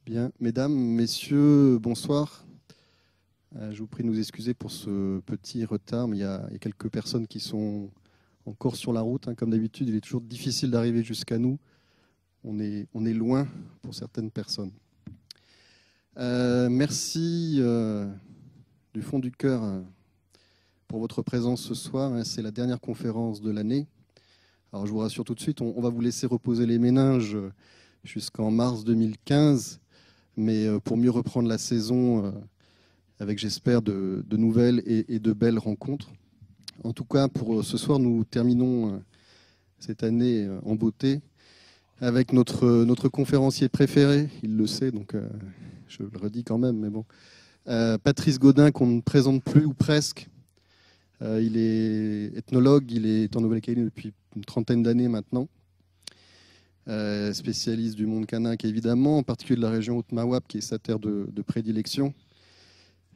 Bien, mesdames, messieurs, bonsoir. Je vous prie de nous excuser pour ce petit retard, mais il y a quelques personnes qui sont encore sur la route. Comme d'habitude, il est toujours difficile d'arriver jusqu'à nous. On est loin pour certaines personnes. Merci du fond du cœur pour votre présence ce soir. C'est la dernière conférence de l'année. Alors je vous rassure tout de suite, on va vous laisser reposer les méninges jusqu'en mars 2015. Mais pour mieux reprendre la saison avec, j'espère, de nouvelles et de belles rencontres. En tout cas, pour ce soir, nous terminons cette année en beauté avec notre conférencier préféré. Il le sait, donc je le redis quand même, mais bon. Patrice Gaudin, qu'on ne présente plus, ou presque. Il est ethnologue, il est en Nouvelle-Calédonie depuis une trentaine d'années maintenant. Spécialiste du monde kanak évidemment, en particulier de la région Haute-Mawab qui est sa terre de prédilection.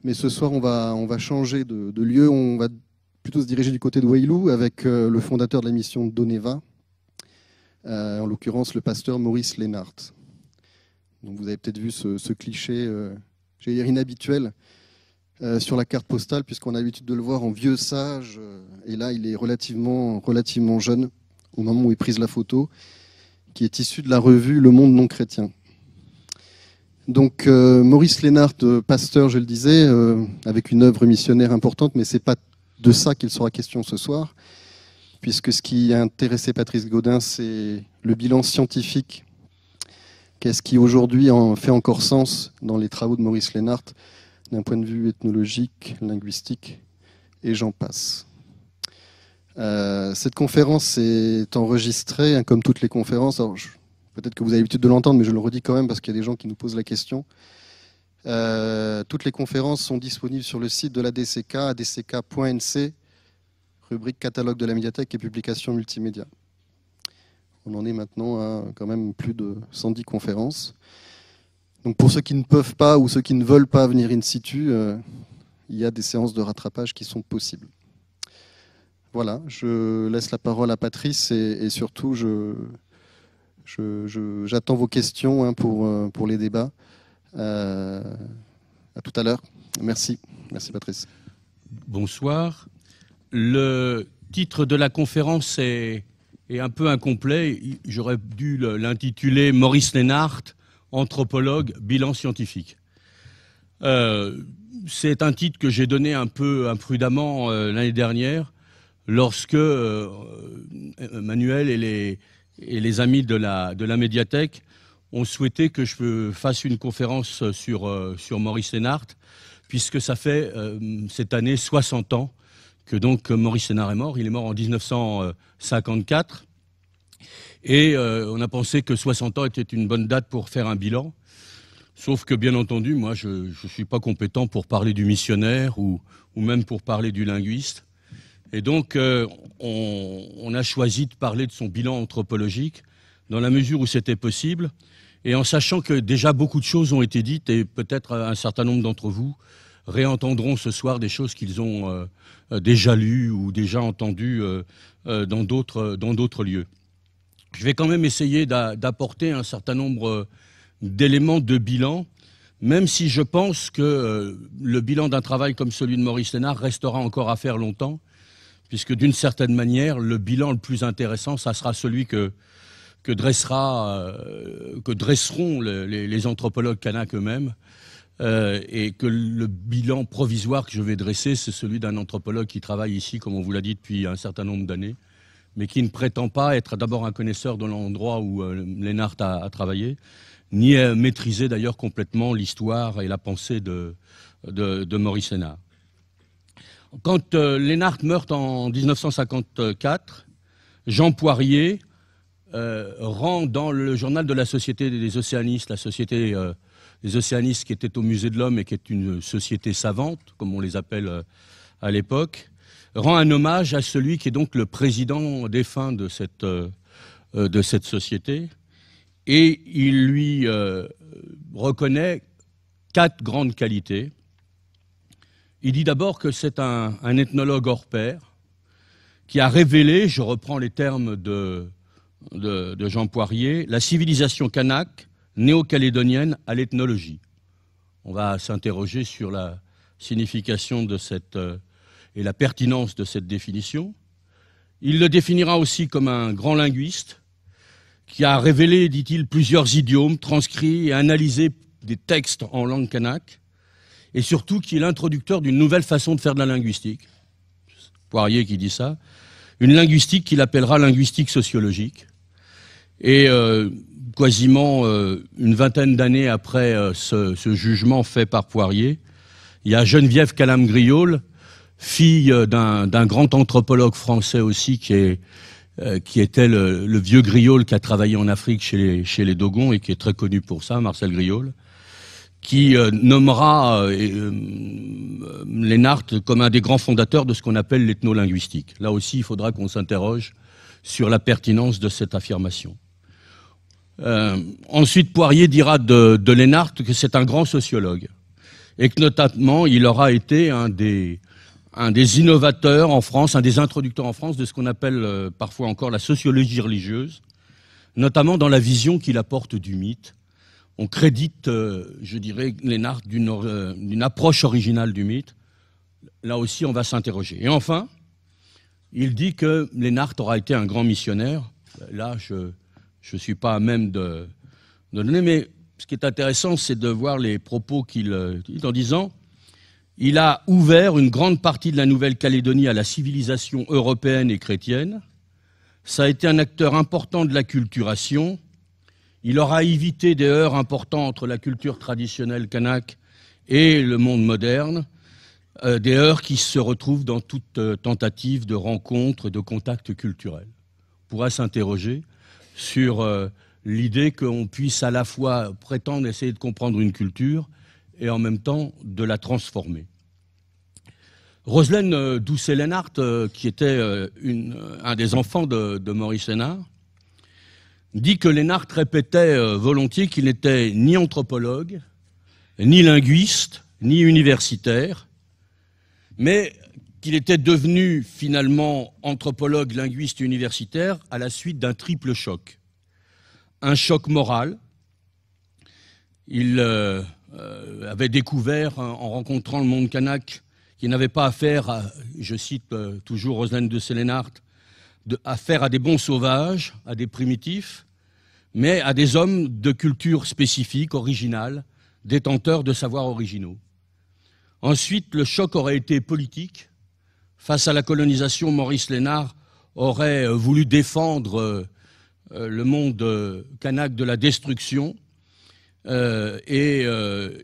Mais ce soir, on va changer de lieu, on va plutôt se diriger du côté de Wailou avec le fondateur de la mission Doneva, en l'occurrence le pasteur Maurice Lénart. Donc vous avez peut-être vu ce cliché, j'allais dire inhabituel, sur la carte postale, puisqu'on a l'habitude de le voir en vieux sage, et là il est relativement jeune au moment où il prise la photo, qui est issu de la revue Le Monde non chrétien. Donc Maurice Lénart, pasteur, je le disais, avec une œuvre missionnaire importante, mais ce n'est pas de ça qu'il sera question ce soir, puisque ce qui a intéressé Patrice Gaudin, c'est le bilan scientifique. Qu'est-ce qui aujourd'hui en fait encore sens dans les travaux de Maurice Lénart, d'un point de vue ethnologique, linguistique, et j'en passe. Cette conférence est enregistrée, comme toutes les conférences. Peut-être que vous avez l'habitude de l'entendre, mais je le redis quand même parce qu'il y a des gens qui nous posent la question. Toutes les conférences sont disponibles sur le site de l'ADCK, adck.nc, rubrique catalogue de la médiathèque et publications multimédia. On en est maintenant à quand même plus de 110 conférences. Donc pour ceux qui ne peuvent pas ou ceux qui ne veulent pas venir in situ, il y a des séances de rattrapage qui sont possibles. Voilà, je laisse la parole à Patrice et surtout, j'attends vos questions pour les débats. À tout à l'heure. Merci. Merci Patrice. Bonsoir. Le titre de la conférence est un peu incomplet. J'aurais dû l'intituler « Maurice Lénart, anthropologue, bilan scientifique ». C'est un titre que j'ai donné un peu imprudemment l'année dernière, lorsque Manuel et les amis de la médiathèque ont souhaité que je fasse une conférence sur Maurice Lénart, puisque ça fait cette année 60 ans que donc Maurice Lénart est mort. Il est mort en 1954. Et on a pensé que 60 ans était une bonne date pour faire un bilan. Sauf que, bien entendu, moi, je ne suis pas compétent pour parler du missionnaire ou même pour parler du linguiste. Et donc, on a choisi de parler de son bilan anthropologique dans la mesure où c'était possible, et en sachant que déjà beaucoup de choses ont été dites, et peut-être un certain nombre d'entre vous réentendront ce soir des choses qu'ils ont déjà lues ou déjà entendues dans d'autres lieux. Je vais quand même essayer d'apporter un certain nombre d'éléments de bilan, même si je pense que le bilan d'un travail comme celui de Maurice Lénart restera encore à faire longtemps, puisque d'une certaine manière, le bilan le plus intéressant, ça sera celui que dresseront les anthropologues kanaks eux-mêmes, et que le bilan provisoire que je vais dresser, c'est celui d'un anthropologue qui travaille ici, comme on vous l'a dit, depuis un certain nombre d'années, mais qui ne prétend pas être d'abord un connaisseur de l'endroit où Lénart a travaillé, ni maîtriser d'ailleurs complètement l'histoire et la pensée de Maurice Lénart. Quand Lénart meurt en 1954, Jean Poirier rend dans le journal de la Société des Océanistes, la Société des Océanistes qui était au Musée de l'Homme et qui est une société savante, comme on les appelle à l'époque, rend un hommage à celui qui est donc le président défunt de cette société, et il lui reconnaît 4 grandes qualités. Il dit d'abord que c'est un ethnologue hors pair, qui a révélé, je reprends les termes de Jean Poirier, la civilisation kanak néo-calédonienne à l'ethnologie. On va s'interroger sur la signification de cette, et la pertinence de cette définition. Il le définira aussi comme un grand linguiste qui a révélé, dit-il, plusieurs idiomes, transcrit et analysé des textes en langue kanak, et surtout qui est l'introducteur d'une nouvelle façon de faire de la linguistique. Poirier qui dit ça. Une linguistique qu'il appellera linguistique sociologique. Et quasiment une vingtaine d'années après ce jugement fait par Poirier, il y a Geneviève Calam-Griaule, fille d'un grand anthropologue français aussi, qui était le vieux Griaule qui a travaillé en Afrique chez les Dogons et qui est très connu pour ça, Marcel Griaule, qui nommera Lénart comme un des grands fondateurs de ce qu'on appelle l'ethnolinguistique. Là aussi, il faudra qu'on s'interroge sur la pertinence de cette affirmation. Ensuite, Poirier dira de Lénart que c'est un grand sociologue et que notamment il aura été un des innovateurs en France, un des introducteurs en France de ce qu'on appelle parfois encore la sociologie religieuse, notamment dans la vision qu'il apporte du mythe. On crédite, je dirais, Lénart d'une approche originale du mythe. Là aussi, on va s'interroger. Et enfin, il dit que Lénart aura été un grand missionnaire. Là, je ne suis pas à même de donner, mais ce qui est intéressant, c'est de voir les propos qu'il dit en disant « Il a ouvert une grande partie de la Nouvelle-Calédonie à la civilisation européenne et chrétienne. Ça a été un acteur important de l'acculturation. Il aura évité des heurts importants entre la culture traditionnelle kanak et le monde moderne, des heurts qui se retrouvent dans toute tentative de rencontre et de contact culturel. » On pourra s'interroger sur l'idée qu'on puisse à la fois prétendre essayer de comprendre une culture et en même temps de la transformer. Roselaine Doucet-Lénart, qui était un des enfants de Maurice Lénart, dit que Lénart répétait volontiers qu'il n'était ni anthropologue, ni linguiste, ni universitaire, mais qu'il était devenu finalement anthropologue, linguiste et universitaire à la suite d'un triple choc. Un choc moral. Il avait découvert, en rencontrant le monde kanak, qu'il n'avait pas affaire à, je cite toujours Roselaine Doucet-Lénart, affaire à des bons sauvages, à des primitifs, mais à des hommes de culture spécifique, originale, détenteurs de savoirs originaux. Ensuite, le choc aurait été politique. Face à la colonisation, Maurice Lénart aurait voulu défendre le monde kanak de la destruction et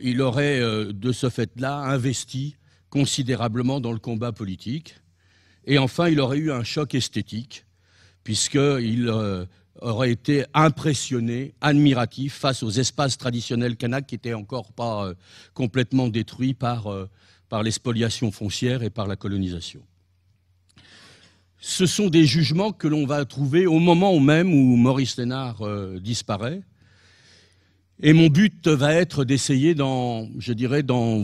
il aurait, de ce fait-là, investi considérablement dans le combat politique. Et enfin, il aurait eu un choc esthétique, puisqu'il aurait été impressionné, admiratif, face aux espaces traditionnels kanak qui n'étaient encore pas complètement détruits par les spoliations foncières et par la colonisation. Ce sont des jugements que l'on va trouver au moment même où Maurice Lénart disparaît. Et mon but va être d'essayer d'en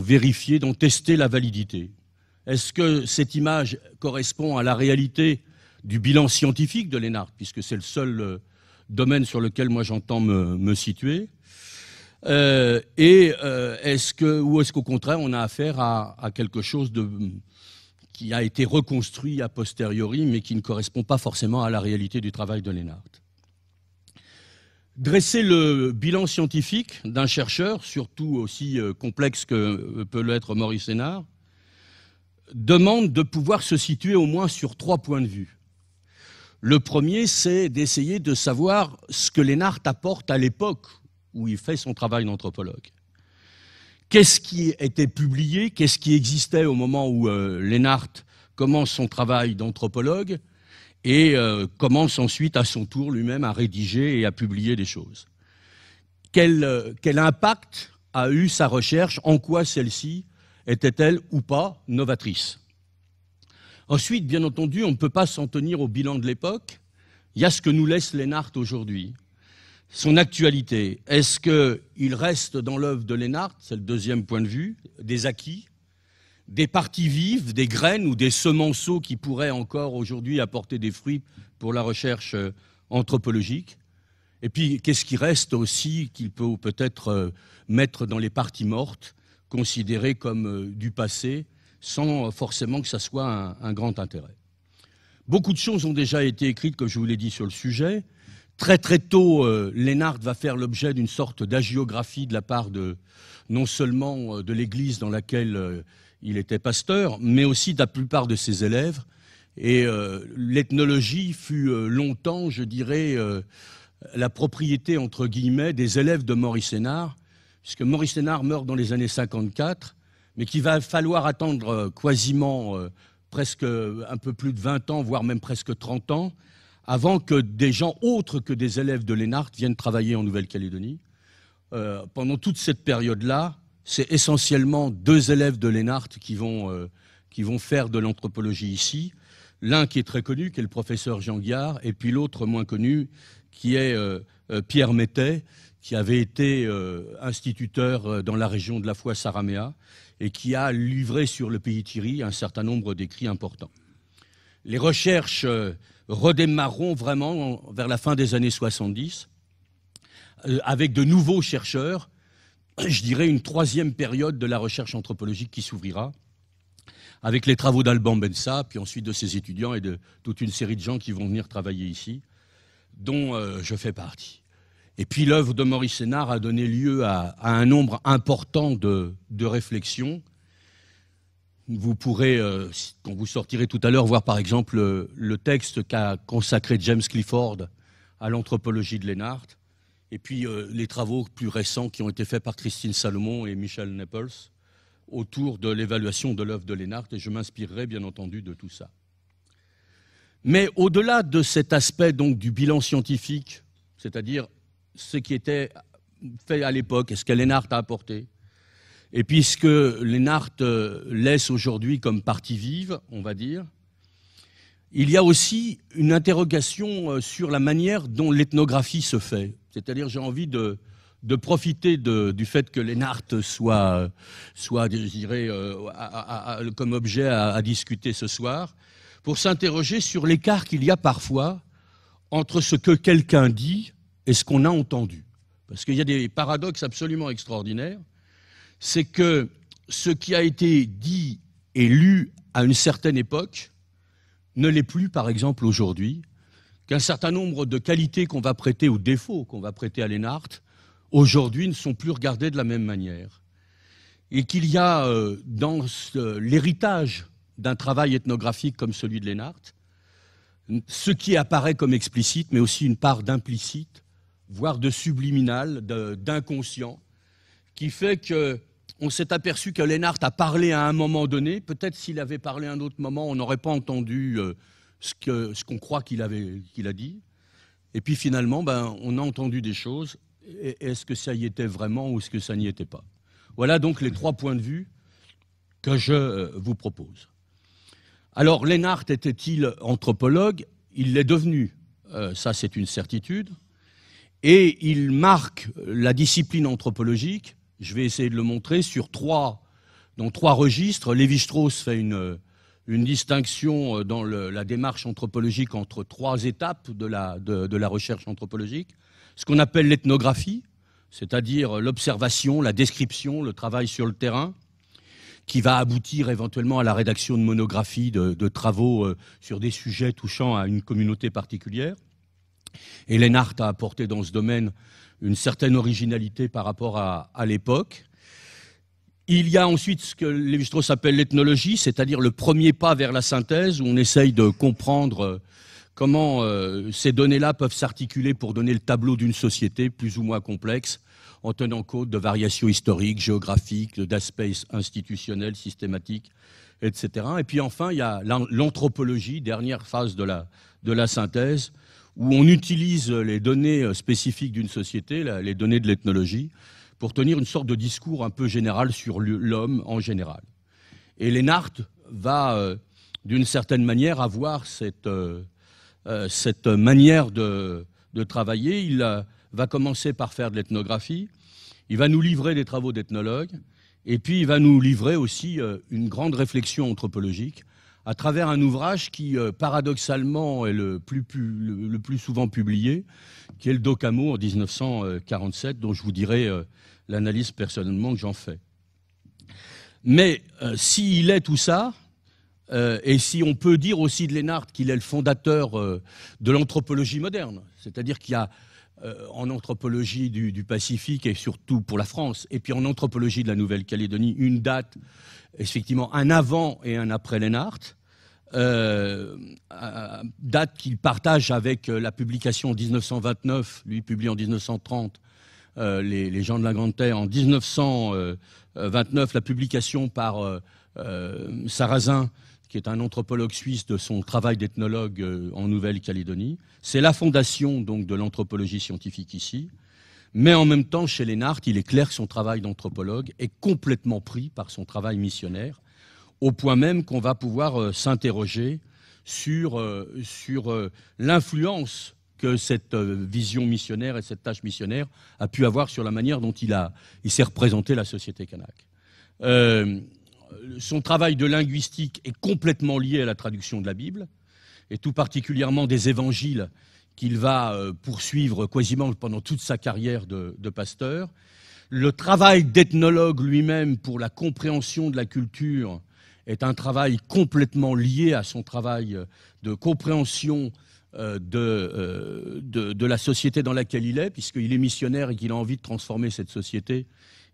vérifier, d'en tester la validité. Est-ce que cette image correspond à la réalité du bilan scientifique de Lénart, puisque c'est le seul domaine sur lequel moi j'entends me situer, ou est-ce qu'au contraire on a affaire à quelque chose qui a été reconstruit a posteriori, mais qui ne correspond pas forcément à la réalité du travail de Lénart. Dresser le bilan scientifique d'un chercheur, surtout aussi complexe que peut l'être Maurice Lénart, demande de pouvoir se situer au moins sur 3 points de vue. Le premier, c'est d'essayer de savoir ce que Lénart apporte à l'époque où il fait son travail d'anthropologue. Qu'est-ce qui était publié, qu'est-ce qui existait au moment où Lénart commence son travail d'anthropologue et commence ensuite à son tour lui-même à rédiger et à publier des choses. Quel impact a eu sa recherche, en quoi celle-ci était-elle ou pas novatrice? Ensuite, bien entendu, on ne peut pas s'en tenir au bilan de l'époque. Il y a ce que nous laisse Lénart aujourd'hui. Son actualité. Est-ce qu'il reste dans l'œuvre de Lénart, c'est le deuxième point de vue, des acquis, des parties vives, des graines ou des semenceaux qui pourraient encore aujourd'hui apporter des fruits pour la recherche anthropologique? Et puis, qu'est-ce qui reste aussi qu'il peut peut-être mettre dans les parties mortes, considérées comme du passé, sans forcément que ça soit un grand intérêt. Beaucoup de choses ont déjà été écrites, comme je vous l'ai dit, sur le sujet. Très très tôt, Lénart va faire l'objet d'une sorte d'hagiographie de la part non seulement de l'Église dans laquelle il était pasteur, mais aussi de la plupart de ses élèves. Et l'ethnologie fut longtemps, je dirais, la propriété, entre guillemets, des élèves de Maurice Hénart, puisque Maurice Hénart meurt dans les années 54, mais qu'il va falloir attendre quasiment presque un peu plus de 20 ans, voire même presque 30 ans, avant que des gens autres que des élèves de Lénart viennent travailler en Nouvelle-Calédonie. Pendant toute cette période-là, c'est essentiellement 2 élèves de Lénart qui vont faire de l'anthropologie ici. L'un qui est très connu, qui est le professeur Jean Guiard, et puis l'autre moins connu, qui est Pierre Métais, qui avait été instituteur dans la région de la Foix-Saraméa et qui a livré sur le pays Thierry un certain nombre d'écrits importants. Les recherches redémarreront vraiment vers la fin des années 70, avec de nouveaux chercheurs, je dirais une 3e période de la recherche anthropologique qui s'ouvrira, avec les travaux d'Alban Bensa, puis ensuite de ses étudiants et de toute une série de gens qui vont venir travailler ici, dont je fais partie. Et puis l'œuvre de Maurice Hénart a donné lieu à un nombre important de réflexions. Vous pourrez, quand vous sortirez tout à l'heure, voir par exemple le texte qu'a consacré James Clifford à l'anthropologie de Lénart, et puis les travaux plus récents qui ont été faits par Christine Salomon et Michel Nepels autour de l'évaluation de l'œuvre de Lénart, et je m'inspirerai bien entendu de tout ça. Mais au-delà de cet aspect donc du bilan scientifique, c'est-à-dire ce qui était fait à l'époque et ce que Lénart a apporté, et puis ce que Lénart laisse aujourd'hui comme partie vive, on va dire, il y a aussi une interrogation sur la manière dont l'ethnographie se fait. C'est-à-dire, j'ai envie de profiter du fait que Lénart soit je dirais, comme objet à discuter ce soir, pour s'interroger sur l'écart qu'il y a parfois entre ce que quelqu'un dit et ce qu'on a entendu. Parce qu'il y a des paradoxes absolument extraordinaires. C'est que ce qui a été dit et lu à une certaine époque ne l'est plus, par exemple, aujourd'hui, qu'un certain nombre de qualités qu'on va prêter, ou défauts qu'on va prêter à Lénart, aujourd'hui ne sont plus regardés de la même manière. Et qu'il y a dans l'héritage d'un travail ethnographique comme celui de Lénart, ce qui apparaît comme explicite, mais aussi une part d'implicite, voire de subliminal, d'inconscient, qui fait qu'on s'est aperçu que Lénart a parlé à un moment donné. Peut-être s'il avait parlé à un autre moment, on n'aurait pas entendu ce qu'on croit qu'il a dit. Et puis finalement, on a entendu des choses. Est-ce que ça y était vraiment ou est-ce que ça n'y était pas? Voilà donc les 3 points de vue que je vous propose. Alors, Lénart était-il anthropologue? Il l'est devenu, ça c'est une certitude. Et il marque la discipline anthropologique, je vais essayer de le montrer, dans 3 registres. Lévi-Strauss fait une distinction dans la démarche anthropologique entre 3 étapes de la recherche anthropologique. Ce qu'on appelle l'ethnographie, c'est-à-dire l'observation, la description, le travail sur le terrain, qui va aboutir éventuellement à la rédaction de monographies, de travaux sur des sujets touchant à une communauté particulière. Et Lénart a apporté dans ce domaine une certaine originalité par rapport à l'époque. Il y a ensuite ce que Lévi-Strauss appelle l'ethnologie, c'est-à-dire le premier pas vers la synthèse, où on essaye de comprendre comment ces données-là peuvent s'articuler pour donner le tableau d'une société plus ou moins complexe, en tenant compte de variations historiques, géographiques, d'aspects institutionnels, systématiques, etc. Et puis enfin, il y a l'anthropologie, dernière phase de la synthèse, où on utilise les données spécifiques d'une société, les données de l'ethnologie, pour tenir une sorte de discours un peu général sur l'homme en général. Et Lénart va, d'une certaine manière, avoir cette manière de travailler. Il va commencer par faire de l'ethnographie, il va nous livrer des travaux d'ethnologue, et puis il va nous livrer aussi une grande réflexion anthropologique à travers un ouvrage qui, paradoxalement, est le plus souvent publié, qui est le Docamo en 1947, dont je vous dirai l'analyse personnellement que j'en fais. Mais s'il est tout ça, et si on peut dire aussi de Lénart qu'il est le fondateur de l'anthropologie moderne, c'est-à-dire qu'il y a en anthropologie du Pacifique et surtout pour la France, et puis en anthropologie de la Nouvelle-Calédonie, une date, effectivement, un avant et un après Lénart, date qu'il partage avec la publication en 1929, lui publie en 1930, les gens de la Grande Terre, en 1929, la publication par Sarrazin, qui est un anthropologue suisse, de son travail d'ethnologue en Nouvelle-Calédonie. C'est la fondation donc de l'anthropologie scientifique ici. Mais en même temps, chez Lénart, il est clair que son travail d'anthropologue est complètement pris par son travail missionnaire, au point même qu'on va pouvoir s'interroger sur l'influence que cette vision missionnaire et cette tâche missionnaire a pu avoir sur la manière dont il s'est représenté la société kanak. Son travail de linguistique est complètement lié à la traduction de la Bible, et tout particulièrement des évangiles qu'il va poursuivre quasiment pendant toute sa carrière de pasteur. Le travail d'ethnologue lui-même pour la compréhension de la culture est un travail complètement lié à son travail de compréhension de la société dans laquelle il est, puisqu'il est missionnaire et qu'il a envie de transformer cette société,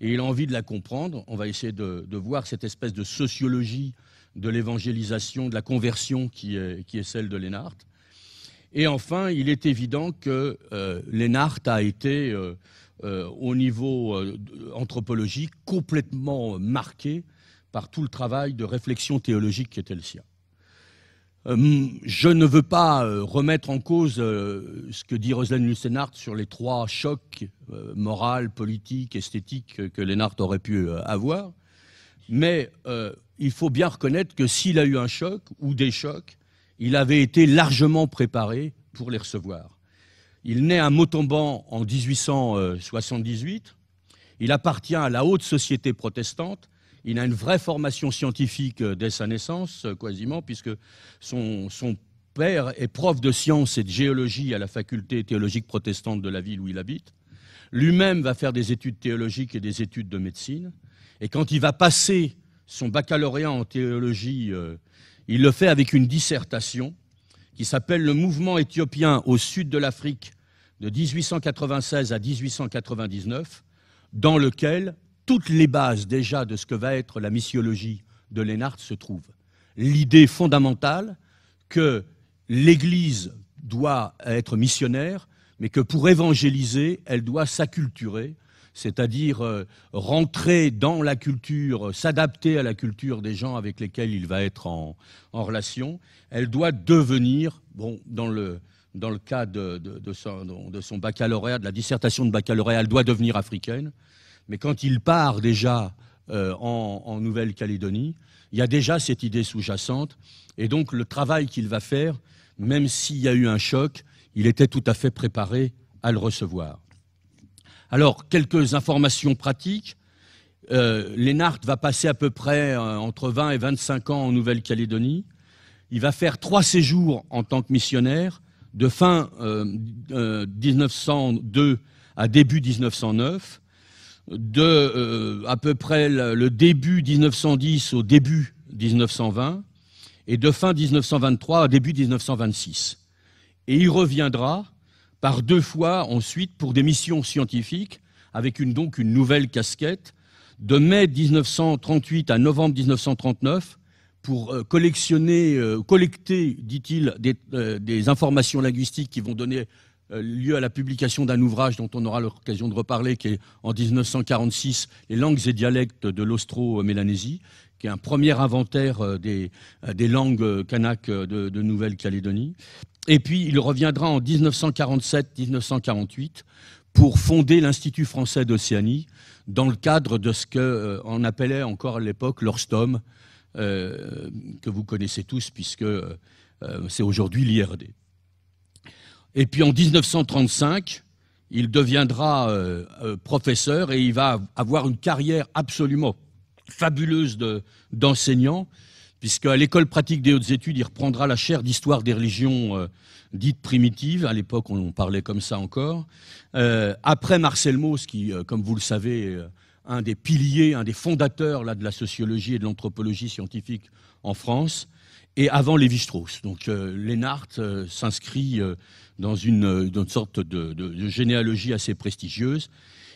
et il a envie de la comprendre. On va essayer de voir cette espèce de sociologie de l'évangélisation, de la conversion qui est celle de Lénart. Et enfin, il est évident que Lénart a été, au niveau anthropologique, complètement marqué par tout le travail de réflexion théologique qui était le sien. Je ne veux pas remettre en cause ce que dit Roselyne Lucenart sur les trois chocs moral, politique, esthétique que Lénart aurait pu avoir, mais il faut bien reconnaître que s'il a eu un choc ou des chocs, il avait été largement préparé pour les recevoir. Il naît à Montauban en 1878, il appartient à la haute société protestante. Il a une vraie formation scientifique dès sa naissance, quasiment, puisque son père est prof de sciences et de géologie à la faculté théologique protestante de la ville où il habite. Lui-même va faire des études théologiques et des études de médecine. Et quand il va passer son baccalauréat en théologie, il le fait avec une dissertation qui s'appelle « Le mouvement éthiopien au sud de l'Afrique de 1896 à 1899 », dans lequel toutes les bases déjà de ce que va être la missiologie de Lénart se trouvent. L'idée fondamentale que l'Église doit être missionnaire, mais que pour évangéliser, elle doit s'acculturer, c'est-à-dire rentrer dans la culture, s'adapter à la culture des gens avec lesquels il va être en relation. Elle doit devenir, bon, dans le cas de son baccalauréat, de la dissertation de baccalauréat, elle doit devenir africaine. Mais quand il part déjà en Nouvelle-Calédonie, il y a déjà cette idée sous-jacente. Et donc le travail qu'il va faire, même s'il y a eu un choc, il était tout à fait préparé à le recevoir. Alors, quelques informations pratiques. Lénart va passer à peu près entre 20 et 25 ans en Nouvelle-Calédonie. Il va faire 3 séjours en tant que missionnaire, de fin 1902 à début 1909. De à peu près le début 1910 au début 1920 et de fin 1923 à début 1926. Et il reviendra par 2 fois ensuite pour des missions scientifiques avec donc une nouvelle casquette de mai 1938 à novembre 1939 pour collecter, dit-il, des informations linguistiques qui vont donner lieu à la publication d'un ouvrage dont on aura l'occasion de reparler, qui est en 1946, Les langues et dialectes de l'Austro-Mélanésie, qui est un premier inventaire des langues kanak de Nouvelle-Calédonie. Et puis il reviendra en 1947-1948 pour fonder l'Institut français d'Océanie, dans le cadre de ce qu'on appelait encore à l'époque l'Orstom, que vous connaissez tous, puisque c'est aujourd'hui l'IRD. Et puis en 1935, il deviendra professeur et il va avoir une carrière absolument fabuleuse d'enseignant, puisqu'à l'école pratique des hautes études, il reprendra la chaire d'histoire des religions dites primitives. À l'époque, on parlait comme ça encore. Après Marcel Mauss, qui, comme vous le savez, un des piliers, un des fondateurs là, de la sociologie et de l'anthropologie scientifique en France, et avant Lévi-Strauss. Donc Lénart s'inscrit dans une sorte de généalogie assez prestigieuse.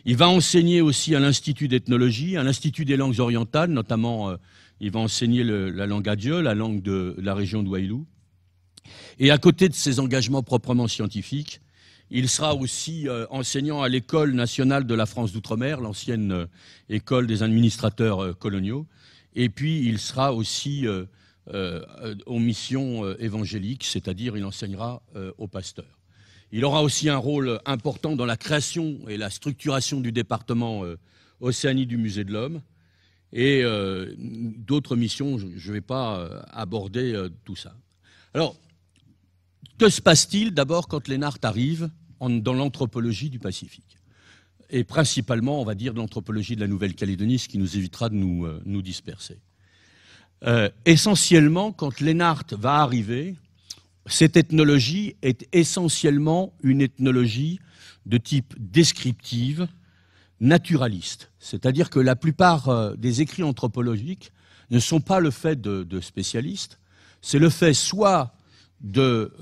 Il va enseigner aussi à l'Institut d'ethnologie, à l'Institut des langues orientales, notamment il va enseigner la langue adieu, la langue de la région de Wailou. Et à côté de ses engagements proprement scientifiques, il sera aussi enseignant à l'École nationale de la France d'outre-mer, l'ancienne école des administrateurs coloniaux. Et puis il sera aussi aux missions évangéliques, c'est-à-dire il enseignera aux pasteurs. Il aura aussi un rôle important dans la création et la structuration du département Océanie du Musée de l'Homme et d'autres missions. Je ne vais pas aborder tout ça. Alors, que se passe-t-il d'abord quand Lénart arrive dans l'anthropologie du Pacifique? Et principalement, on va dire, de l'anthropologie de la Nouvelle-Calédonie, ce qui nous évitera de nous disperser. Essentiellement, quand Lénart va arriver, cette ethnologie est essentiellement une ethnologie de type descriptive, naturaliste. C'est-à-dire que la plupart des écrits anthropologiques ne sont pas le fait de spécialistes, c'est le fait soit de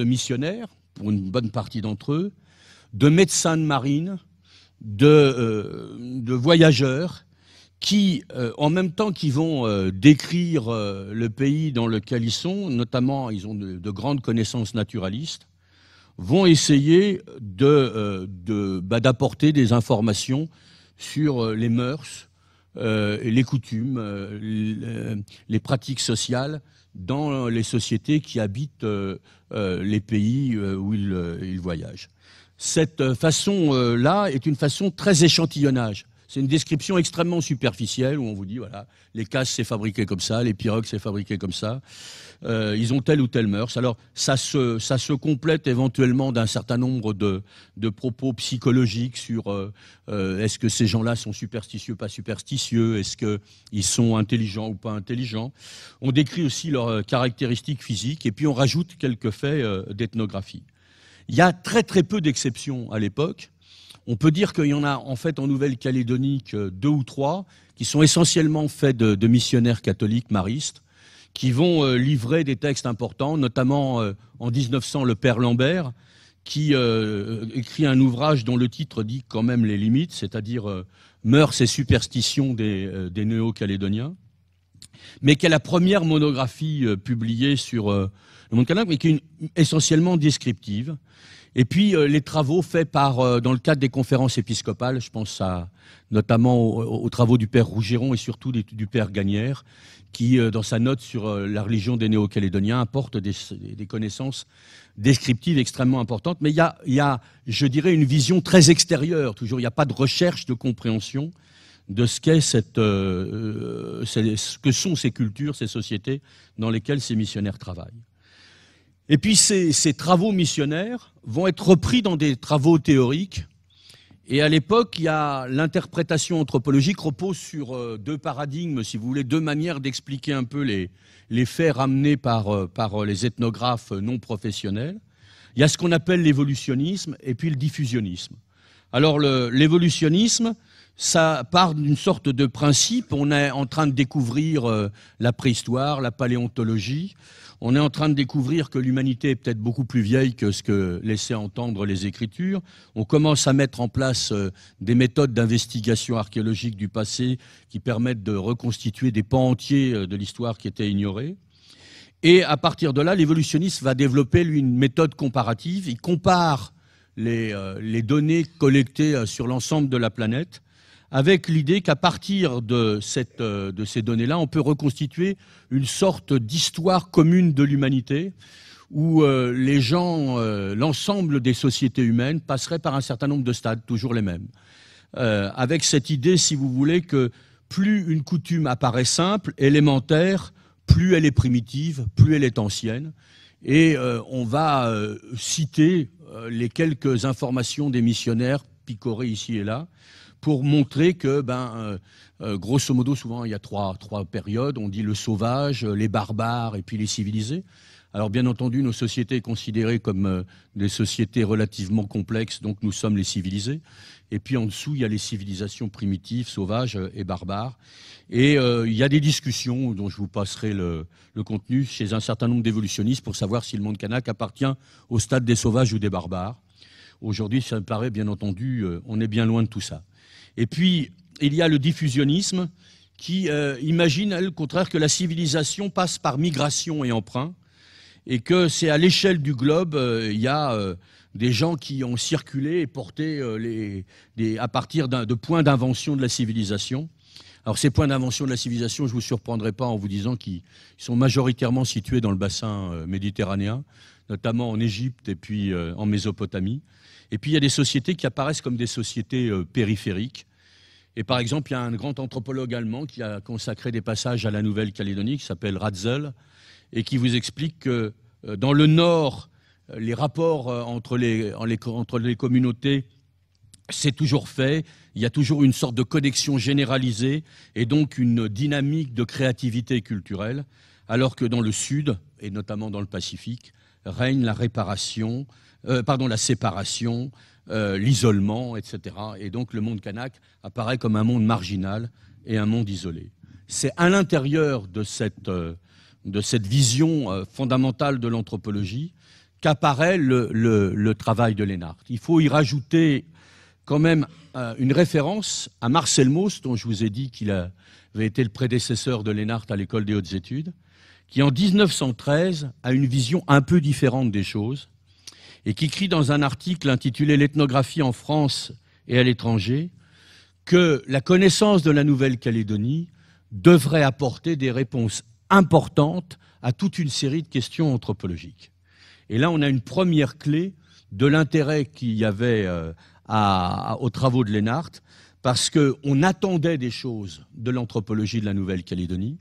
missionnaires, pour une bonne partie d'entre eux, de médecins de marine, de voyageurs, qui, en même temps qu'ils vont décrire le pays dans lequel ils sont, notamment ils ont de grandes connaissances naturalistes, vont essayer d'apporter des informations sur les mœurs, les coutumes, les pratiques sociales dans les sociétés qui habitent les pays où ils voyagent. Cette façon-là est une façon très échantillonnage. C'est une description extrêmement superficielle où on vous dit, voilà, les casses c'est fabriqué comme ça, les pirogues c'est fabriqué comme ça, ils ont telle ou telle mœurs. Alors ça se complète éventuellement d'un certain nombre de propos psychologiques sur est-ce que ces gens-là sont superstitieux, pas superstitieux, est-ce qu'ils sont intelligents ou pas intelligents. On décrit aussi leurs caractéristiques physiques et puis on rajoute quelques faits d'ethnographie. Il y a très très peu d'exceptions à l'époque. On peut dire qu'il y en a en fait en Nouvelle-Calédonie que 2 ou 3 qui sont essentiellement faits de missionnaires catholiques maristes qui vont livrer des textes importants, notamment en 1900 le père Lambert qui écrit un ouvrage dont le titre dit quand même les limites, c'est-à-dire Mœurs et superstitions des Néo-Calédoniens, mais qui est la première monographie publiée sur le monde canadien, mais qui est essentiellement descriptive. Et puis les travaux faits dans le cadre des conférences épiscopales, je pense notamment aux travaux du père Rougeron et surtout du père Gagnère, qui, dans sa note sur la religion des Néo-Calédoniens, apporte des connaissances descriptives extrêmement importantes. Mais il y a, je dirais, une vision très extérieure, toujours. Il n'y a pas de recherche de compréhension de ce que sont ces cultures, ces sociétés dans lesquelles ces missionnaires travaillent. Et puis ces travaux missionnaires vont être repris dans des travaux théoriques. Et à l'époque, l'interprétation anthropologique repose sur 2 paradigmes, si vous voulez, 2 manières d'expliquer un peu les faits ramenés par les ethnographes non professionnels. Il y a ce qu'on appelle l'évolutionnisme et puis le diffusionnisme. Alors l'évolutionnisme, ça part d'une sorte de principe. On est en train de découvrir la préhistoire, la paléontologie. On est en train de découvrir que l'humanité est peut-être beaucoup plus vieille que ce que laissaient entendre les Écritures. On commence à mettre en place des méthodes d'investigation archéologique du passé qui permettent de reconstituer des pans entiers de l'histoire qui étaient ignorés. Et à partir de là, l'évolutionniste va développer, lui, une méthode comparative. Il compare les données collectées sur l'ensemble de la planète avec l'idée qu'à partir de ces données-là, on peut reconstituer une sorte d'histoire commune de l'humanité où les gens, l'ensemble des sociétés humaines passeraient par un certain nombre de stades, toujours les mêmes. Avec cette idée, si vous voulez, que plus une coutume apparaît simple, élémentaire, plus elle est primitive, plus elle est ancienne. Et on va citer les quelques informations des missionnaires picoré ici et là, pour montrer que, grosso modo, souvent il y a trois périodes. On dit le sauvage, les barbares et puis les civilisés. Alors bien entendu, nos sociétés considérées comme des sociétés relativement complexes, donc nous sommes les civilisés. Et puis en dessous, il y a les civilisations primitives, sauvages et barbares. Et il y a des discussions dont je vous passerai le contenu chez un certain nombre d'évolutionnistes pour savoir si le monde kanak appartient au stade des sauvages ou des barbares. Aujourd'hui, ça me paraît, bien entendu, on est bien loin de tout ça. Et puis, il y a le diffusionnisme qui imagine, au contraire, que la civilisation passe par migration et emprunt, et que c'est à l'échelle du globe, il y a des gens qui ont circulé et porté à partir de points d'invention de la civilisation. Alors ces points d'invention de la civilisation, je ne vous surprendrai pas en vous disant qu'ils sont majoritairement situés dans le bassin méditerranéen, notamment en Égypte et puis en Mésopotamie. Et puis il y a des sociétés qui apparaissent comme des sociétés périphériques. Et par exemple, il y a un grand anthropologue allemand qui a consacré des passages à la Nouvelle-Calédonie, qui s'appelle Ratzel, et qui vous explique que dans le nord, les rapports entre les communautés, c'est toujours fait. Il y a toujours une sorte de connexion généralisée et donc une dynamique de créativité culturelle, alors que dans le sud, et notamment dans le Pacifique, règne la séparation, l'isolement, etc. Et donc le monde kanak apparaît comme un monde marginal et un monde isolé. C'est à l'intérieur de cette vision fondamentale de l'anthropologie qu'apparaît le travail de Lénart. Il faut y rajouter quand même une référence à Marcel Mauss, dont je vous ai dit qu'il avait été le prédécesseur de Lénart à l'École des hautes études, qui en 1913 a une vision un peu différente des choses et qui écrit dans un article intitulé « L'ethnographie en France et à l'étranger » que la connaissance de la Nouvelle-Calédonie devrait apporter des réponses importantes à toute une série de questions anthropologiques. Et là, on a une première clé de l'intérêt qu'il y avait aux travaux de Lénart, parce qu'on attendait des choses de l'anthropologie de la Nouvelle-Calédonie,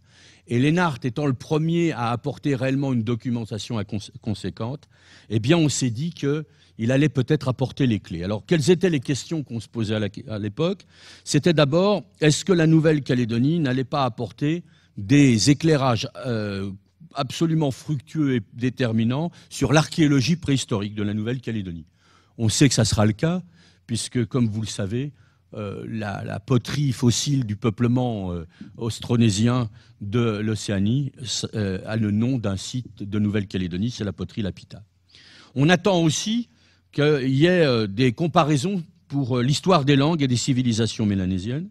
et Lénart étant le premier à apporter réellement une documentation conséquente, eh bien on s'est dit qu'il allait peut-être apporter les clés. Alors, quelles étaient les questions qu'on se posait à l'époque? C'était d'abord, est-ce que la Nouvelle-Calédonie n'allait pas apporter des éclairages absolument fructueux et déterminants sur l'archéologie préhistorique de la Nouvelle-Calédonie? On sait que ça sera le cas, puisque, comme vous le savez, la poterie fossile du peuplement austronésien de l'Océanie a le nom d'un site de Nouvelle-Calédonie, c'est la poterie Lapita. On attend aussi qu'il y ait des comparaisons pour l'histoire des langues et des civilisations mélanésiennes.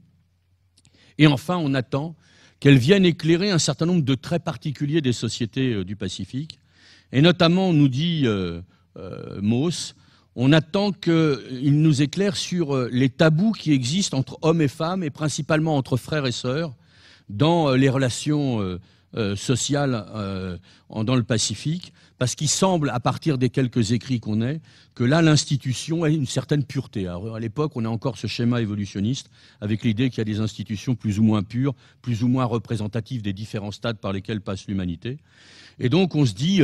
Et enfin, on attend qu'elles viennent éclairer un certain nombre de traits particuliers des sociétés du Pacifique. Et notamment, nous dit Mauss, on attend qu'il nous éclaire sur les tabous qui existent entre hommes et femmes, et principalement entre frères et sœurs, dans les relations sociales dans le Pacifique, parce qu'il semble, à partir des quelques écrits qu'on ait, que là, l'institution a une certaine pureté. Alors, à l'époque, on a encore ce schéma évolutionniste, avec l'idée qu'il y a des institutions plus ou moins pures, plus ou moins représentatives des différents stades par lesquels passe l'humanité. Et donc, on se dit,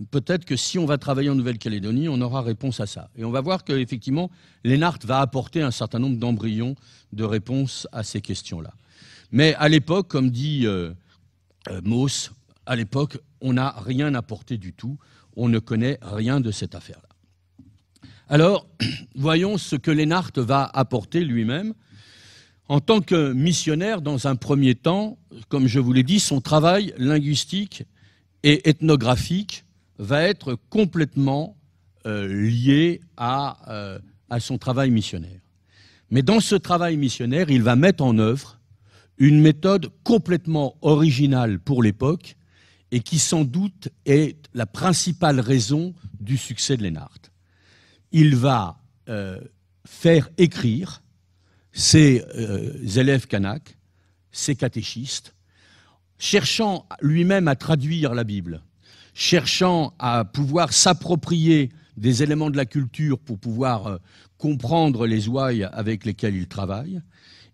peut-être que si on va travailler en Nouvelle-Calédonie, on aura réponse à ça. Et on va voir qu'effectivement, Lénart va apporter un certain nombre d'embryons de réponses à ces questions-là. Mais à l'époque, comme dit Mauss, à l'époque, on n'a rien apporté du tout. On ne connaît rien de cette affaire-là. Alors, voyons ce que Lénart va apporter lui-même. En tant que missionnaire, dans un premier temps, comme je vous l'ai dit, son travail linguistique et ethnographique va être complètement lié à son travail missionnaire. Mais dans ce travail missionnaire, il va mettre en œuvre une méthode complètement originale pour l'époque et qui sans doute est la principale raison du succès de Lénart. Il va faire écrire ses élèves kanaks, ses catéchistes, cherchant lui-même à traduire la Bible, cherchant à pouvoir s'approprier des éléments de la culture pour pouvoir comprendre les ouailles avec lesquels il travaille.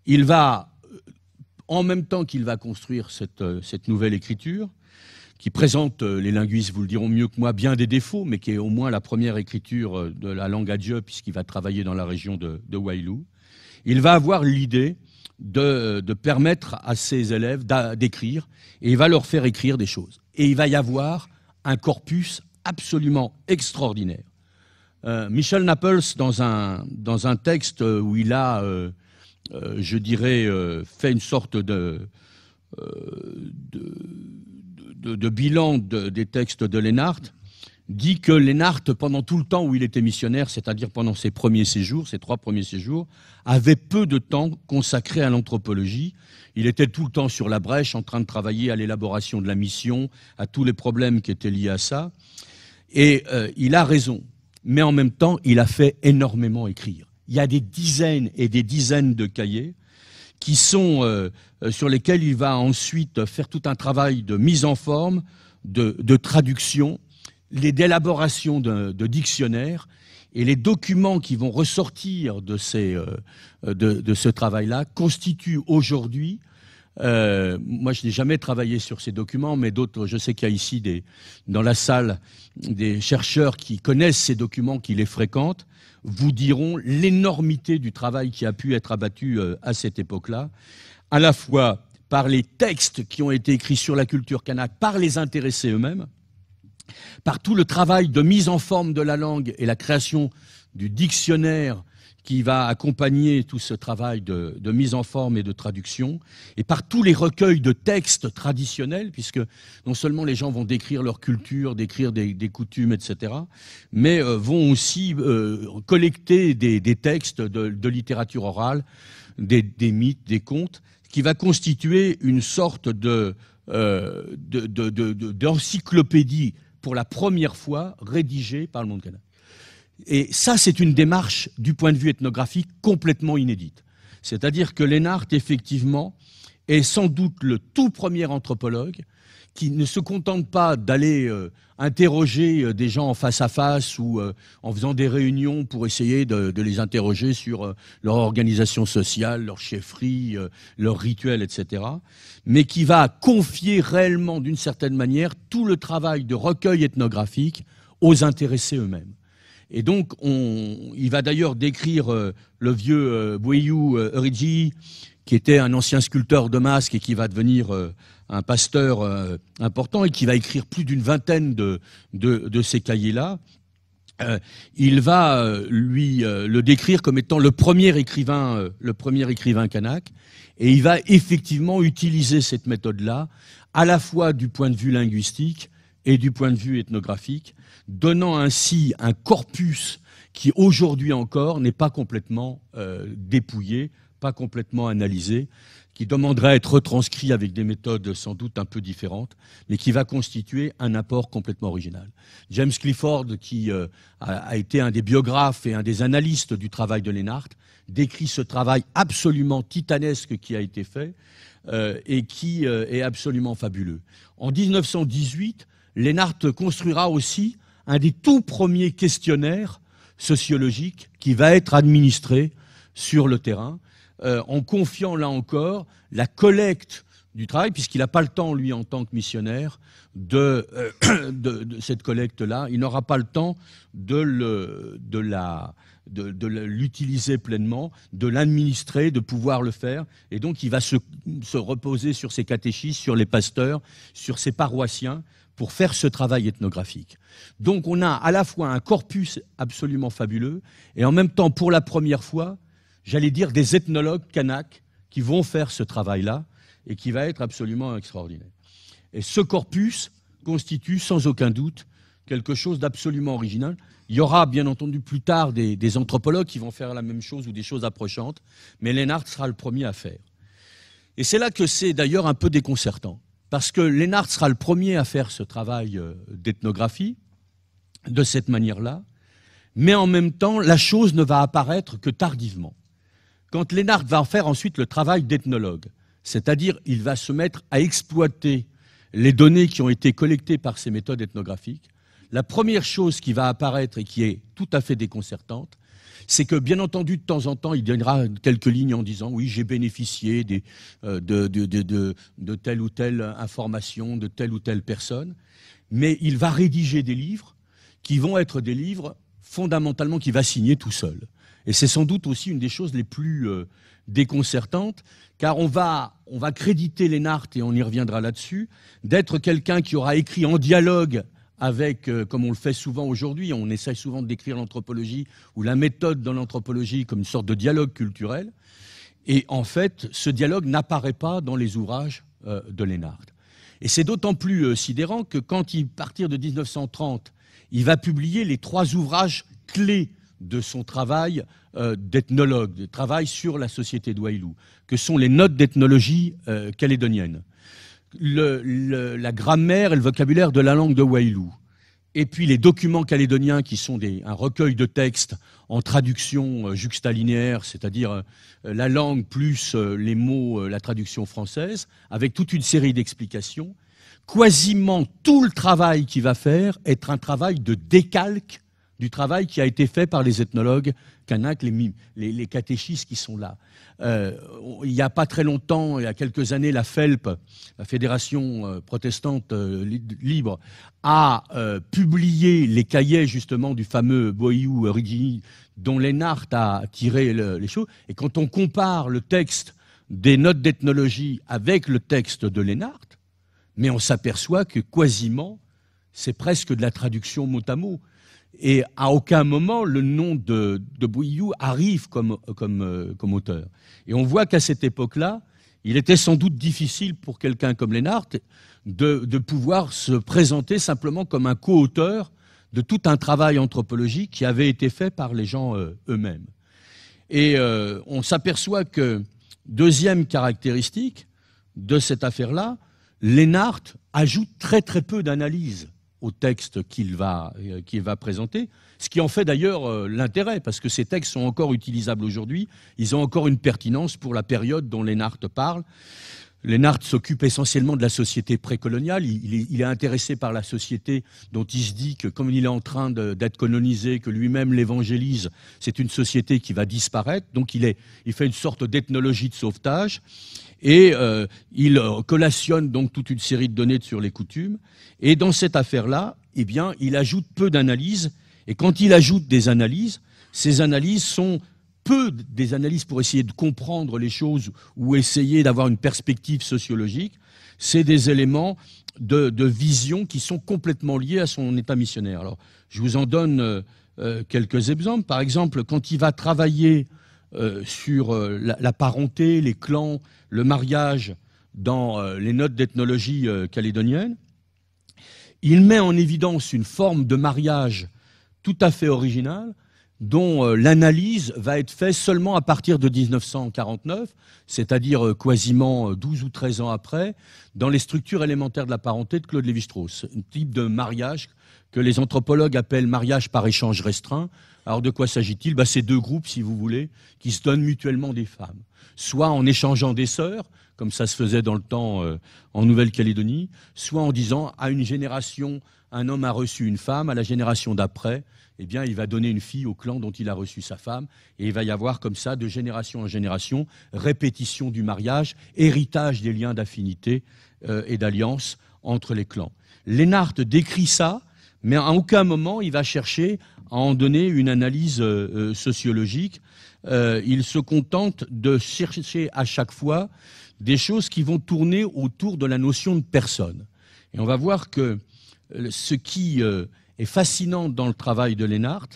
Il va, en même temps qu'il va construire cette nouvelle écriture, qui présente, les linguistes vous le diront mieux que moi, bien des défauts, mais qui est au moins la première écriture de la langue adjeu, puisqu'il va travailler dans la région de Wailou. Il va avoir l'idée de permettre à ses élèves d'écrire, et il va leur faire écrire des choses. Et il va y avoir un corpus absolument extraordinaire. Michel Naples, dans un texte où il a, je dirais, fait une sorte de bilan des textes de Lénart, dit que Lénart, pendant tout le temps où il était missionnaire, c'est-à-dire pendant ses 3 premiers séjours, avait peu de temps consacré à l'anthropologie. Il était tout le temps sur la brèche, en train de travailler à l'élaboration de la mission, à tous les problèmes qui étaient liés à ça. Et il a raison. Mais en même temps, il a fait énormément écrire. Il y a des dizaines et des dizaines de cahiers qui sont, sur lesquels il va ensuite faire tout un travail de mise en forme, de traduction, d'élaboration de dictionnaires, et les documents qui vont ressortir de ce travail-là constituent aujourd'hui, moi je n'ai jamais travaillé sur ces documents, mais d'autres, je sais qu'il y a ici dans la salle des chercheurs qui connaissent ces documents, qui les fréquentent, vous diront l'énormité du travail qui a pu être abattu à cette époque-là, à la fois par les textes qui ont été écrits sur la culture kanak, par les intéressés eux-mêmes, par tout le travail de mise en forme de la langue et la création du dictionnaire qui va accompagner tout ce travail de mise en forme et de traduction, et par tous les recueils de textes traditionnels, puisque non seulement les gens vont décrire leur culture, décrire des coutumes, etc., mais vont aussi collecter des textes de littérature orale, des mythes, des contes, qui va constituer une sorte d'encyclopédie pour la première fois rédigée par le monde kanak. Et ça, c'est une démarche, du point de vue ethnographique, complètement inédite. C'est-à-dire que Lénart, effectivement, est sans doute le tout premier anthropologue qui ne se contente pas d'aller interroger des gens en face à face ou en faisant des réunions pour essayer de les interroger sur leur organisation sociale, leur chefferie, leurs rituels, etc., mais qui va confier réellement, d'une certaine manière, tout le travail de recueil ethnographique aux intéressés eux-mêmes. Et donc, il va d'ailleurs décrire le vieux Bweyou Erigi, qui était un ancien sculpteur de masques et qui va devenir un pasteur important et qui va écrire plus d'une vingtaine de ces cahiers-là. Il va le décrire comme étant le premier écrivain kanak, et il va effectivement utiliser cette méthode-là, à la fois du point de vue linguistique et du point de vue ethnographique, donnant ainsi un corpus qui aujourd'hui encore n'est pas complètement dépouillé, pas complètement analysé, qui demanderait à être retranscrit avec des méthodes sans doute un peu différentes, mais qui va constituer un apport complètement original. James Clifford, qui a été un des biographes et un des analystes du travail de Lénart, décrit ce travail absolument titanesque qui a été fait et qui est absolument fabuleux. En 1918, Lénart construira aussi un des tout premiers questionnaires sociologiques qui va être administré sur le terrain, en confiant là encore la collecte du travail, puisqu'il n'a pas le temps, lui, en tant que missionnaire, de cette collecte-là. Il n'aura pas le temps de l'utiliser pleinement, de l'administrer, de pouvoir le faire. Et donc, il va se reposer sur ses catéchistes, sur les pasteurs, sur ses paroissiens, pour faire ce travail ethnographique. Donc on a à la fois un corpus absolument fabuleux, et en même temps, pour la première fois, j'allais dire des ethnologues kanaks qui vont faire ce travail-là, et qui va être absolument extraordinaire. Et ce corpus constitue sans aucun doute quelque chose d'absolument original. Il y aura bien entendu plus tard des anthropologues qui vont faire la même chose ou des choses approchantes, mais Lénart sera le premier à faire. Et c'est là que c'est d'ailleurs un peu déconcertant. Parce que Lénart sera le premier à faire ce travail d'ethnographie, de cette manière-là, mais en même temps, la chose ne va apparaître que tardivement. Quand Lénart va en faire ensuite le travail d'ethnologue, c'est-à-dire il va se mettre à exploiter les données qui ont été collectées par ces méthodes ethnographiques, la première chose qui va apparaître et qui est tout à fait déconcertante, c'est que, bien entendu, de temps en temps, il donnera quelques lignes en disant « Oui, j'ai bénéficié de telle ou telle information, de telle ou telle personne », mais il va rédiger des livres qui vont être des livres fondamentalement qu'il va signer tout seul. Et c'est sans doute aussi une des choses les plus déconcertantes, car on va créditer Lénart, et on y reviendra là-dessus, d'être quelqu'un qui aura écrit en dialogue avec, comme on le fait souvent aujourd'hui, on essaie souvent de décrire l'anthropologie ou la méthode dans l'anthropologie comme une sorte de dialogue culturel. Et en fait, ce dialogue n'apparaît pas dans les ouvrages de Lénart. Et c'est d'autant plus sidérant que quand, à partir de 1930, il va publier les 3 ouvrages clés de son travail d'ethnologue, de travail sur la société de Wailou, que sont les notes d'ethnologie calédonienne, la grammaire et le vocabulaire de la langue de Wailou, et puis les documents calédoniens qui sont un recueil de textes en traduction juxtalinéaire, c'est-à-dire la langue plus les mots, la traduction française, avec toute une série d'explications. Quasiment tout le travail qu'il va faire est un travail de décalque du travail qui a été fait par les ethnologues kanaks, les catéchistes qui sont là. Il n'y a pas très longtemps, il y a quelques années, la FELP, la Fédération protestante libre, a publié les cahiers justement du fameux Boiou Origini dont Lénart a tiré les choses. Et quand on compare le texte des notes d'ethnologie avec le texte de Lénart, mais on s'aperçoit que quasiment, c'est presque de la traduction mot à mot. Et à aucun moment, le nom de Boiou arrive comme auteur. Et on voit qu'à cette époque-là, il était sans doute difficile pour quelqu'un comme Lénart de pouvoir se présenter simplement comme un co-auteur de tout un travail anthropologique qui avait été fait par les gens eux-mêmes. Et on s'aperçoit que, deuxième caractéristique de cette affaire-là, Lénart ajoute très très peu d'analyse au texte qu'il va présenter, ce qui en fait d'ailleurs l'intérêt, parce que ces textes sont encore utilisables aujourd'hui, ils ont encore une pertinence pour la période dont Lénart parle. Lénart s'occupe essentiellement de la société précoloniale, il est intéressé par la société dont il se dit que comme il est en train d'être colonisé, que lui-même l'évangélise, c'est une société qui va disparaître, donc il fait une sorte d'ethnologie de sauvetage. Et il collationne donc toute une série de données sur les coutumes. Et dans cette affaire-là, eh bien, il ajoute peu d'analyses. Et quand il ajoute des analyses, ces analyses sont peu des analyses pour essayer de comprendre les choses ou essayer d'avoir une perspective sociologique. C'est des éléments de vision qui sont complètement liés à son état missionnaire. Alors, je vous en donne quelques exemples. Par exemple, quand il va travailler sur la parenté, les clans, le mariage dans les notes d'ethnologie calédonienne, il met en évidence une forme de mariage tout à fait originale dont l'analyse va être faite seulement à partir de 1949, c'est-à-dire quasiment 12 ou 13 ans après, dans les structures élémentaires de la parenté de Claude Lévi-Strauss, un type de mariage que les anthropologues appellent mariage par échange restreint. Alors de quoi s'agit-il? C'est 2 groupes, si vous voulez, qui se donnent mutuellement des femmes. Soit en échangeant des sœurs, comme ça se faisait dans le temps en Nouvelle-Calédonie, soit en disant à une génération, un homme a reçu une femme, à la génération d'après, eh bien, il va donner une fille au clan dont il a reçu sa femme, et il va y avoir comme ça, de génération en génération, répétition du mariage, héritage des liens d'affinité et d'alliance entre les clans. Lénart décrit ça, mais à aucun moment il va chercher à en donner une analyse sociologique. Il se contente de chercher à chaque fois des choses qui vont tourner autour de la notion de personne. Et on va voir que ce qui est fascinant dans le travail de Lénart,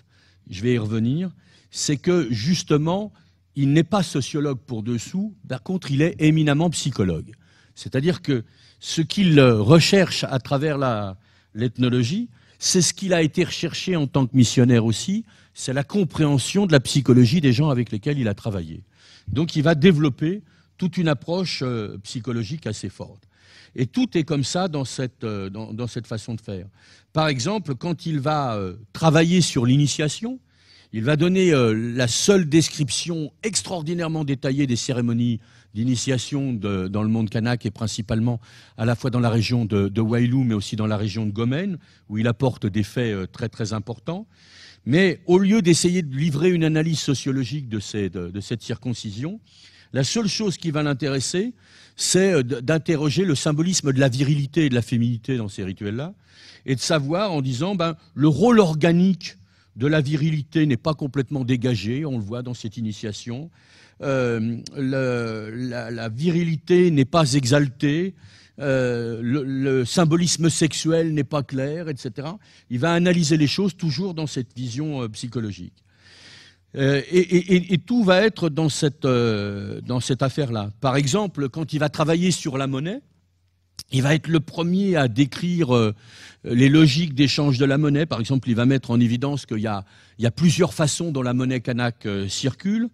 je vais y revenir, c'est que justement, il n'est pas sociologue pour dessous, par contre, il est éminemment psychologue. C'est-à-dire que ce qu'il recherche à travers l'ethnologie, c'est ce qu'il a été recherché en tant que missionnaire aussi, c'est la compréhension de la psychologie des gens avec lesquels il a travaillé. Donc il va développer toute une approche psychologique assez forte. Et tout est comme ça dans cette façon de faire. Par exemple, quand il va travailler sur l'initiation, il va donner la seule description extraordinairement détaillée des cérémonies d'initiation dans le monde kanak et principalement à la fois dans la région de Wailou mais aussi dans la région de Gomen où il apporte des faits très très importants. Mais au lieu d'essayer de livrer une analyse sociologique de cette circoncision, la seule chose qui va l'intéresser, c'est d'interroger le symbolisme de la virilité et de la féminité dans ces rituels-là, et de savoir en disant, le rôle organique de la virilité n'est pas complètement dégagé, on le voit dans cette initiation, la virilité n'est pas exaltée, le symbolisme sexuel n'est pas clair, etc. Il va analyser les choses toujours dans cette vision psychologique. Et tout va être dans cette affaire-là. Par exemple, quand il va travailler sur la monnaie, il va être le premier à décrire les logiques d'échange de la monnaie. Par exemple, il va mettre en évidence qu'il y a plusieurs façons dont la monnaie kanak circule.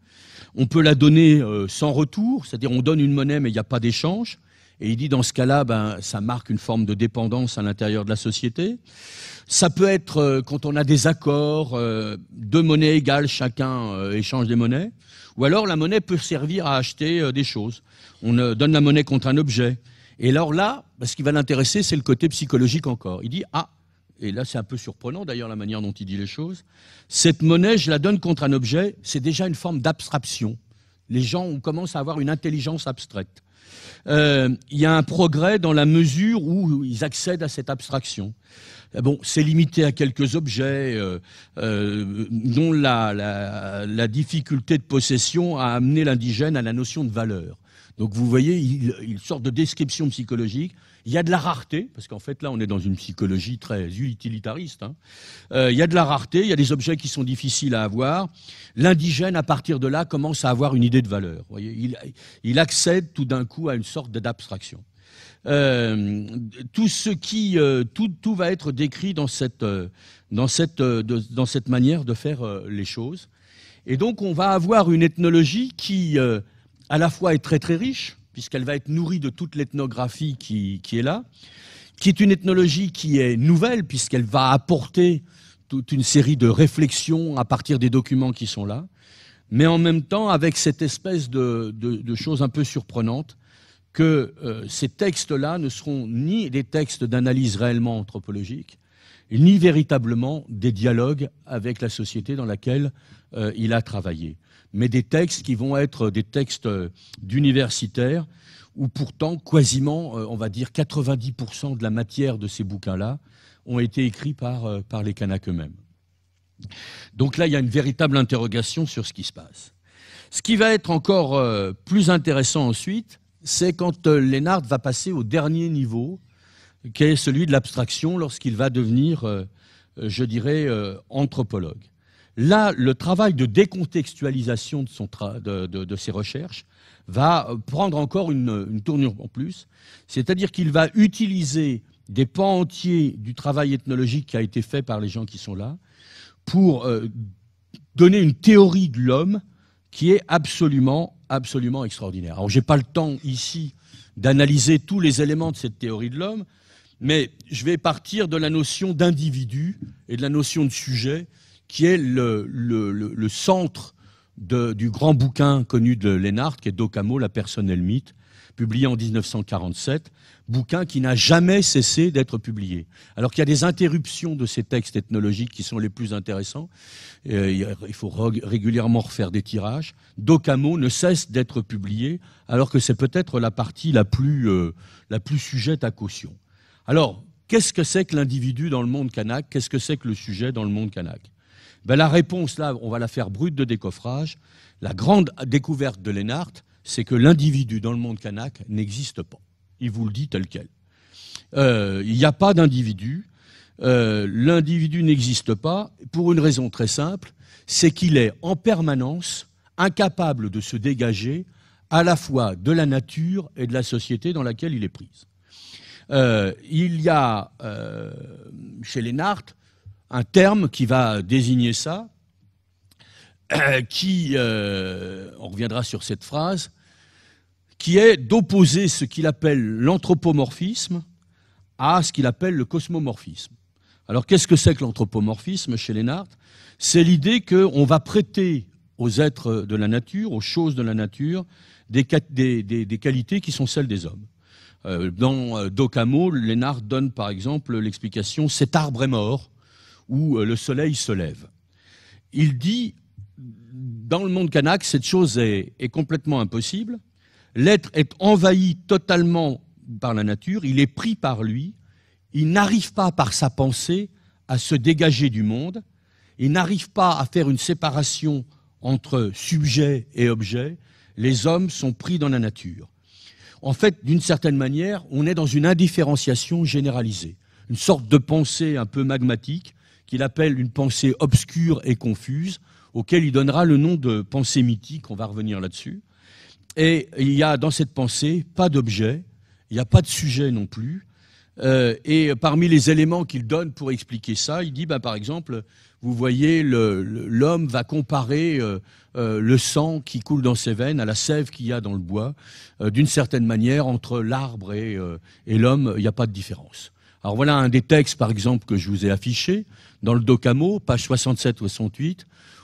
On peut la donner sans retour, c'est-à-dire on donne une monnaie mais il n'y a pas d'échange. Et il dit dans ce cas-là, ça marque une forme de dépendance à l'intérieur de la société. Ça peut être quand on a des accords, deux monnaies égales, chacun échange des monnaies. Ou alors la monnaie peut servir à acheter des choses. On donne la monnaie contre un objet. Et alors là, ce qui va l'intéresser, c'est le côté psychologique encore. Il dit, et là c'est un peu surprenant d'ailleurs la manière dont il dit les choses, cette monnaie, je la donne contre un objet, c'est déjà une forme d'abstraction. Les gens, on commence à avoir une intelligence abstraite. Il y a un progrès dans la mesure où ils accèdent à cette abstraction. Bon, c'est limité à quelques objets dont la difficulté de possession a amené l'indigène à la notion de valeur. Donc vous voyez, une sorte de description psychologique. Il y a de la rareté, parce qu'en fait là on est dans une psychologie très utilitariste. Il y a de la rareté, il y a des objets qui sont difficiles à avoir. L'indigène, à partir de là, commence à avoir une idée de valeur. Vous voyez, il accède tout d'un coup à une sorte d'abstraction. Tout va être décrit dans cette manière de faire les choses. Et donc on va avoir une ethnologie qui à la fois est très très riche, puisqu'elle va être nourrie de toute l'ethnographie qui est là, qui est une ethnologie qui est nouvelle, puisqu'elle va apporter toute une série de réflexions à partir des documents qui sont là, mais en même temps avec cette espèce de choses un peu surprenantes, que ces textes-là ne seront ni des textes d'analyse réellement anthropologique, ni véritablement des dialogues avec la société dans laquelle il a travaillé, mais des textes qui vont être des textes d'universitaires, où pourtant, quasiment, on va dire 90% de la matière de ces bouquins-là ont été écrits par les Kanaks eux-mêmes. Donc là, il y a une véritable interrogation sur ce qui se passe. Ce qui va être encore plus intéressant ensuite, c'est quand Lénart va passer au dernier niveau, qui est celui de l'abstraction, lorsqu'il va devenir, je dirais, anthropologue. Là, le travail de décontextualisation de ses recherches va prendre encore une tournure en plus, c'est-à-dire qu'il va utiliser des pans entiers du travail ethnologique qui a été fait par les gens qui sont là pour donner une théorie de l'homme qui est absolument extraordinaire. Alors, je n'ai pas le temps ici d'analyser tous les éléments de cette théorie de l'homme, mais je vais partir de la notion d'individu et de la notion de sujet, qui est le centre du grand bouquin connu de Lénart, qui est D'Occamo, la personne et le mythe, publié en 1947, bouquin qui n'a jamais cessé d'être publié. Alors qu'il y a des interruptions de ces textes ethnologiques qui sont les plus intéressants, il faut régulièrement refaire des tirages, D'Occamo ne cesse d'être publié, alors que c'est peut-être la partie la plus sujette à caution. Alors, qu'est-ce que c'est que l'individu dans le monde kanak? Qu'est-ce que c'est que le sujet dans le monde kanak? La réponse, là, on va la faire brute de décoffrage. La grande découverte de Lénart, c'est que l'individu dans le monde kanak n'existe pas. Il vous le dit tel quel. Il n'y a pas d'individu. L'individu n'existe pas pour une raison très simple, c'est qu'il est en permanence incapable de se dégager à la fois de la nature et de la société dans laquelle il est pris. Il y a chez Lénart un terme qui va désigner ça, on reviendra sur cette phrase, qui est d'opposer ce qu'il appelle l'anthropomorphisme à ce qu'il appelle le cosmomorphisme. Alors qu'est-ce que c'est que l'anthropomorphisme chez Lénart? C'est l'idée qu'on va prêter aux êtres de la nature, aux choses de la nature, des qualités qui sont celles des hommes. Dans D'Occamo, Lénart donne par exemple l'explication « cet arbre est mort » ou « le soleil se lève ». il dit, dans le monde kanak, cette chose est complètement impossible. L'être est envahi totalement par la nature, il est pris par lui, il n'arrive pas par sa pensée à se dégager du monde, il n'arrive pas à faire une séparation entre sujet et objet, les hommes sont pris dans la nature. En fait, d'une certaine manière, on est dans une indifférenciation généralisée, une sorte de pensée un peu magmatique qu'il appelle une pensée obscure et confuse, auquel il donnera le nom de pensée mythique, on va revenir là-dessus. Et il y a dans cette pensée pas d'objet, il n'y a pas de sujet non plus. Et parmi les éléments qu'il donne pour expliquer ça, il dit, par exemple, vous voyez, l'homme va comparer le sang qui coule dans ses veines à la sève qu'il y a dans le bois. D'une certaine manière, entre l'arbre et l'homme, il n'y a pas de différence. Alors voilà un des textes, par exemple, que je vous ai affiché dans le Docamo, page 67-68,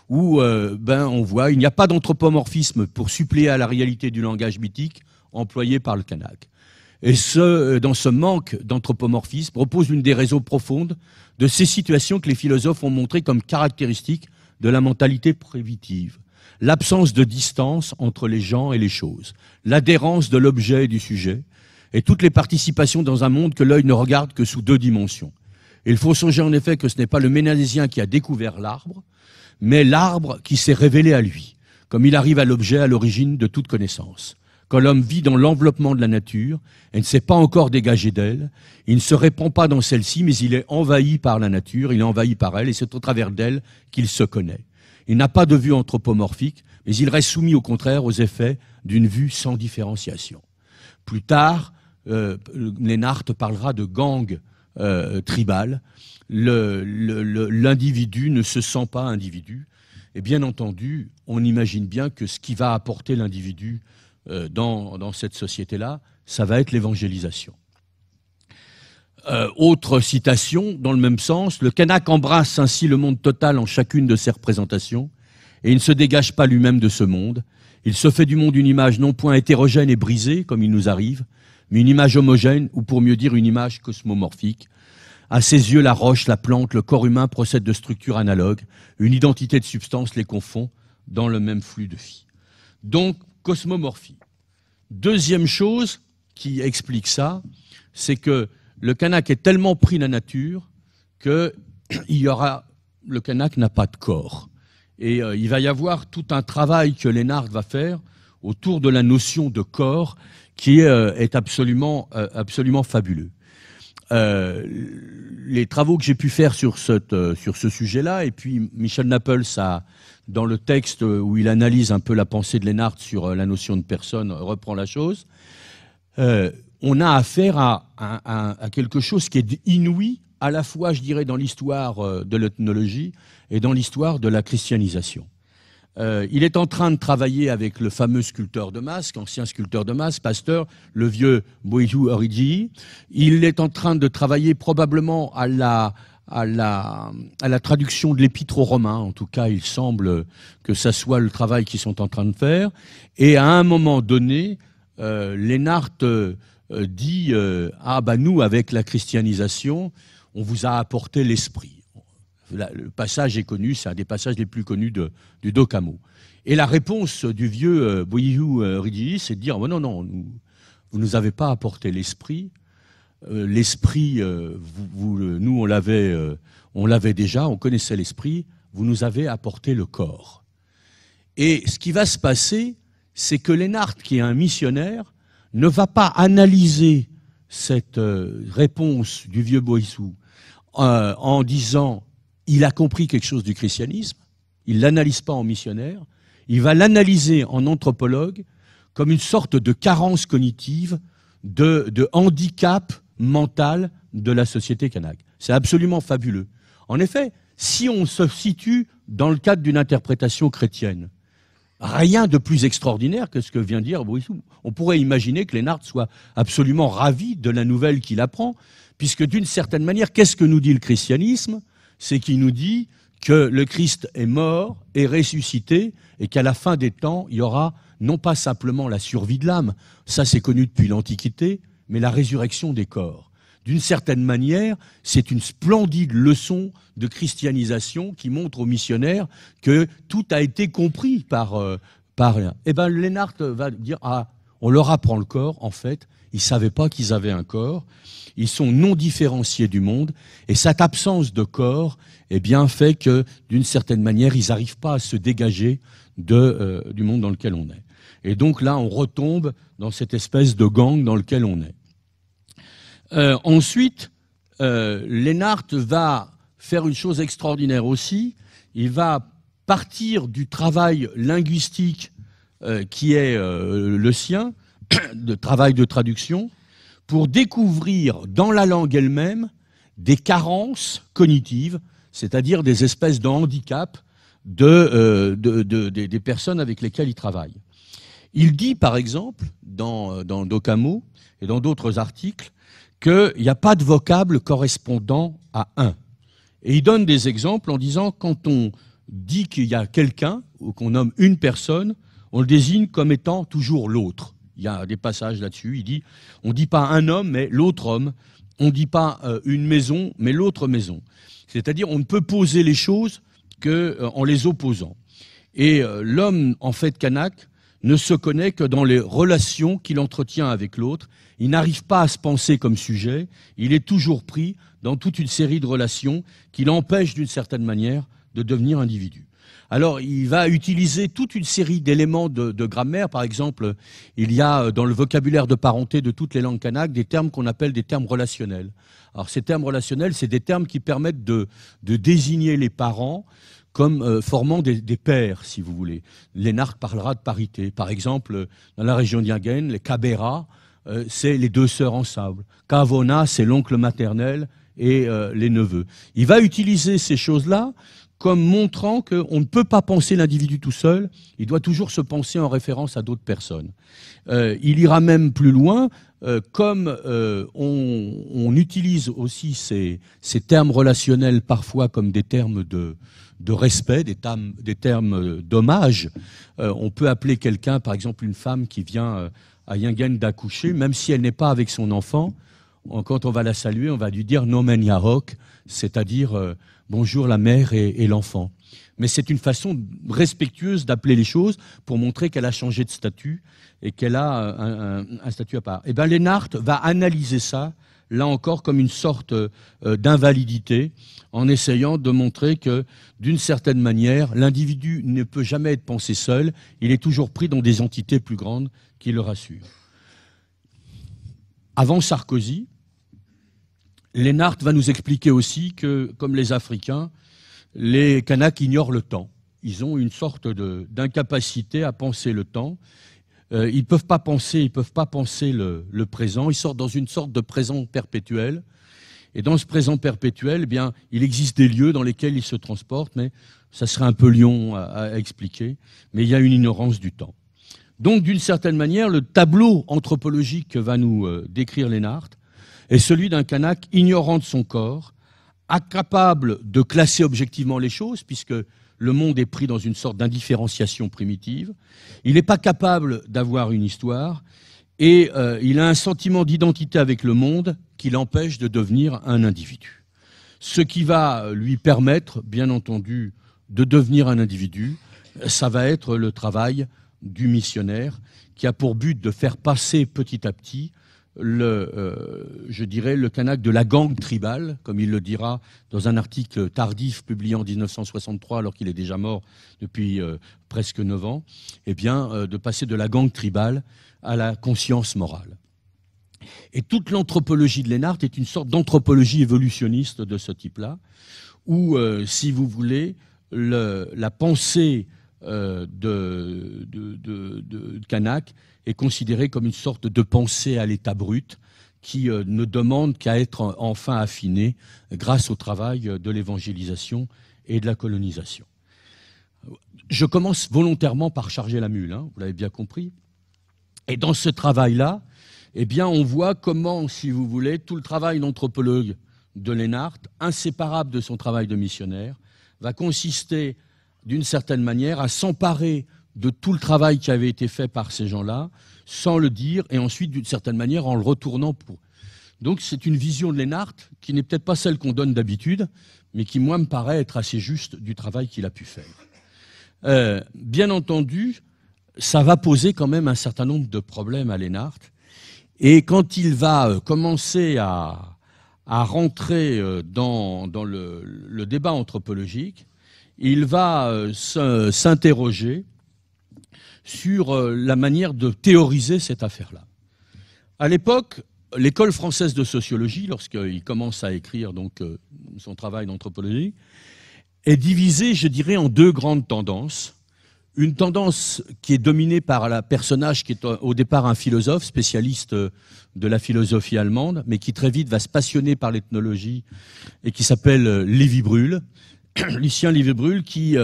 où on voit il n'y a pas d'anthropomorphisme pour suppléer à la réalité du langage mythique employé par le kanak. Et dans ce manque d'anthropomorphisme repose l'une des raisons profondes de ces situations que les philosophes ont montrées comme caractéristiques de la mentalité primitive. L'absence de distance entre les gens et les choses, l'adhérence de l'objet et du sujet, et toutes les participations dans un monde que l'œil ne regarde que sous deux dimensions. Et il faut songer en effet que ce n'est pas le Ménésien qui a découvert l'arbre, mais l'arbre qui s'est révélé à lui, comme il arrive à l'objet à l'origine de toute connaissance. Quand l'homme vit dans l'enveloppement de la nature et ne s'est pas encore dégagé d'elle, il ne se répand pas dans celle-ci, mais il est envahi par la nature, il est envahi par elle, et c'est au travers d'elle qu'il se connaît. Il n'a pas de vue anthropomorphique, mais il reste soumis au contraire aux effets d'une vue sans différenciation. Plus tard, Lénart parlera de gang tribal. L'individu ne se sent pas individu. Et bien entendu, on imagine bien que ce qui va apporter l'individu dans cette société-là, ça va être l'évangélisation. Autre citation, dans le même sens, le kanak embrasse ainsi le monde total en chacune de ses représentations, et il ne se dégage pas lui-même de ce monde. Il se fait du monde une image non point hétérogène et brisée, comme il nous arrive, mais une image homogène, ou pour mieux dire une image cosmomorphique. À ses yeux, la roche, la plante, le corps humain procèdent de structures analogues. Une identité de substance les confond dans le même flux de vie. Donc, cosmomorphie. Deuxième chose qui explique ça, c'est que le kanak est tellement pris de la nature que le kanak n'a pas de corps. Et il va y avoir tout un travail que Lénart va faire autour de la notion de corps qui est absolument fabuleux. Les travaux que j'ai pu faire sur ce sujet-là, et puis Michel Naples dans le texte où il analyse un peu la pensée de Lénart sur la notion de personne, reprend la chose. On a affaire à quelque chose qui est inouï, à la fois, je dirais, dans l'histoire de l'ethnologie et dans l'histoire de la christianisation. Il est en train de travailler avec le fameux sculpteur de masques, ancien sculpteur de masques, Pasteur, le vieux Boitou Origi. Il est en train de travailler probablement à la traduction de l'épître aux Romains. En tout cas, il semble que ça soit le travail qu'ils sont en train de faire. Et à un moment donné, Lénart dit nous, avec la christianisation, on vous a apporté l'esprit. Le passage est connu, c'est un des passages les plus connus du Docamo. Et la réponse du vieux Boitou Origi, c'est de dire non, vous nous avez pas apporté l'esprit. L'esprit, nous on l'avait déjà, on connaissait l'esprit. Vous nous avez apporté le corps. Et ce qui va se passer, c'est que Lénart, qui est un missionnaire, ne va pas analyser cette réponse du vieux Boitou en disant il a compris quelque chose du christianisme, il ne l'analyse pas en missionnaire, il va l'analyser en anthropologue comme une sorte de carence cognitive, de handicap mental de la société kanak. C'est absolument fabuleux. En effet, si on se situe dans le cadre d'une interprétation chrétienne, rien de plus extraordinaire que ce que vient de dire Boitou. On pourrait imaginer que Lénart soit absolument ravi de la nouvelle qu'il apprend, puisque d'une certaine manière, qu'est-ce que nous dit le christianisme ? C'est qu'il nous dit que le Christ est mort et ressuscité, et qu'à la fin des temps, il y aura non pas simplement la survie de l'âme, ça c'est connu depuis l'Antiquité, mais la résurrection des corps. D'une certaine manière, c'est une splendide leçon de christianisation qui montre aux missionnaires que tout a été compris par rien. Eh bien, Lénart va dire, ah, on leur apprend le corps, en fait, ils ne savaient pas qu'ils avaient un corps, ils sont non différenciés du monde, et cette absence de corps, eh bien, fait que, d'une certaine manière, ils n'arrivent pas à se dégager du monde dans lequel on est. Et donc là, on retombe dans cette espèce de gang dans lequel on est. Ensuite, Lénart va faire une chose extraordinaire aussi. Il va partir du travail linguistique qui est le sien, de travail de traduction, pour découvrir dans la langue elle-même des carences cognitives, c'est-à-dire des espèces de handicaps des personnes avec lesquelles il travaille. Il dit, par exemple, dans Docamo et dans d'autres articles, qu'il n'y a pas de vocable correspondant à un. Et il donne des exemples en disant, quand on dit qu'il y a quelqu'un, ou qu'on nomme une personne, on le désigne comme étant toujours l'autre. Il y a des passages là-dessus, il dit, on ne dit pas un homme, mais l'autre homme. On ne dit pas une maison, mais l'autre maison. C'est-à-dire, on ne peut poser les choses qu'en les opposant. Et l'homme, en fait, kanak, ne se connaît que dans les relations qu'il entretient avec l'autre. Il n'arrive pas à se penser comme sujet. Il est toujours pris dans toute une série de relations qui l'empêchent, d'une certaine manière, de devenir individu. Alors, il va utiliser toute une série d'éléments de grammaire. Par exemple, il y a dans le vocabulaire de parenté de toutes les langues kanak des termes qu'on appelle des termes relationnels. Alors, ces termes relationnels, c'est des termes qui permettent de désigner les parents comme formant des pairs, si vous voulez. Lénart parlera de parité. Par exemple, dans la région d'Yingen, les Kabera, c'est les deux sœurs ensemble. Kavona, c'est l'oncle maternel et les neveux. Il va utiliser ces choses-là comme montrant qu'on ne peut pas penser l'individu tout seul, il doit toujours se penser en référence à d'autres personnes. Il ira même plus loin, comme on utilise aussi ces termes relationnels parfois comme des termes de respect, des termes d'hommage. On peut appeler quelqu'un, par exemple une femme qui vient à Yingen d'accoucher, même si elle n'est pas avec son enfant, quand on va la saluer, on va lui dire Nomen Yarok, c'est-à-dire bonjour la mère et l'enfant. Mais c'est une façon respectueuse d'appeler les choses pour montrer qu'elle a changé de statut et qu'elle a un statut à part. Et bien Lénart va analyser ça, là encore, comme une sorte d'invalidité, en essayant de montrer que, d'une certaine manière, l'individu ne peut jamais être pensé seul, il est toujours pris dans des entités plus grandes qui le rassurent. Avant Sarkozy, Lénart va nous expliquer aussi que, comme les Africains, les Kanaks ignorent le temps. Ils ont une sorte d'incapacité à penser le temps. Ils ne peuvent pas penser le présent. Ils sortent dans une sorte de présent perpétuel. Et dans ce présent perpétuel, eh bien, il existe des lieux dans lesquels ils se transportent, mais ça serait un peu long à expliquer. Mais il y a une ignorance du temps. Donc, d'une certaine manière, le tableau anthropologique que va nous décrire Lénart est celui d'un Kanak ignorant de son corps, incapable de classer objectivement les choses, puisque le monde est pris dans une sorte d'indifférenciation primitive. Il n'est pas capable d'avoir une histoire, et il a un sentiment d'identité avec le monde qui l'empêche de devenir un individu. Ce qui va lui permettre, bien entendu, de devenir un individu, ça va être le travail du missionnaire, qui a pour but de faire passer petit à petit je dirais, le Kanak de la gangue tribale, comme il le dira dans un article tardif publié en 1963, alors qu'il est déjà mort depuis presque 9 ans, eh bien, de passer de la gangue tribale à la conscience morale. Et toute l'anthropologie de Lénart est une sorte d'anthropologie évolutionniste de ce type-là, où, si vous voulez, la pensée de Kanak est considérée comme une sorte de pensée à l'état brut qui ne demande qu'à être enfin affinée grâce au travail de l'évangélisation et de la colonisation. Je commence volontairement par charger la mule, hein, vous l'avez bien compris. Et dans ce travail-là, eh bien, on voit comment, si vous voulez, tout le travail d'anthropologue de Lénart, inséparable de son travail de missionnaire, va consister d'une certaine manière à s'emparer de tout le travail qui avait été fait par ces gens-là, sans le dire, et ensuite, d'une certaine manière, en le retournant Donc c'est une vision de Lénart qui n'est peut-être pas celle qu'on donne d'habitude, mais qui, moi, me paraît être assez juste du travail qu'il a pu faire. Bien entendu, ça va poser quand même un certain nombre de problèmes à Lénart. Et quand il va commencer à rentrer dans le débat anthropologique, il va s'interroger sur la manière de théoriser cette affaire-là. À l'époque, l'école française de sociologie, lorsqu'il commence à écrire donc, son travail d'anthropologie, est divisée, je dirais, en deux grandes tendances. Une tendance qui est dominée par un personnage qui est au départ un philosophe, spécialiste de la philosophie allemande, mais qui très vite va se passionner par l'ethnologie et qui s'appelle Lévi-Bruhl, Lucien Lévi-Bruhl, qui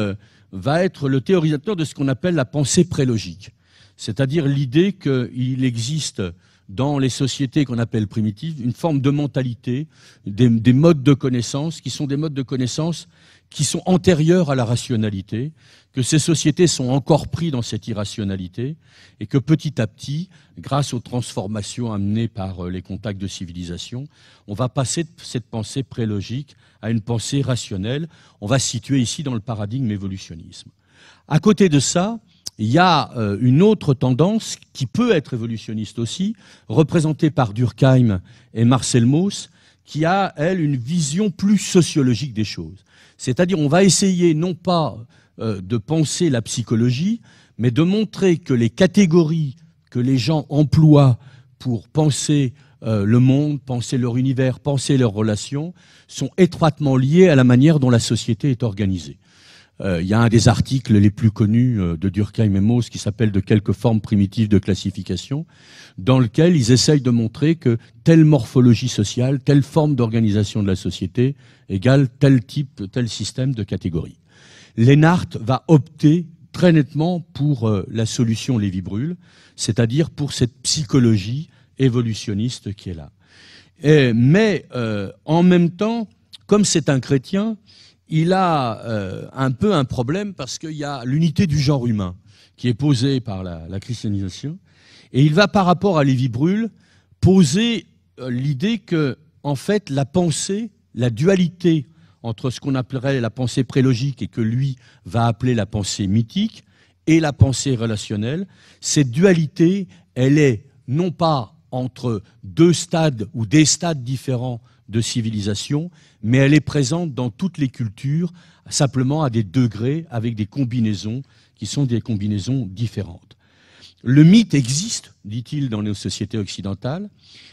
va être le théorisateur de ce qu'on appelle la pensée prélogique, c'est-à-dire l'idée qu'il existe dans les sociétés qu'on appelle primitives une forme de mentalité, des modes de connaissance qui sont des modes de connaissance qui sont antérieurs à la rationalité, que ces sociétés sont encore prises dans cette irrationalité et que petit à petit, grâce aux transformations amenées par les contacts de civilisation, on va passer de cette pensée prélogique à une pensée rationnelle. On va se situer ici dans le paradigme évolutionnisme. À côté de ça, il y a une autre tendance qui peut être évolutionniste aussi, représentée par Durkheim et Marcel Mauss, qui a, elle, une vision plus sociologique des choses. C'est-à-dire, on va essayer non pas de penser la psychologie, mais de montrer que les catégories que les gens emploient pour penser le monde, penser leur univers, penser leurs relations, sont étroitement liées à la manière dont la société est organisée. Il y a un des articles les plus connus de Durkheim et Mauss qui s'appelle « De quelques formes primitives de classification », dans lequel ils essayent de montrer que telle morphologie sociale, telle forme d'organisation de la société égale tel type, tel système de catégories. Lénart va opter très nettement pour la solution Lévi-Bruhl, c'est-à-dire pour cette psychologie évolutionniste qui est là. Mais en même temps, comme c'est un chrétien, il a un peu un problème parce qu'il y a l'unité du genre humain qui est posée par la christianisation. Et il va, par rapport à Lévi-Bruhl, poser l'idée que, en fait, la pensée, la dualité entre ce qu'on appellerait la pensée prélogique et que lui va appeler la pensée mythique et la pensée relationnelle, cette dualité, elle est non pas entre deux stades ou des stades différents de civilisation, mais elle est présente dans toutes les cultures, simplement à des degrés, avec des combinaisons qui sont des combinaisons différentes. Le mythe existe, dit-il, dans nos sociétés occidentales,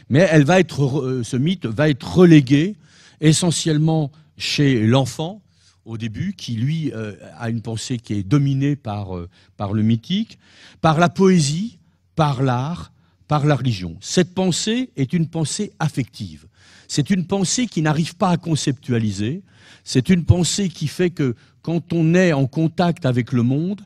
mais ce mythe va être relégué essentiellement chez l'enfant, au début, qui, lui, a une pensée qui est dominée par le mythique, par la poésie, par l'art, par la religion. Cette pensée est une pensée affective. C'est une pensée qui n'arrive pas à conceptualiser. C'est une pensée qui fait que quand on est en contact avec le monde,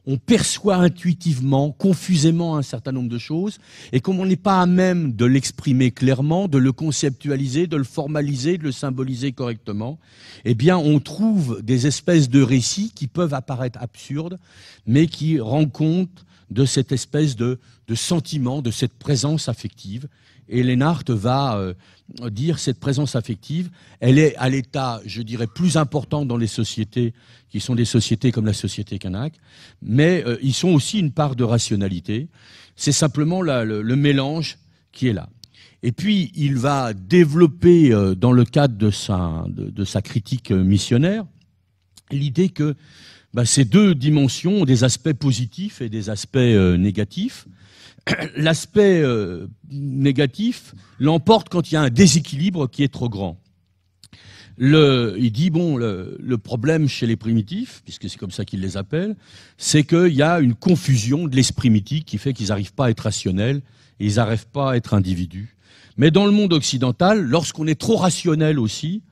on perçoit intuitivement, confusément un certain nombre de choses, et comme on n'est pas à même de l'exprimer clairement, de le conceptualiser, de le formaliser, de le symboliser correctement, eh bien on trouve des espèces de récits qui peuvent apparaître absurdes, mais qui rendent compte de cette espèce de sentiment, de cette présence affective. Et Lénart va dire cette présence affective, elle est à l'état, je dirais, plus important dans les sociétés qui sont des sociétés comme la société kanak, mais ils sont aussi une part de rationalité. C'est simplement le mélange qui est là. Et puis, il va développer, dans le cadre de sa critique missionnaire, l'idée que ces deux dimensions ont des aspects positifs et des aspects négatifs. L'aspect négatif l'emporte quand il y a un déséquilibre qui est trop grand. Il dit, le problème chez les primitifs, puisque c'est comme ça qu'il les appelle, c'est qu'il y a une confusion de l'esprit mythique qui fait qu'ils n'arrivent pas à être rationnels et ils n'arrivent pas à être individus. Mais dans le monde occidental, lorsqu'on est trop rationnel aussi,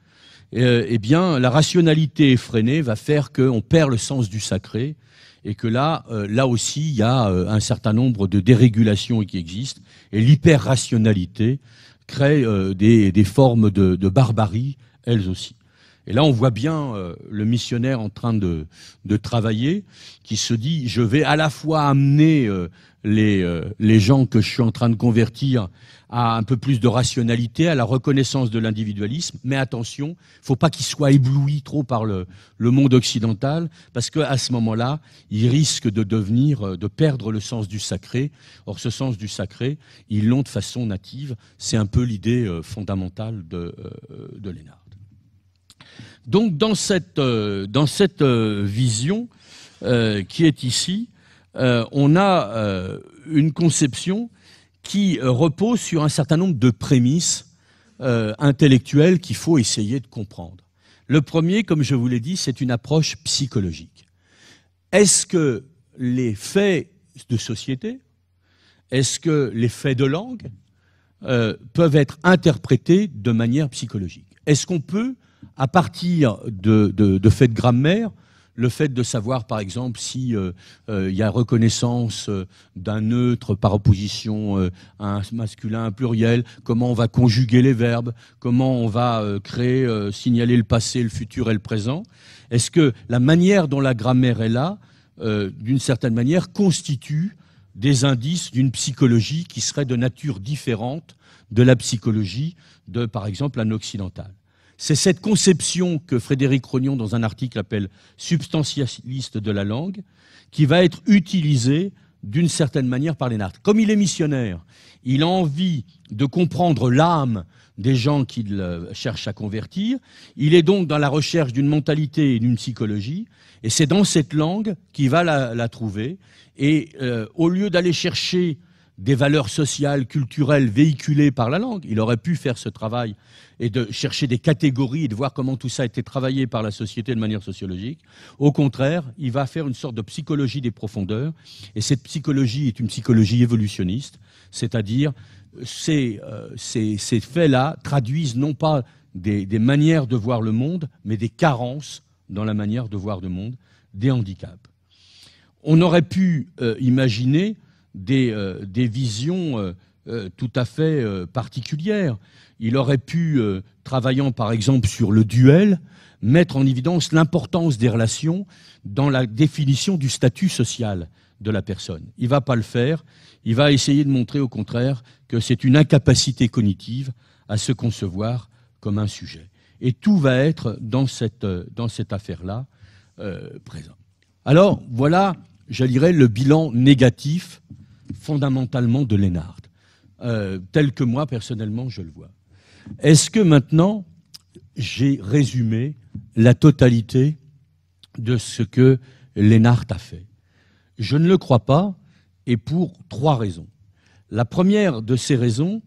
eh bien, la rationalité effrénée va faire qu'on perd le sens du sacré et que là aussi, il y a un certain nombre de dérégulations qui existent et l'hyper-rationalité crée des formes de barbarie, elles aussi. Et là, on voit bien le missionnaire en train de travailler, qui se dit, je vais à la fois amener les gens que je suis en train de convertir à un peu plus de rationalité, à la reconnaissance de l'individualisme, mais attention, il ne faut pas qu'ils soient éblouis trop par le monde occidental, parce qu'à ce moment-là, ils risquent de perdre le sens du sacré. Or, ce sens du sacré, ils l'ont de façon native. C'est un peu l'idée fondamentale de Lénard. Donc, dans cette vision qui est ici, on a une conception qui repose sur un certain nombre de prémices intellectuelles qu'il faut essayer de comprendre. Le premier, comme je vous l'ai dit, c'est une approche psychologique. Est-ce que les faits de société, est-ce que les faits de langue peuvent être interprétés de manière psychologique? Est-ce qu'on peut, à partir de faits de grammaire, le fait de savoir, par exemple, si y a reconnaissance d'un neutre par opposition à un masculin, un pluriel, comment on va conjuguer les verbes, comment on va signaler le passé, le futur et le présent. Est-ce que la manière dont la grammaire est là, d'une certaine manière, constitue des indices d'une psychologie qui serait de nature différente de la psychologie de, par exemple, un occidental? C'est cette conception que Frédéric Rognon, dans un article, appelle substantialiste de la langue, qui va être utilisée d'une certaine manière par Lénard. Comme il est missionnaire, il a envie de comprendre l'âme des gens qu'il cherche à convertir. Il est donc dans la recherche d'une mentalité et d'une psychologie, et c'est dans cette langue qu'il va la trouver. Et au lieu d'aller chercher des valeurs sociales, culturelles véhiculées par la langue, il aurait pu faire ce travail et de chercher des catégories et de voir comment tout ça a été travaillé par la société de manière sociologique. Au contraire, il va faire une sorte de psychologie des profondeurs, et cette psychologie est une psychologie évolutionniste, c'est-à-dire ces faits-là traduisent non pas des manières de voir le monde, mais des carences dans la manière de voir le monde, des handicaps. On aurait pu imaginer des visions tout à fait particulières. Il aurait pu, travaillant par exemple sur le duel, mettre en évidence l'importance des relations dans la définition du statut social de la personne. Il ne va pas le faire. Il va essayer de montrer au contraire que c'est une incapacité cognitive à se concevoir comme un sujet. Et tout va être dans cette affaire-là présent. Alors voilà, je dirais, le bilan négatif fondamentalement de Lénard, tel que moi personnellement je le vois. Est-ce que maintenant j'ai résumé la totalité de ce que Lénard a fait? Je ne le crois pas, et pour 3 raisons. La première de ces raisons,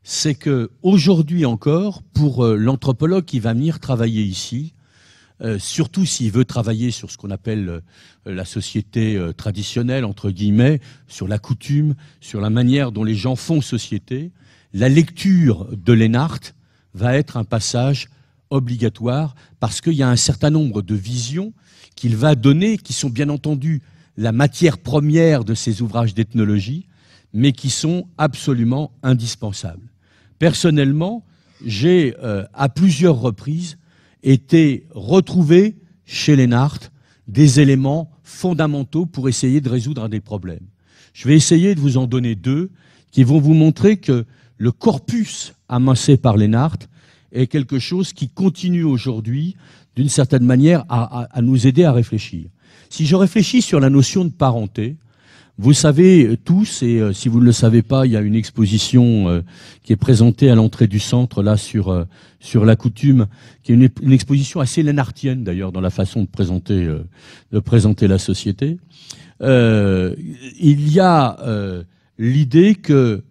c'est qu'aujourd'hui encore, pour l'anthropologue qui va venir travailler ici, surtout s'il veut travailler sur ce qu'on appelle la société traditionnelle, entre guillemets, sur la coutume, sur la manière dont les gens font société, la lecture de Lénard va être un passage obligatoire parce qu'il y a un certain nombre de visions qu'il va donner, qui sont bien entendu la matière première de ses ouvrages d'ethnologie, mais qui sont absolument indispensables. Personnellement, j'ai à plusieurs reprises été retrouvé chez Lénard des éléments fondamentaux pour essayer de résoudre des problèmes. Je vais essayer de vous en donner 2 qui vont vous montrer que le corpus amassé par Lénard est quelque chose qui continue aujourd'hui, d'une certaine manière, à nous aider à réfléchir. Si je réfléchis sur la notion de parenté, vous savez tous, et si vous ne le savez pas, il y a une exposition qui est présentée à l'entrée du centre, là, sur la coutume, qui est une exposition assez lénardienne, d'ailleurs, dans la façon de présenter la société. Il y a l'idée que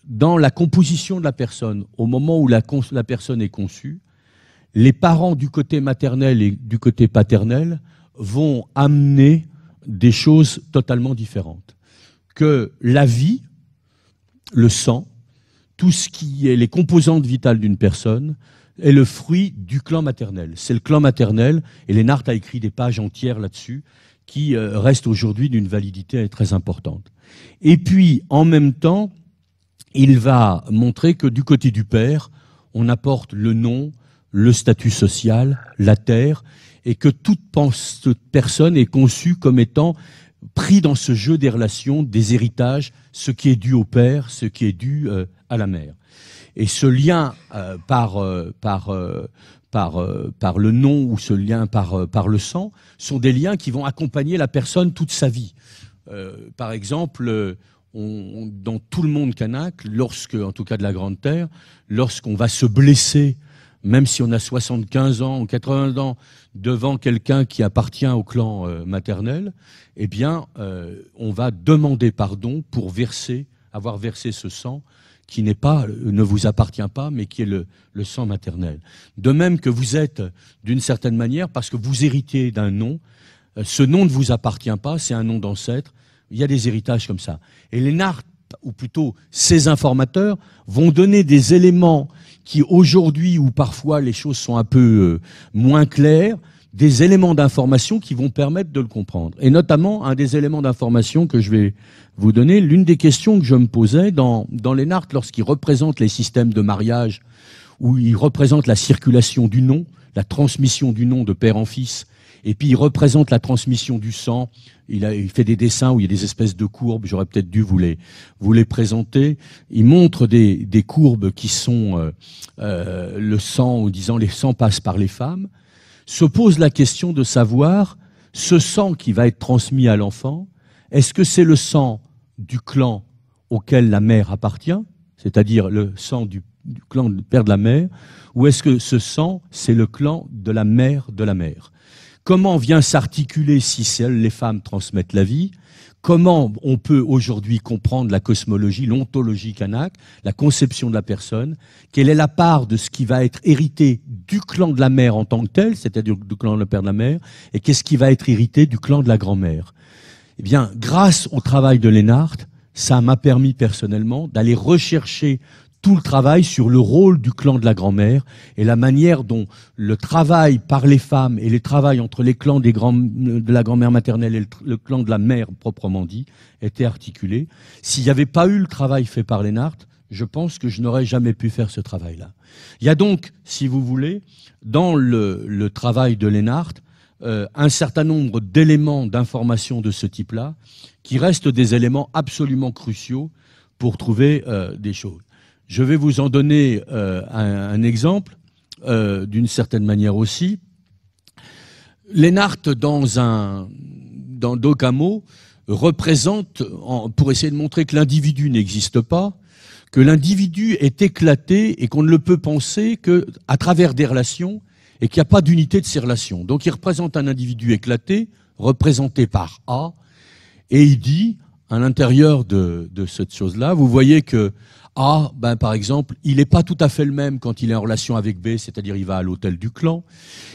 dans la composition de la personne, au moment où la personne est conçue, les parents du côté maternel et du côté paternel vont amener des choses totalement différentes. Que la vie, le sang, tout ce qui est les composantes vitales d'une personne, est le fruit du clan maternel. C'est le clan maternel, et Lénard a écrit des pages entières là-dessus, qui restent aujourd'hui d'une validité très importante. Et puis, en même temps, il va montrer que du côté du père, on apporte le nom, le statut social, la terre, et que toute personne est conçue comme étant pris dans ce jeu des relations, des héritages, ce qui est dû au père, ce qui est dû à la mère. Et ce lien par le nom ou ce lien par le sang sont des liens qui vont accompagner la personne toute sa vie. Par exemple, dans tout le monde kanak, en tout cas de la Grande Terre, lorsqu'on va se blesser, même si on a 75 ans ou 80 ans, devant quelqu'un qui appartient au clan maternel, eh bien, on va demander pardon pour avoir versé ce sang qui ne vous appartient pas, mais qui est le sang maternel. De même que vous êtes, d'une certaine manière, parce que vous héritez d'un nom, ce nom ne vous appartient pas, c'est un nom d'ancêtre. Il y a des héritages comme ça. Et les nartes, ou plutôt ces informateurs, vont donner des éléments qui, aujourd'hui, où parfois les choses sont un peu moins claires, des éléments d'information qui vont permettre de le comprendre. Et notamment, un des éléments d'information que je vais vous donner, l'une des questions que je me posais dans les nartes, lorsqu'ils représentent les systèmes de mariage, où ils représentent la circulation du nom, la transmission du nom de père en fils, et puis il représente la transmission du sang. Il fait des dessins où il y a des espèces de courbes. J'aurais peut-être dû vous les présenter. Il montre des courbes qui sont le sang, en disant les sangs passent par les femmes. Se pose la question de savoir ce sang qui va être transmis à l'enfant, est-ce que c'est le sang du clan auquel la mère appartient, c'est-à-dire le sang du clan du père de la mère, ou est-ce que ce sang, c'est le clan de la mère de la mère? Comment vient s'articuler si seules les femmes transmettent la vie? Comment on peut aujourd'hui comprendre la cosmologie, l'ontologie kanak, la conception de la personne? Quelle est la part de ce qui va être hérité du clan de la mère en tant que tel, c'est-à-dire du clan de père de la mère, et qu'est-ce qui va être hérité du clan de la grand-mère? Eh bien, grâce au travail de Lennart, ça m'a permis personnellement d'aller rechercher tout le travail sur le rôle du clan de la grand-mère et la manière dont le travail par les femmes et les travails entre les clans de la grand-mère maternelle et le clan de la mère proprement dit étaient articulés. S'il n'y avait pas eu le travail fait par Lennart, je pense que je n'aurais jamais pu faire ce travail-là. Il y a donc, si vous voulez, dans le travail de Lennart, un certain nombre d'éléments d'information de ce type-là qui restent des éléments absolument cruciaux pour trouver des choses. Je vais vous en donner un exemple, d'une certaine manière aussi. Lennart, dans Dokamo, représente, pour essayer de montrer que l'individu n'existe pas, que l'individu est éclaté et qu'on ne le peut penser qu'à travers des relations et qu'il n'y a pas d'unité de ces relations. Donc il représente un individu éclaté, représenté par A, et il dit, à l'intérieur de cette chose-là, vous voyez que A, par exemple, il n'est pas tout à fait le même quand il est en relation avec B, c'est-à-dire il va à l'hôtel du clan.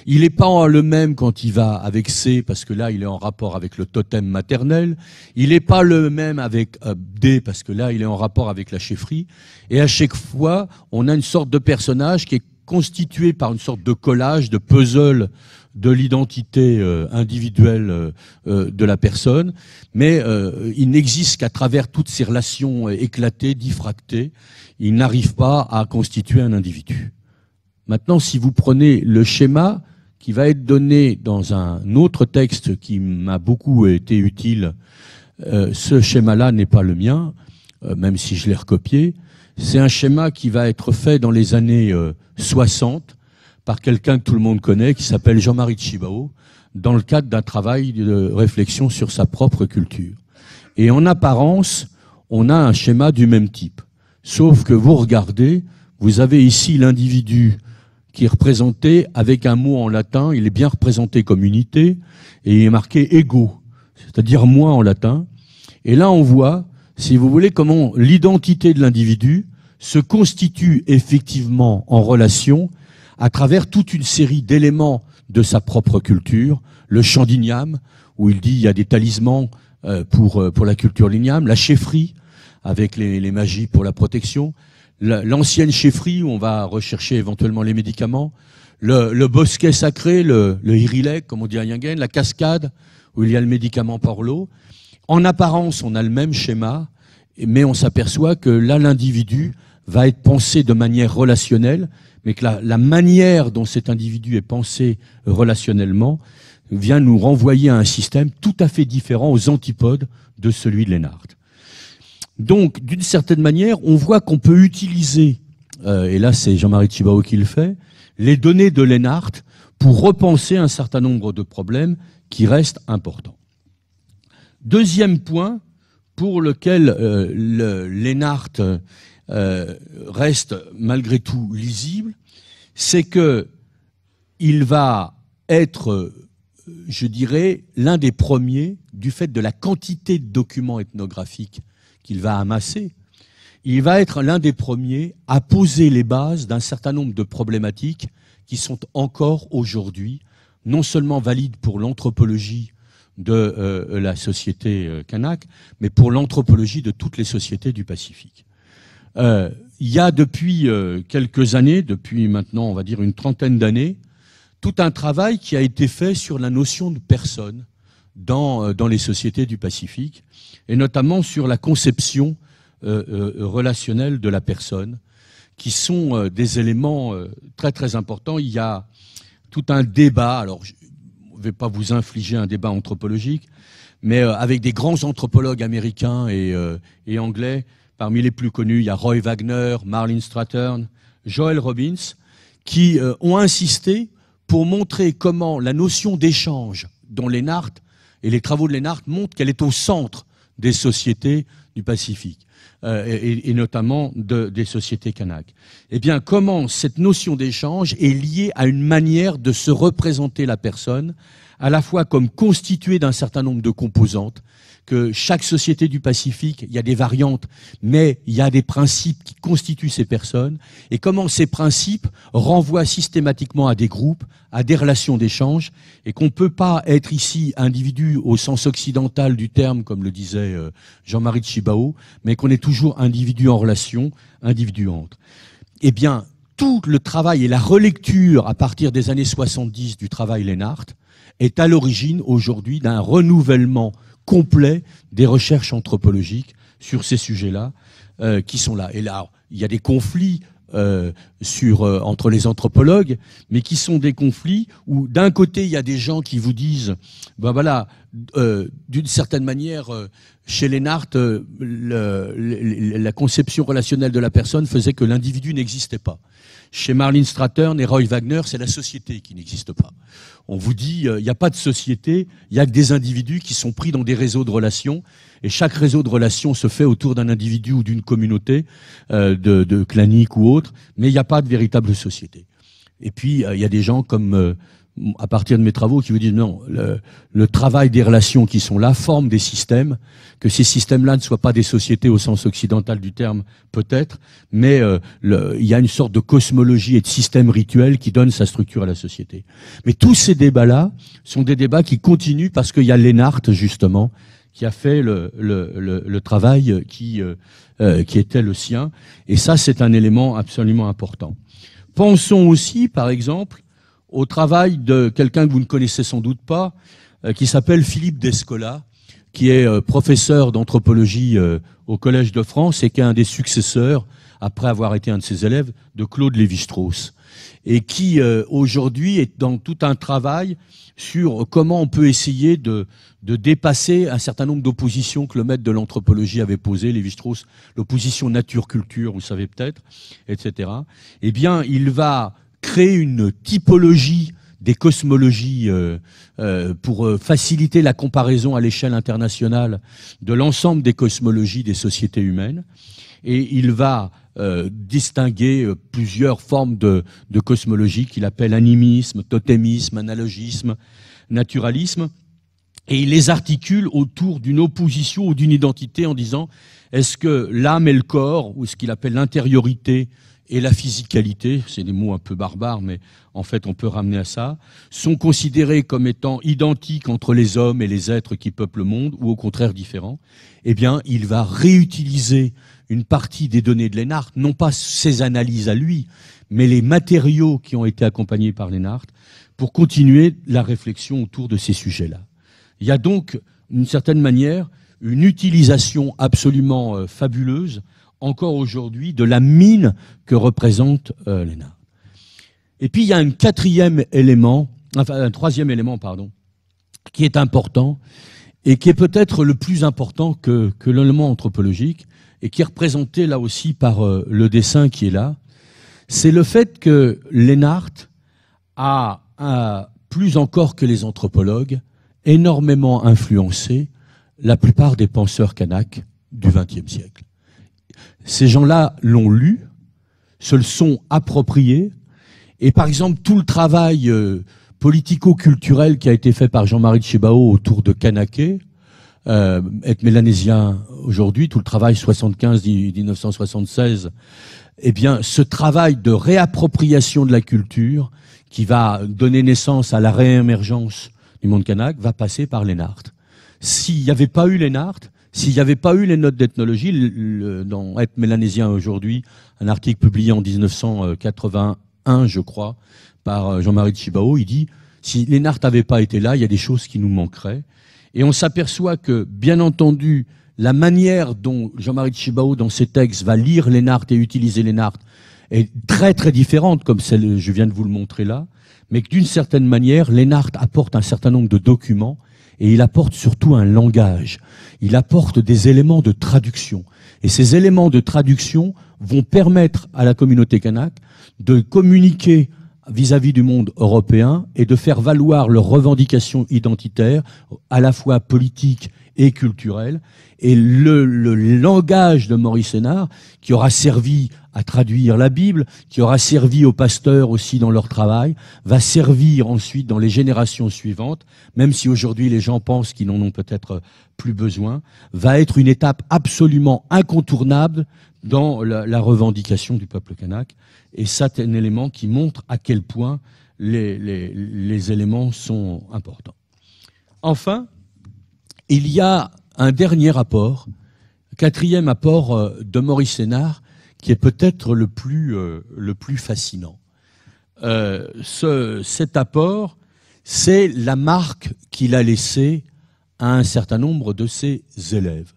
Il n'est pas le même quand il va avec C, parce que là, il est en rapport avec le totem maternel. Il n'est pas le même avec D, parce que là, il est en rapport avec la chefferie. Et à chaque fois, on a une sorte de personnage qui est constitué par une sorte de collage, de puzzle de l'identité individuelle de la personne, mais il n'existe qu'à travers toutes ces relations éclatées, diffractées, il n'arrive pas à constituer un individu. Maintenant, si vous prenez le schéma qui va être donné dans un autre texte qui m'a beaucoup été utile, ce schéma-là n'est pas le mien, même si je l'ai recopié, c'est un schéma qui va être fait dans les années 60, par quelqu'un que tout le monde connaît, qui s'appelle Jean-Marie Tshibao, dans le cadre d'un travail de réflexion sur sa propre culture. Et en apparence, on a un schéma du même type. Sauf que vous regardez, vous avez ici l'individu qui est représenté avec un mot en latin, il est bien représenté comme unité, et il est marqué ego, c'est-à-dire moi en latin. Et là, on voit, si vous voulez, comment l'identité de l'individu se constitue effectivement en relation à travers toute une série d'éléments de sa propre culture, le chant d'igname, où il dit il y a des talismans pour la culture l'igname, la chefferie, avec les magies pour la protection, l'ancienne chefferie, où on va rechercher éventuellement les médicaments, le bosquet sacré, le hirilek, comme on dit à Yingen, la cascade, où il y a le médicament par l'eau. En apparence, on a le même schéma, mais on s'aperçoit que là, l'individu va être pensé de manière relationnelle, mais que la manière dont cet individu est pensé relationnellement vient nous renvoyer à un système tout à fait différent, aux antipodes de celui de Lennart. Donc, d'une certaine manière, on voit qu'on peut utiliser, et là c'est Jean-Marie Tjibaou qui le fait, les données de Lennart pour repenser un certain nombre de problèmes qui restent importants. Deuxième point pour lequel Lennart reste malgré tout lisible, c'est que il va être, je dirais, l'un des premiers, du fait de la quantité de documents ethnographiques qu'il va amasser, il va être l'un des premiers à poser les bases d'un certain nombre de problématiques qui sont encore aujourd'hui non seulement valides pour l'anthropologie de la société kanak, mais pour l'anthropologie de toutes les sociétés du Pacifique. Il y a depuis quelques années, depuis maintenant on va dire une trentaine d'années, tout un travail qui a été fait sur la notion de personne dans les sociétés du Pacifique, et notamment sur la conception relationnelle de la personne, qui sont des éléments très très importants. Il y a tout un débat, alors je ne vais pas vous infliger un débat anthropologique, mais avec des grands anthropologues américains et anglais. Parmi les plus connus, il y a Roy Wagner, Marlene Strathern, Joel Robbins, qui ont insisté pour montrer comment la notion d'échange dont Lennart et les travaux de Lennart montrent qu'elle est au centre des sociétés du Pacifique, et notamment des sociétés kanak. Eh bien, comment cette notion d'échange est liée à une manière de se représenter la personne, à la fois comme constituée d'un certain nombre de composantes, que chaque société du Pacifique, il y a des variantes, mais il y a des principes qui constituent ces personnes, et comment ces principes renvoient systématiquement à des groupes, à des relations d'échange, et qu'on ne peut pas être ici individu au sens occidental du terme, comme le disait Jean-Marie Tjibaou, mais qu'on est toujours individu en relation, individu entre. Eh bien, tout le travail et la relecture à partir des années 70 du travail Lennart est à l'origine aujourd'hui d'un renouvellement complet des recherches anthropologiques sur ces sujets-là qui sont là. Et là, il y a des conflits entre les anthropologues, mais qui sont des conflits où d'un côté il y a des gens qui vous disent, ben voilà, d'une certaine manière, chez Lennart, la conception relationnelle de la personne faisait que l'individu n'existait pas. Chez Marlene Strathern et Roy Wagner, c'est la société qui n'existe pas. On vous dit, il n'y a pas de société, il n'y a que des individus qui sont pris dans des réseaux de relations, et chaque réseau de relations se fait autour d'un individu ou d'une communauté de clanique ou autre, mais il n'y a pas de véritable société. Et puis, il y a des gens comme, à partir de mes travaux, qui vous disent non, le travail des relations qui sont là forme des systèmes, que ces systèmes-là ne soient pas des sociétés au sens occidental du terme, peut-être, mais il y a une sorte de cosmologie et de système rituel qui donne sa structure à la société. Mais tous ces débats-là sont des débats qui continuent parce qu'il y a Lennart, justement, qui a fait le travail qui était le sien. Et ça, c'est un élément absolument important. Pensons aussi, par exemple, au travail de quelqu'un que vous ne connaissez sans doute pas, qui s'appelle Philippe Descola, qui est professeur d'anthropologie au Collège de France et qui est un des successeurs, après avoir été un de ses élèves, de Claude Lévi-Strauss, et qui aujourd'hui est dans tout un travail sur comment on peut essayer de dépasser un certain nombre d'oppositions que le maître de l'anthropologie avait posées, Lévi-Strauss, l'opposition nature-culture, vous savez peut-être, etc. Eh bien, il va créer une typologie des cosmologies pour faciliter la comparaison à l'échelle internationale de l'ensemble des cosmologies des sociétés humaines. Et il va distinguer plusieurs formes de cosmologie qu'il appelle animisme, totémisme, analogisme, naturalisme. Et il les articule autour d'une opposition ou d'une identité en disant est-ce que l'âme et le corps, ou ce qu'il appelle l'intériorité, et la physicalité, c'est des mots un peu barbares, mais en fait on peut ramener à ça, sont considérés comme étant identiques entre les hommes et les êtres qui peuplent le monde, ou au contraire différents. Eh bien, il va réutiliser une partie des données de Lennart, non pas ses analyses à lui, mais les matériaux qui ont été accompagnés par Lennart, pour continuer la réflexion autour de ces sujets-là. Il y a donc, d'une certaine manière, une utilisation absolument fabuleuse, encore aujourd'hui, de la mine que représente Lennart. Et puis il y a un troisième élément, pardon, qui est important et qui est peut-être le plus important que l'élément anthropologique et qui est représenté là aussi par le dessin qui est là. C'est le fait que Lennart a, plus encore que les anthropologues, énormément influencé la plupart des penseurs kanaks du XXe siècle. Ces gens-là l'ont lu, se le sont appropriés, et par exemple tout le travail politico-culturel qui a été fait par Jean-Marie Tjibaou autour de Kanaké, être mélanésien aujourd'hui, tout le travail 75-1976, eh bien ce travail de réappropriation de la culture qui va donner naissance à la réémergence du monde kanak va passer par Lennart. S'il n'y avait pas eu Lennart, s'il n'y avait pas eu les notes d'ethnologie, dans Être mélanésien aujourd'hui, un article publié en 1981, je crois, par Jean-Marie Tjibaou, il dit « Si Lennart n'avait pas été là, il y a des choses qui nous manqueraient ». Et on s'aperçoit que, bien entendu, la manière dont Jean-Marie Tjibaou, dans ses textes, va lire Lennart et utiliser Lennart est très très différente, comme celle je viens de vous le montrer là, mais que d'une certaine manière, Lennart apporte un certain nombre de documents et il apporte surtout un langage. Il apporte des éléments de traduction. Et ces éléments de traduction vont permettre à la communauté kanak de communiquer vis-à-vis du monde européen et de faire valoir leurs revendications identitaires, à la fois politiques et culturelles. Et le langage de Maurice Hénard, qui aura servi à traduire la Bible, qui aura servi aux pasteurs aussi dans leur travail, va servir ensuite dans les générations suivantes, même si aujourd'hui les gens pensent qu'ils n'en ont peut-être plus besoin, va être une étape absolument incontournable dans la revendication du peuple kanak. Et ça, c'est un élément qui montre à quel point les éléments sont importants. Enfin, il y a un dernier apport, quatrième apport de Maurice Hénard, qui est peut-être le plus fascinant. Cet apport, c'est la marque qu'il a laissée à un certain nombre de ses élèves.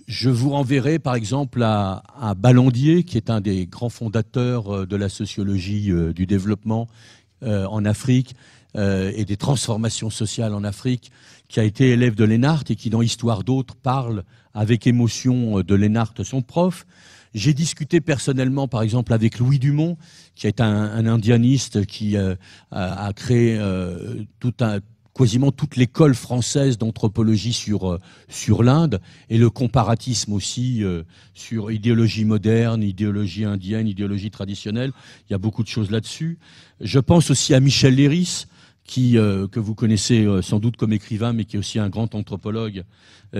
Je vous renverrai par exemple à Ballandier, qui est un des grands fondateurs de la sociologie du développement en Afrique et des transformations sociales en Afrique, qui a été élève de Lennart et qui, dans Histoire d'autres, parle avec émotion de Lennart, son prof. J'ai discuté personnellement, par exemple, avec Louis Dumont, qui est un indianiste qui a créé quasiment toute l'école française d'anthropologie sur l'Inde et le comparatisme aussi sur idéologie moderne, idéologie indienne, idéologie traditionnelle. Il y a beaucoup de choses là-dessus. Je pense aussi à Michel Léris, que vous connaissez sans doute comme écrivain, mais qui est aussi un grand anthropologue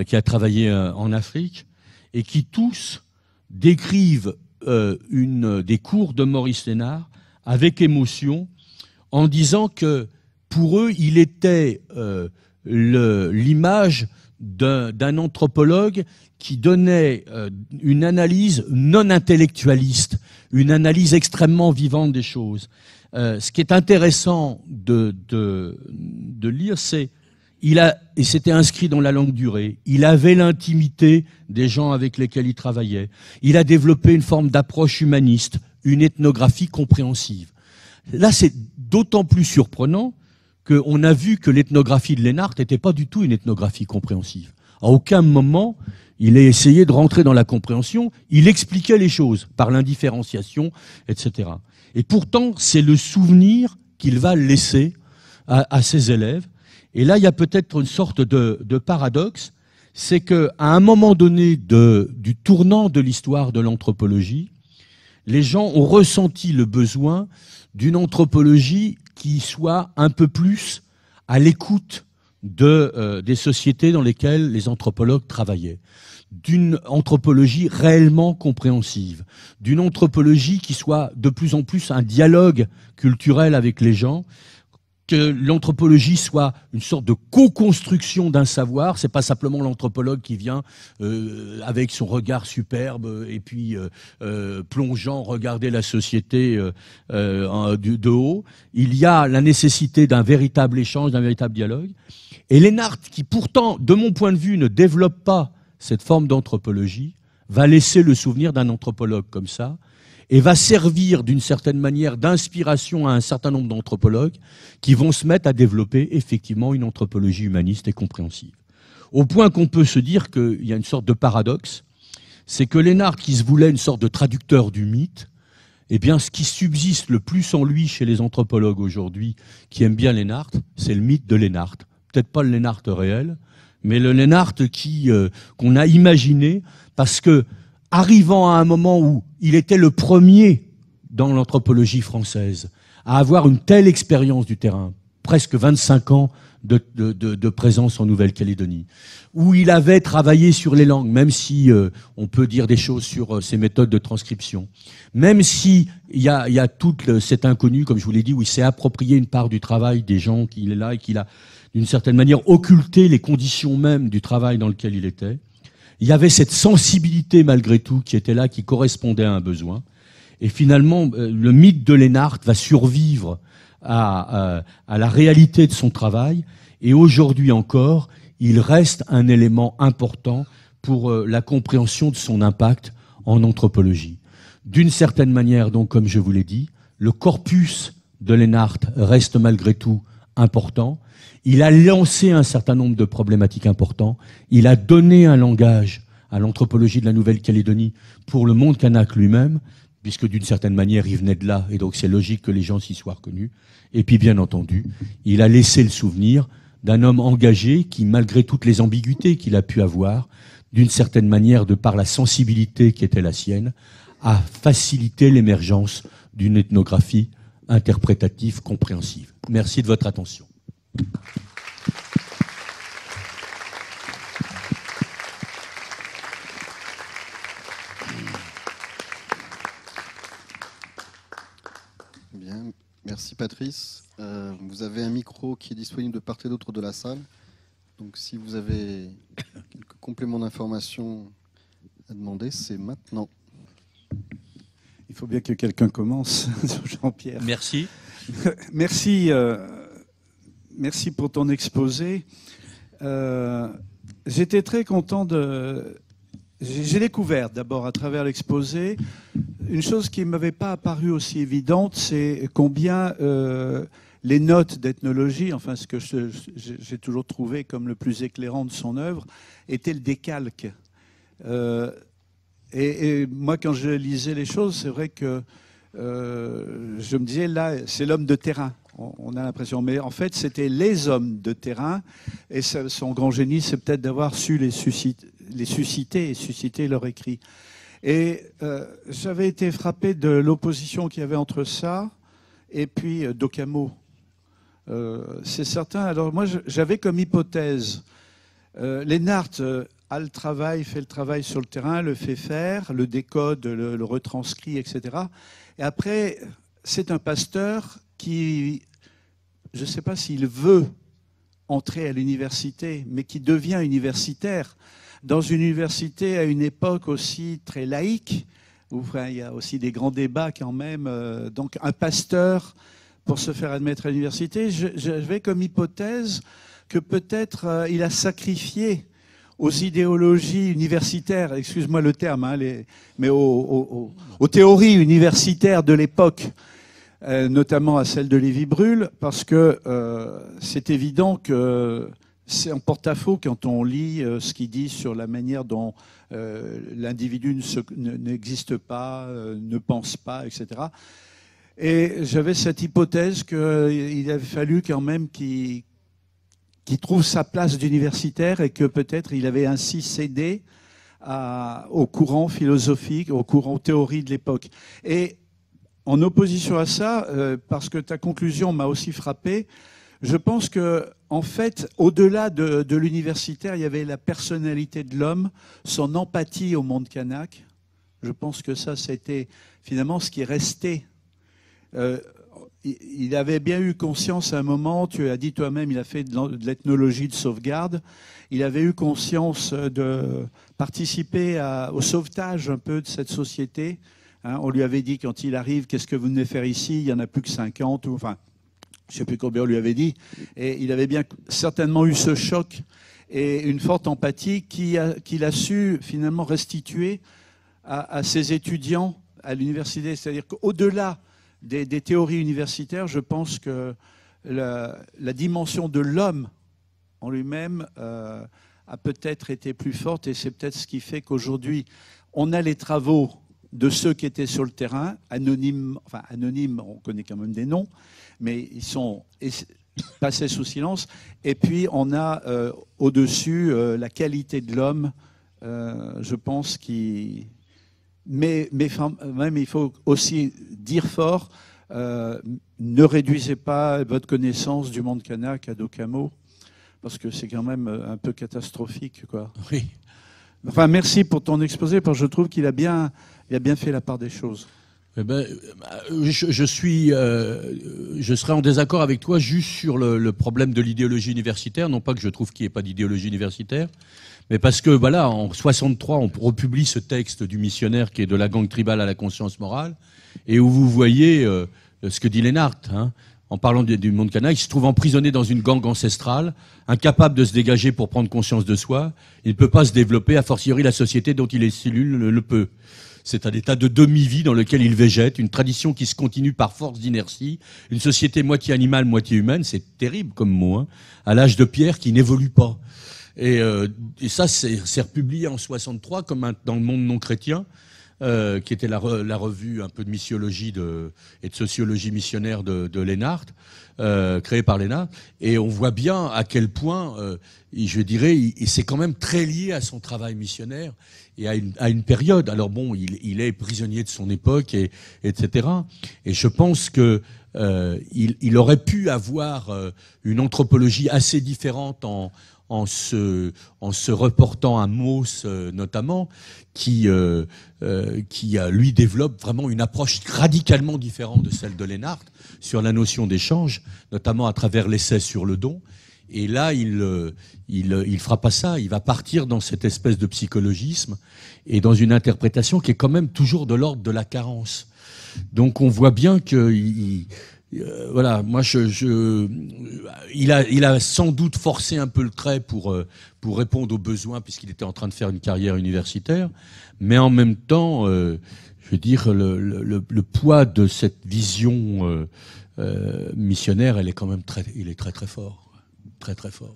qui a travaillé en Afrique, et qui tous décrivent des cours de Maurice Hénard avec émotion, en disant que pour eux, il était l'image d'un anthropologue qui donnait une analyse non intellectualiste, une analyse extrêmement vivante des choses. Ce qui est intéressant de lire, c'est et c'était inscrit dans la longue durée, il avait l'intimité des gens avec lesquels il travaillait. Il a développé une forme d'approche humaniste, une ethnographie compréhensive. Là, c'est d'autant plus surprenant qu'on a vu que l'ethnographie de Lennart n'était pas du tout une ethnographie compréhensive. À aucun moment, il a essayé de rentrer dans la compréhension, il expliquait les choses par l'indifférenciation, etc. Et pourtant, c'est le souvenir qu'il va laisser à ses élèves. Et là, il y a peut-être une sorte de paradoxe, c'est qu'à un moment donné du tournant de l'histoire de l'anthropologie, les gens ont ressenti le besoin d'une anthropologie qui soit un peu plus à l'écoute des sociétés dans lesquelles les anthropologues travaillaient, d'une anthropologie réellement compréhensive, d'une anthropologie qui soit de plus en plus un dialogue culturel avec les gens, que l'anthropologie soit une sorte de co-construction d'un savoir. C'est pas simplement l'anthropologue qui vient avec son regard superbe et puis plongeant, regarder la société de haut. Il y a la nécessité d'un véritable échange, d'un véritable dialogue. Et Lennart, qui pourtant, de mon point de vue, ne développe pas cette forme d'anthropologie, va laisser le souvenir d'un anthropologue comme ça. et va servir d'une certaine manière d'inspiration à un certain nombre d'anthropologues qui vont se mettre à développer effectivement une anthropologie humaniste et compréhensive. Au point qu'on peut se dire qu'il y a une sorte de paradoxe, c'est que Lénard, qui se voulait une sorte de traducteur du mythe, eh bien, ce qui subsiste le plus en lui chez les anthropologues aujourd'hui qui aiment bien Lénard, c'est le mythe de Lénard. Peut-être pas le Lénard réel, mais le Lénard qu'on a imaginé parce que, arrivant à un moment où il était le premier dans l'anthropologie française à avoir une telle expérience du terrain, presque 25 ans de présence en Nouvelle-Calédonie, où il avait travaillé sur les langues, même si on peut dire des choses sur ses méthodes de transcription, même si il y a tout cet inconnu, comme je vous l'ai dit, où il s'est approprié une part du travail des gens qu'il est là et qu'il a, d'une certaine manière, occulté les conditions mêmes du travail dans lequel il était. Il y avait cette sensibilité, malgré tout, qui était là, qui correspondait à un besoin. Et finalement, le mythe de Lénard va survivre à la réalité de son travail. Et aujourd'hui encore, il reste un élément important pour la compréhension de son impact en anthropologie. D'une certaine manière, donc, comme je vous l'ai dit, le corpus de Lénard reste malgré tout important. Il a lancé un certain nombre de problématiques importantes. Il a donné un langage à l'anthropologie de la Nouvelle-Calédonie pour le monde kanak lui-même, puisque d'une certaine manière, il venait de là, et donc c'est logique que les gens s'y soient reconnus. Et puis, bien entendu, il a laissé le souvenir d'un homme engagé qui, malgré toutes les ambiguïtés qu'il a pu avoir, d'une certaine manière, de par la sensibilité qui était la sienne, a facilité l'émergence d'une ethnographie interprétative compréhensive. Merci de votre attention. Bien, merci Patrice. Vous avez un micro qui est disponible de part et d'autre de la salle. Donc si vous avez quelques compléments d'information à demander, c'est maintenant. Il faut bien que quelqu'un commence, Jean-Pierre. Merci. Merci, merci pour ton exposé. J'étais très content de... J'ai découvert d'abord à travers l'exposé une chose qui ne m'avait pas apparu aussi évidente, c'est combien les notes d'ethnologie, enfin ce que j'ai toujours trouvé comme le plus éclairant de son œuvre, était le décalque. Et moi, quand je lisais les choses, c'est vrai que je me disais, là, c'est l'homme de terrain. On a l'impression. Mais en fait, c'était les hommes de terrain. Et son grand génie, c'est peut-être d'avoir su les susciter et susciter leur écrit. Et j'avais été frappé de l'opposition qu'il y avait entre ça et puis d'Occamo. C'est certain. Alors moi, j'avais comme hypothèse, Lénard a le travail, fait le travail sur le terrain, le fait faire, le décode, le retranscrit, etc. Et après, c'est un pasteur qui, je ne sais pas s'il veut entrer à l'université, mais qui devient universitaire. Dans une université à une époque aussi très laïque, où enfin, il y a aussi des grands débats quand même. Donc un pasteur, pour se faire admettre à l'université, j'avais comme hypothèse que peut-être il a sacrifié aux idéologies universitaires, excuse-moi le terme, hein, mais aux théories universitaires de l'époque, notamment à celle de Lévi-Brul, parce que c'est évident que c'est en porte-à-faux quand on lit ce qu'il dit sur la manière dont l'individu n'existe pas, ne pense pas, etc. Et j'avais cette hypothèse qu'il avait fallu quand même qu'il trouve sa place d'universitaire et que peut-être il avait ainsi cédé au courant philosophique, au courant théorie de l'époque. Et en opposition à ça, parce que ta conclusion m'a aussi frappé, je pense que en fait, au-delà de l'universitaire, il y avait la personnalité de l'homme, son empathie au monde kanak. Je pense que ça, c'était finalement ce qui est resté. Il avait bien eu conscience à un moment, tu as dit toi-même, il a fait de l'ethnologie de sauvegarde, il avait eu conscience de participer au sauvetage un peu de cette société. Hein, on lui avait dit quand il arrive, qu'est-ce que vous venez faire ici? Il n'y en a plus que 50, ou enfin, je ne sais plus combien on lui avait dit. Et il avait bien certainement eu ce choc et une forte empathie qu'il a su finalement restituer à ses étudiants à l'université. C'est-à-dire qu'au-delà des théories universitaires, je pense que la dimension de l'homme en lui-même a peut-être été plus forte, et c'est peut-être ce qui fait qu'aujourd'hui, on a les travaux de ceux qui étaient sur le terrain, anonymes, on connaît quand même des noms, mais ils sont passés sous silence. Et puis, on a au-dessus la qualité de l'homme, je pense, qui... Mais même, il faut aussi dire fort, ne réduisez pas votre connaissance du monde kanak à Dokamo, parce que c'est quand même un peu catastrophique, quoi. Oui. Enfin, merci pour ton exposé, parce que je trouve qu'il a bien fait la part des choses. Eh ben, je serais en désaccord avec toi juste sur le problème de l'idéologie universitaire. Non pas que je trouve qu'il n'y ait pas d'idéologie universitaire, mais parce que, voilà, en 63, on republie ce texte du missionnaire qui est de la gangue tribale à la conscience morale, et où vous voyez ce que dit Lennart, hein, en parlant du monde kanak. Il se trouve emprisonné dans une gangue ancestrale, incapable de se dégager pour prendre conscience de soi. Il ne peut pas se développer, a fortiori la société dont il est cellule le peut. C'est un état de demi-vie dans lequel il végète, une tradition qui se continue par force d'inertie, une société moitié animale, moitié humaine, c'est terrible comme mot, hein, à l'âge de pierre qui n'évolue pas. Et ça, c'est republié en 63 comme dans le monde non chrétien, qui était la revue un peu de missiologie et de sociologie missionnaire de Lennart, créée par Lennart. Et on voit bien à quel point, je dirais, c'est quand même très lié à son travail missionnaire et à une période. Alors bon, il est prisonnier de son époque, etc. Et je pense que il aurait pu avoir une anthropologie assez différente en se reportant à Mauss notamment, qui lui développe vraiment une approche radicalement différente de celle de Lennart sur la notion d'échange, notamment à travers l'essai sur le don. Et là, il fera pas ça. Il va partir dans cette espèce de psychologisme et dans une interprétation qui est quand même toujours de l'ordre de la carence. Donc on voit bien que voilà, moi, il a sans doute forcé un peu le trait pour répondre aux besoins, puisqu'il était en train de faire une carrière universitaire. Mais en même temps, je veux dire, le poids de cette vision missionnaire, il est très fort, très très fort.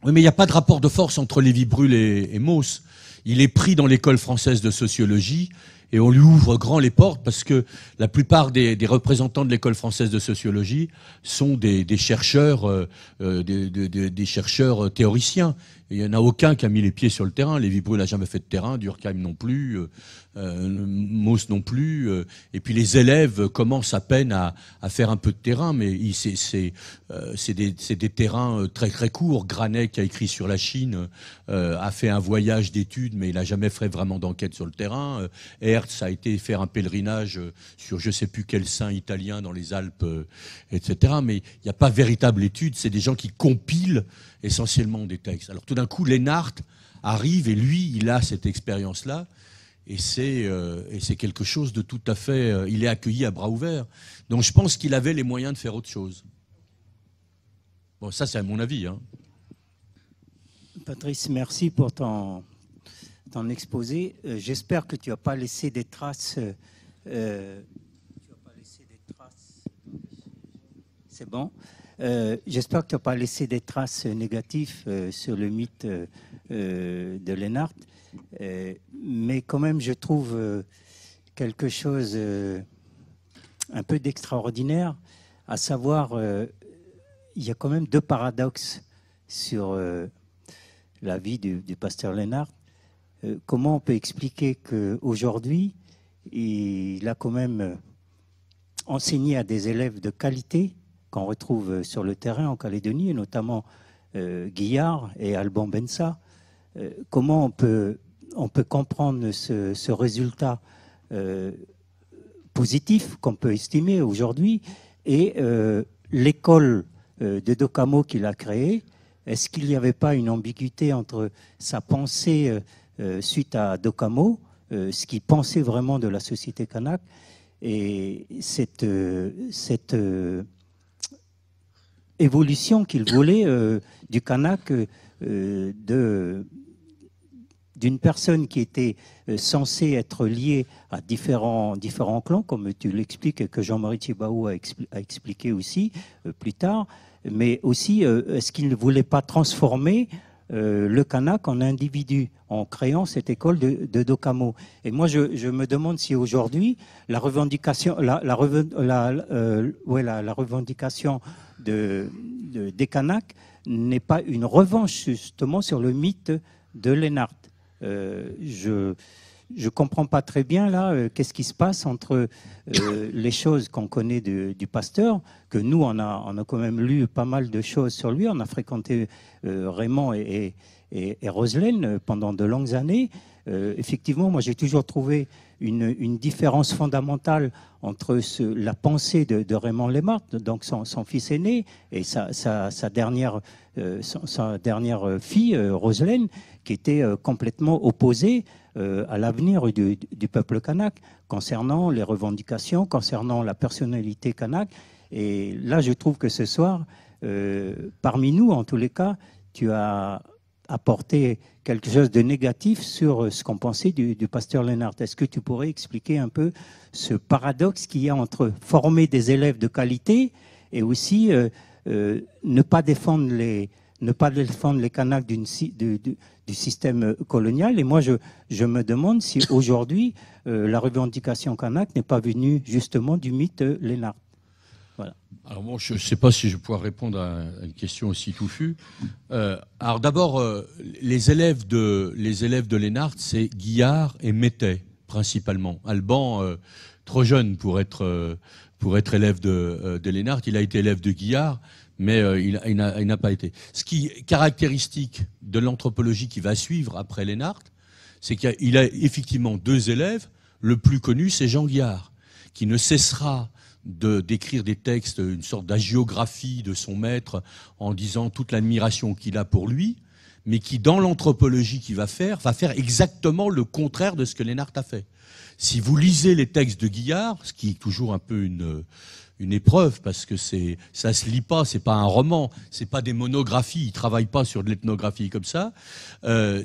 Oui, mais il n'y a pas de rapport de force entre Lévi-Bruhl et Mauss. Il est pris dans l'école française de sociologie. Et on lui ouvre grand les portes parce que la plupart des représentants de l'école française de sociologie sont des chercheurs, des chercheurs théoriciens. Et il n'y en a aucun qui a mis les pieds sur le terrain. Lévi-Bruhl n'a jamais fait de terrain, Durkheim non plus, Mauss non plus. Et puis les élèves commencent à peine à faire un peu de terrain, mais c'est des terrains très très courts. Granet, qui a écrit sur la Chine, a fait un voyage d'études, mais il n'a jamais fait vraiment d'enquête sur le terrain. Hertz a été faire un pèlerinage sur je ne sais plus quel saint italien dans les Alpes, etc. Mais il n'y a pas véritable étude, c'est des gens qui compilent essentiellement des textes. Alors tout d'un coup, Lennart arrive et lui, il a cette expérience-là. Et c'est quelque chose de tout à fait... il est accueilli à bras ouverts. Donc je pense qu'il avait les moyens de faire autre chose. Bon, ça c'est à mon avis. Hein. Patrice, merci pour ton exposé. J'espère que tu n'as pas laissé des traces... C'est bon. J'espère que tu n'as pas laissé des traces négatives sur le mythe de Lennart. Mais quand même, je trouve quelque chose un peu d'extraordinaire, à savoir, il y a quand même deux paradoxes sur la vie du pasteur Lennart. Comment on peut expliquer qu'aujourd'hui, il a quand même enseigné à des élèves de qualité qu'on retrouve sur le terrain en Calédonie, et notamment Guillard et Alban Bensa. Comment on peut comprendre ce résultat positif qu'on peut estimer aujourd'hui, et l'école de Dokamo qu'il a créée, est-ce qu'il n'y avait pas une ambiguïté entre sa pensée suite à Dokamo, ce qu'il pensait vraiment de la société kanak, et cette évolution qu'il voulait du kanak d'une personne qui était censée être liée à différents clans, comme tu l'expliques et que Jean-Marie Tjibaou a expliqué aussi plus tard, mais aussi est-ce qu'il ne voulait pas transformer le Kanak en individu en créant cette école de Dokamo. Et moi, je me demande si aujourd'hui la revendication, la revendication des Kanaks n'est pas une revanche justement sur le mythe de Lennart. Je comprends pas très bien là qu'est-ce qui se passe entre les choses qu'on connaît du pasteur, que nous on a quand même lu pas mal de choses sur lui, on a fréquenté Raymond et Roselaine pendant de longues années. Effectivement, moi j'ai toujours trouvé une différence fondamentale entre la pensée de Raymond Lennart, donc son fils aîné, et sa dernière fille, Roselaine, qui était complètement opposée à l'avenir du peuple kanak, concernant les revendications, concernant la personnalité kanak. Et là, je trouve que ce soir, parmi nous, en tous les cas, tu as apporté quelque chose de négatif sur ce qu'on pensait du pasteur Lennart. Est-ce que tu pourrais expliquer un peu ce paradoxe qu'il y a entre former des élèves de qualité et aussi ne pas défendre les Kanaks du système colonial? Et moi, je me demande si aujourd'hui, la revendication kanak n'est pas venue justement du mythe Lennart. Voilà. Alors bon, je ne sais pas si je vais pouvoir répondre à une question aussi touffue. Alors d'abord, les élèves de Lennart, c'est Guillard et Métais, principalement. Alban, trop jeune pour être élève de Lennart, il a été élève de Guillard, mais il n'a pas été. Ce qui est caractéristique de l'anthropologie qui va suivre après Lennart, c'est qu'il a effectivement deux élèves. Le plus connu, c'est Jean Guillard, qui ne cessera d'écrire des textes, une sorte d'agiographie de son maître en disant toute l'admiration qu'il a pour lui, mais qui, dans l'anthropologie qu'il va faire exactement le contraire de ce que Lennart a fait. Si vous lisez les textes de Guillard, ce qui est toujours un peu une épreuve, parce que ça se lit pas, c'est pas un roman, c'est pas des monographies, il travaille pas sur de l'ethnographie comme ça,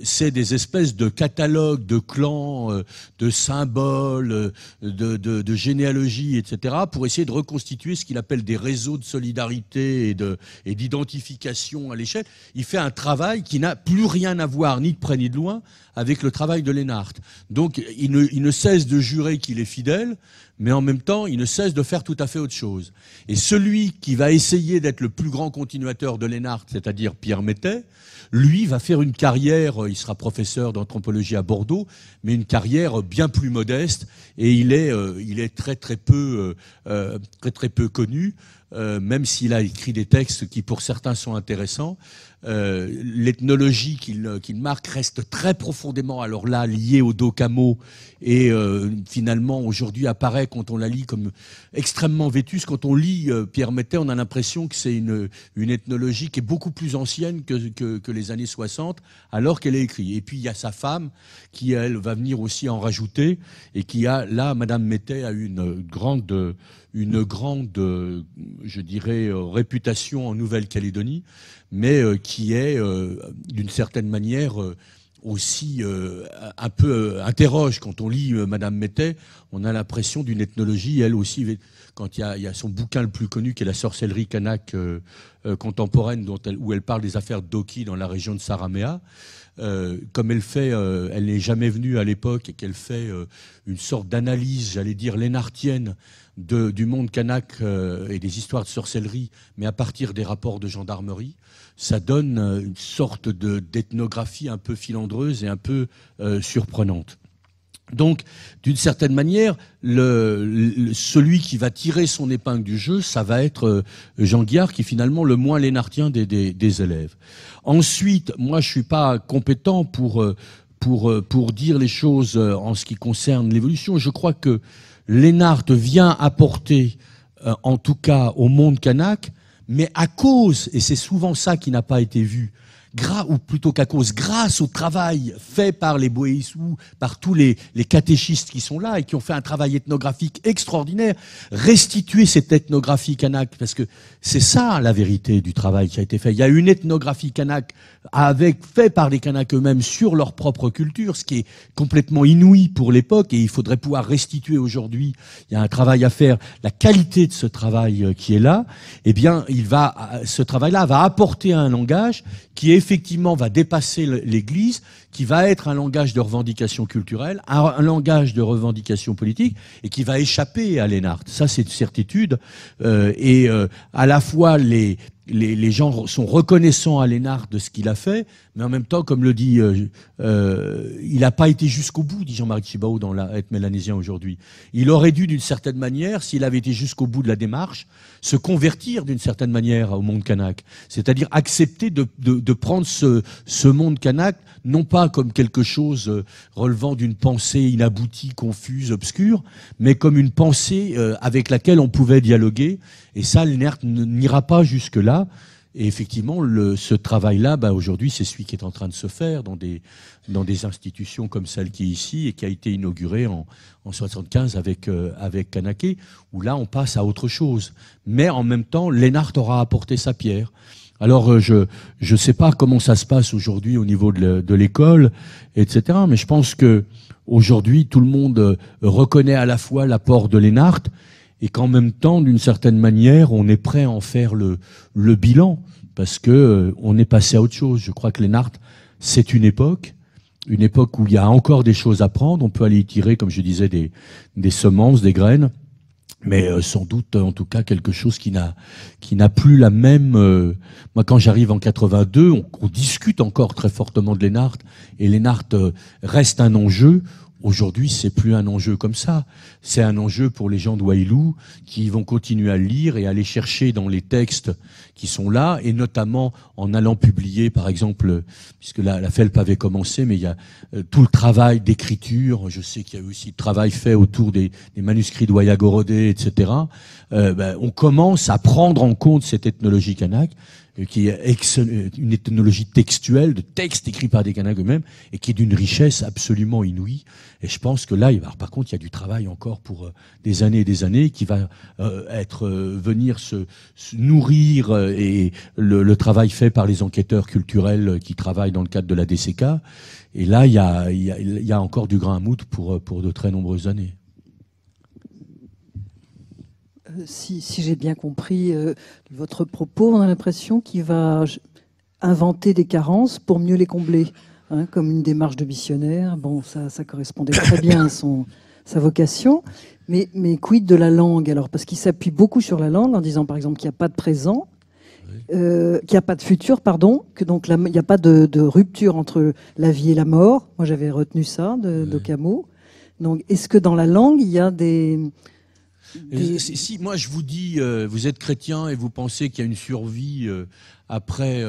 c'est des espèces de catalogues de clans, de symboles, de généalogie, etc., pour essayer de reconstituer ce qu'il appelle des réseaux de solidarité et d'identification à l'échelle. Il fait un travail qui n'a plus rien à voir, ni de près ni de loin, avec le travail de Lennart. Donc il ne cesse de jurer qu'il est fidèle, mais en même temps, il ne cesse de faire tout à fait autre chose. Et celui qui va essayer d'être le plus grand continuateur de Lennart, c'est-à-dire Pierre Métais, lui va faire une carrière, il sera professeur d'anthropologie à Bordeaux, mais une carrière bien plus modeste, et il est très peu connu, même s'il a écrit des textes qui pour certains sont intéressants. L'ethnologie qu'il marque reste très profondément, alors là, liée au Dokamo, et finalement aujourd'hui apparaît, quand on la lit, comme extrêmement vétuste. Quand on lit Pierre Métais, on a l'impression que c'est une ethnologie qui est beaucoup plus ancienne que les années 60, alors qu'elle est écrite. Et puis il y a sa femme qui, elle, va venir aussi en rajouter, et qui a, là, Madame Métais a eu une grande, je dirais, réputation en Nouvelle-Calédonie, mais qui est, d'une certaine manière, aussi un peu interroge. Quand on lit Madame Métais, on a l'impression d'une ethnologie, elle aussi, quand il y a son bouquin le plus connu, qui est La sorcellerie kanak contemporaine, où elle parle des affaires d'Oki dans la région de Saramea. Comme elle n'est jamais venue à l'époque, et qu'elle fait une sorte d'analyse, j'allais dire lennartienne, du monde kanak et des histoires de sorcellerie, mais à partir des rapports de gendarmerie, ça donne une sorte d'ethnographie un peu filandreuse et un peu surprenante. Donc, d'une certaine manière, celui qui va tirer son épingle du jeu, ça va être Jean Guillard, qui est finalement le moins lennartien des élèves. Ensuite, moi, je suis pas compétent pour dire les choses en ce qui concerne l'évolution. Je crois que Lennart vient apporter, en tout cas au monde kanak, mais à cause, et c'est souvent ça qui n'a pas été vu, ou plutôt qu'à cause, grâce au travail fait par les Boéissous, par tous les catéchistes qui sont là et qui ont fait un travail ethnographique extraordinaire, restituer cette ethnographie kanak, parce que c'est ça la vérité du travail qui a été fait. Il y a une ethnographie kanak fait par les Kanaks eux-mêmes sur leur propre culture, ce qui est complètement inouï pour l'époque, et il faudrait pouvoir restituer aujourd'hui. Il y a un travail à faire. La qualité de ce travail qui est là, eh bien, ce travail-là va apporter un langage qui effectivement va dépasser l'Église, qui va être un langage de revendication culturelle, un langage de revendication politique, et qui va échapper à Lénart. Ça, c'est une certitude. À la fois les gens sont reconnaissants à Lénart de ce qu'il a fait, mais en même temps, comme le dit, il n'a pas été jusqu'au bout, dit Jean-Marie Tjibaou dans être mélanésien aujourd'hui. Il aurait dû, d'une certaine manière, s'il avait été jusqu'au bout de la démarche, se convertir d'une certaine manière au monde kanak. C'est-à-dire accepter de prendre ce monde kanak, non pas comme quelque chose relevant d'une pensée inaboutie, confuse, obscure, mais comme une pensée avec laquelle on pouvait dialoguer. Et ça, Lénart n'ira pas jusque-là. Et effectivement, ce travail-là, aujourd'hui, c'est celui qui est en train de se faire dans des institutions comme celle qui est ici et qui a été inaugurée en 75 avec Kanaké, où là, on passe à autre chose. Mais en même temps, Lénart aura apporté sa pierre. Alors, je sais pas comment ça se passe aujourd'hui au niveau de l'école, etc. Mais je pense que aujourd'hui, tout le monde reconnaît à la fois l'apport de Lénart, et qu'en même temps, d'une certaine manière, on est prêt à en faire le bilan, parce que on est passé à autre chose. Je crois que Lénart, c'est une époque où il y a encore des choses à prendre. On peut aller y tirer, comme je disais, des semences, des graines, mais sans doute, en tout cas, quelque chose qui n'a plus la même. Moi, quand j'arrive en 82, on discute encore très fortement de Lénart, et Lénart reste un enjeu. Aujourd'hui, c'est plus un enjeu comme ça. C'est un enjeu pour les gens de Wailou qui vont continuer à le lire et à aller chercher dans les textes qui sont là, et notamment en allant publier, par exemple, puisque la FELP avait commencé, mais il y a tout le travail d'écriture. Je sais qu'il y a eu aussi le travail fait autour des manuscrits de Wayagorode, etc. On commence à prendre en compte cette ethnologie kanak, qui est une ethnologie textuelle, de textes écrits par des Kanaks eux-mêmes, et qui est d'une richesse absolument inouïe. Et je pense que là, par contre, il y a du travail encore pour des années et des années, qui va venir se nourrir, et le travail fait par les enquêteurs culturels qui travaillent dans le cadre de la DCK. Et là, il y a encore du grain à moudre pour de très nombreuses années. Si j'ai bien compris votre propos, on a l'impression qu'il va inventer des carences pour mieux les combler, hein, comme une démarche de missionnaire. Bon, ça correspondait très bien à sa vocation. Mais quid de la langue alors? Parce qu'il s'appuie beaucoup sur la langue en disant, par exemple, qu'il n'y a pas de présent, qu'il n'y a pas de futur, pardon, que donc il n'y a pas de rupture entre la vie et la mort. Moi, j'avais retenu ça d'Occamo. Donc, est-ce que dans la langue, il y a Si moi je vous dis, vous êtes chrétien et vous pensez qu'il y a une survie après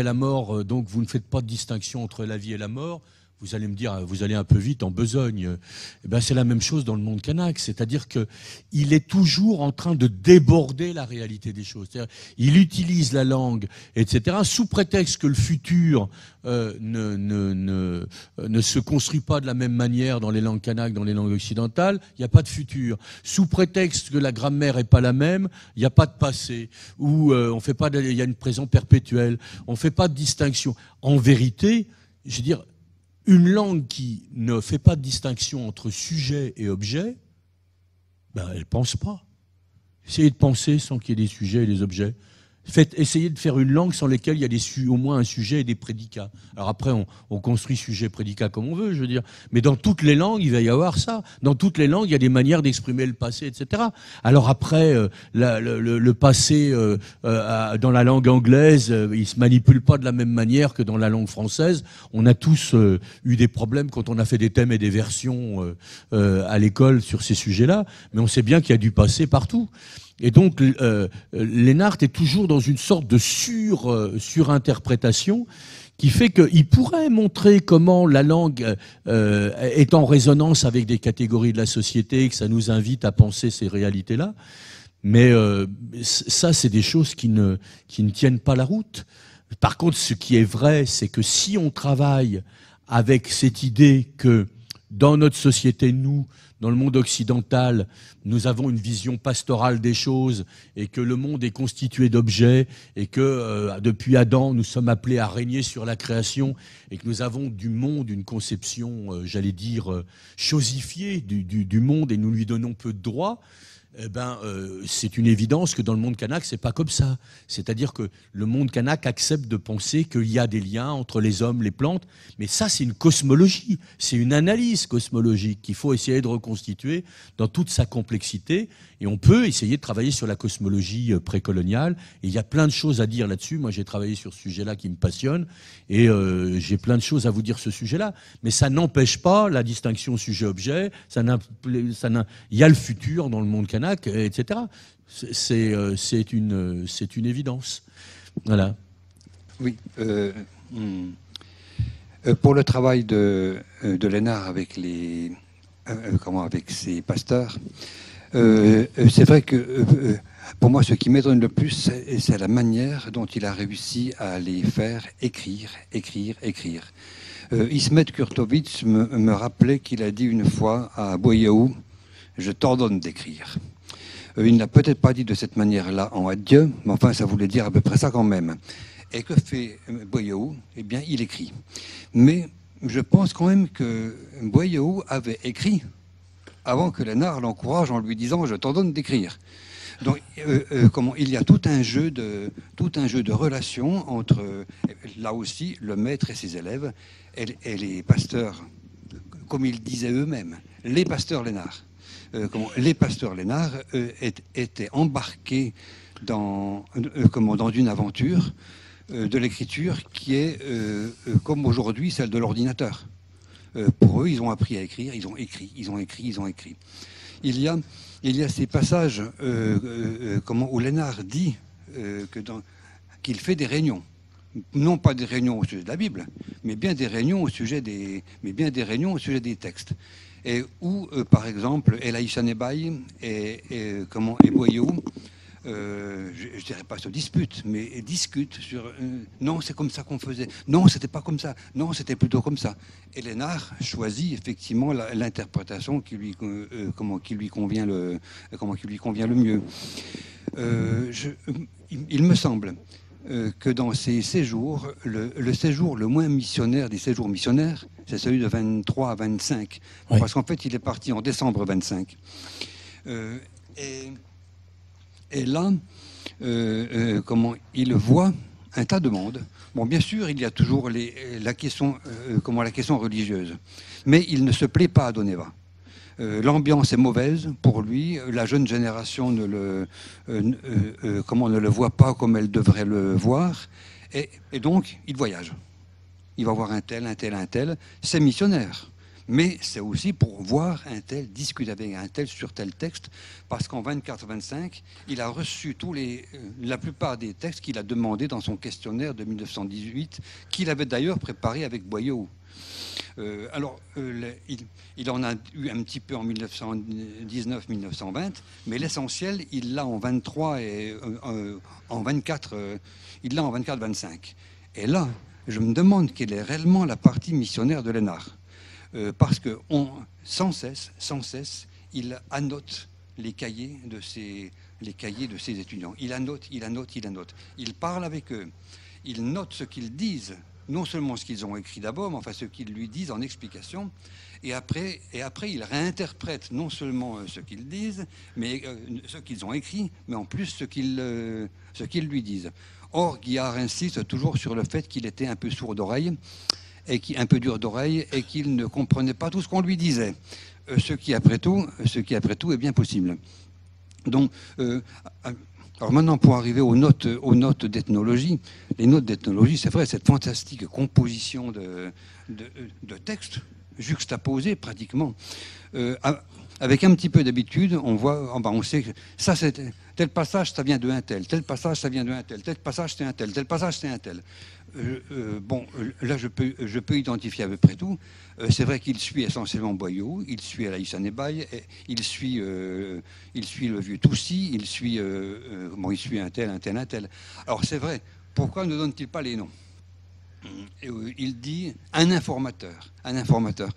la mort, donc vous ne faites pas de distinction entre la vie et la mort, vous allez me dire, vous allez un peu vite en besogne. Eh ben, c'est la même chose dans le monde kanak, c'est-à-dire que il est toujours en train de déborder la réalité des choses. C'est-à-dire, il utilise la langue, etc., sous prétexte que le futur ne se construit pas de la même manière dans les langues kanak, dans les langues occidentales. Il n'y a pas de futur. Sous prétexte que la grammaire est pas la même, il n'y a pas de passé. Ou il y a une présent perpétuel. On fait pas de distinction. En vérité, je veux dire, une langue qui ne fait pas de distinction entre sujet et objet, elle pense pas. Essayez de penser sans qu'il y ait des sujets et des objets. Essayez de faire une langue sans lesquelles il y a au moins un sujet et des prédicats. Alors après, on construit sujet, prédicat comme on veut, je veux dire. Mais dans toutes les langues, il va y avoir ça. Dans toutes les langues, il y a des manières d'exprimer le passé, etc. Alors après, le passé dans la langue anglaise, il se manipule pas de la même manière que dans la langue française. On a tous eu des problèmes quand on a fait des thèmes et des versions à l'école sur ces sujets-là. Mais on sait bien qu'il y a du passé partout. Et donc, Lénart est toujours dans une sorte de surinterprétation qui fait qu'il pourrait montrer comment la langue est en résonance avec des catégories de la société, que ça nous invite à penser ces réalités-là. Mais ça, c'est des choses qui ne tiennent pas la route. Par contre, ce qui est vrai, c'est que si on travaille avec cette idée que dans notre société, nous, dans le monde occidental, nous avons une vision pastorale des choses et que le monde est constitué d'objets et que depuis Adam, nous sommes appelés à régner sur la création et que nous avons du monde une conception, j'allais dire, chosifiée du monde et nous lui donnons peu de droits. C'est une évidence que dans le monde kanak, c'est pas comme ça. C'est-à-dire que le monde kanak accepte de penser qu'il y a des liens entre les hommes, les plantes, mais ça, c'est une cosmologie, c'est une analyse cosmologique qu'il faut essayer de reconstituer dans toute sa complexité. Et on peut essayer de travailler sur la cosmologie précoloniale. Et il y a plein de choses à dire là-dessus. Moi, j'ai travaillé sur ce sujet-là qui me passionne. Et j'ai plein de choses à vous dire sur ce sujet-là. Mais ça n'empêche pas la distinction sujet-objet. Il y a le futur dans le monde kanak, etc. C'est une évidence. Voilà. Oui. Pour le travail de Lénard avec avec ses pasteurs, c'est vrai que pour moi, ce qui m'étonne le plus, c'est la manière dont il a réussi à les faire écrire. Ismet Kurtovitz me rappelait qu'il a dit une fois à Boyaou, « Je t'ordonne d'écrire ». Il n'a peut-être pas dit de cette manière-là en adieu, mais enfin, ça voulait dire à peu près ça quand même. Et que fait Boyaou? Eh bien, il écrit. Mais je pense quand même que Boyaou avait écrit avant que Lénard l'encourage en lui disant « je t'ordonne d'écrire ». Donc, il y a tout un jeu de relations entre, là aussi, le maître et ses élèves, et les pasteurs, comme ils disaient eux-mêmes, les pasteurs Lénard. Les pasteurs Lénard étaient embarqués dans une aventure de l'écriture qui est, comme aujourd'hui, celle de l'ordinateur. Pour eux, ils ont appris à écrire, ils ont écrit. Il y a ces passages où Lénard dit qu'il fait des réunions. Non pas des réunions au sujet de la Bible, mais bien des réunions au sujet des textes. Et où, par exemple, Elaïcha Nebaï et Boyaou, je dirais pas se disputent, mais discutent sur non, c'est comme ça qu'on faisait, non, c'était pas comme ça, non, c'était plutôt comme ça. Et Lénard choisit effectivement l'interprétation qui lui convient le mieux. Il me semble que dans ces séjours, le séjour le moins missionnaire des séjours missionnaires, c'est celui de 23 à 25. Oui. Parce qu'en fait, il est parti en décembre 25. Et là, il voit un tas de monde. Bon, bien sûr, il y a toujours la question religieuse. Mais il ne se plaît pas à Doneva. L'ambiance est mauvaise pour lui. La jeune génération ne le voit pas comme elle devrait le voir. Et donc, il voyage. Il va voir un tel. C'est missionnaire. Mais c'est aussi pour voir un tel, discuter avec un tel sur tel texte, parce qu'en 24-25, il a reçu la plupart des textes qu'il a demandés dans son questionnaire de 1918, qu'il avait d'ailleurs préparé avec Boyaou. Il en a eu un petit peu en 1919-1920, mais l'essentiel, il l'a en 23 et en 24, il l'a en 24-25. Et là, je me demande quelle est réellement la partie missionnaire de Lénard. Parce que sans cesse, il annote les cahiers de ses étudiants. Il annote. Il parle avec eux. Il note ce qu'ils disent, non seulement ce qu'ils ont écrit d'abord, mais enfin ce qu'ils lui disent en explication. Et après, il réinterprète non seulement ce qu'ils disent, mais ce qu'ils ont écrit, mais en plus ce qu'ils lui disent. Or, Guillard insiste toujours sur le fait qu'il était un peu sourd d'oreille, un peu dur d'oreille, et qu'il ne comprenait pas tout ce qu'on lui disait. Ce qui, après tout, est bien possible. Donc, alors maintenant, pour arriver aux notes d'ethnologie, les notes d'ethnologie, c'est vrai, cette fantastique composition de textes juxtaposés pratiquement. Avec un petit peu d'habitude, on sait que ça, c'est tel passage, ça vient de un tel passage, ça vient de un tel passage, c'est un tel passage, c'est un tel. Là, je peux identifier à peu près tout. C'est vrai qu'il suit essentiellement Boyaou, il suit Elaïcha Nebaï, il suit le vieux Toussy, il suit un tel. Alors c'est vrai, Pourquoi ne donne-t-il pas les noms? Il dit un informateur. Un informateur.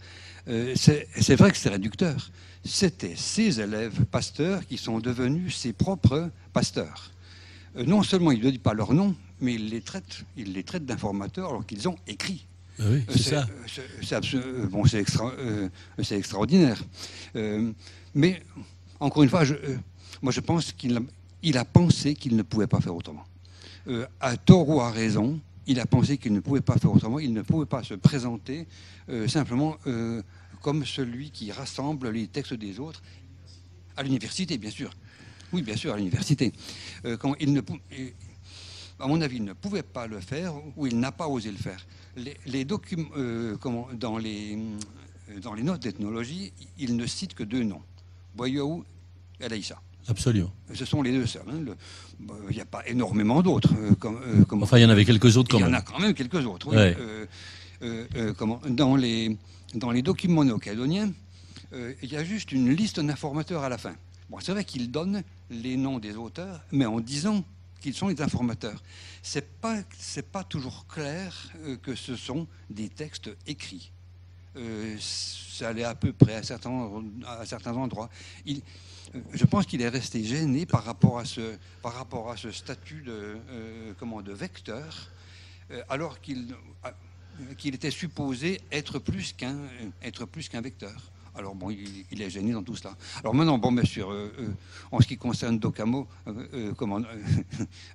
C'est vrai que c'est réducteur. C'était ses élèves pasteurs qui sont devenus ses propres pasteurs. Non seulement il ne dit pas leur nom, mais il les traite d'informateurs alors qu'ils ont écrit. Oui, c'est ça. C'est extraordinaire. Mais encore une fois, moi je pense qu'il a pensé qu'il ne pouvait pas faire autrement. À tort ou à raison, il a pensé qu'il ne pouvait pas faire autrement. Il ne pouvait pas se présenter simplement comme celui qui rassemble les textes des autres à l'université, bien sûr. Oui, bien sûr, à l'université. À mon avis, il ne pouvait pas le faire ou il n'a pas osé le faire. Les documents, dans les notes d'ethnologie, il ne cite que 2 noms, Boyaou et Alaïssa. Absolument. Ce sont les 2 seuls. Il n'y a pas énormément d'autres. Enfin, il y en avait quelques autres quand même. Il y en a quand même quelques autres, oui. Ouais. Dans les documents néo-calédoniens, il y a juste une liste d'informateurs à la fin. Bon, c'est vrai qu'il donne les noms des auteurs, mais en disant qu'ils sont les informateurs. C'est pas toujours clair que ce sont des textes écrits. Ça allait à peu près à certains endroits. Je pense qu'il est resté gêné par rapport à ce statut de vecteur, alors qu'il était supposé être plus qu'un vecteur. Alors bon, il est gêné dans tout cela. Alors maintenant, bon, bien sûr, en ce qui concerne Docamo,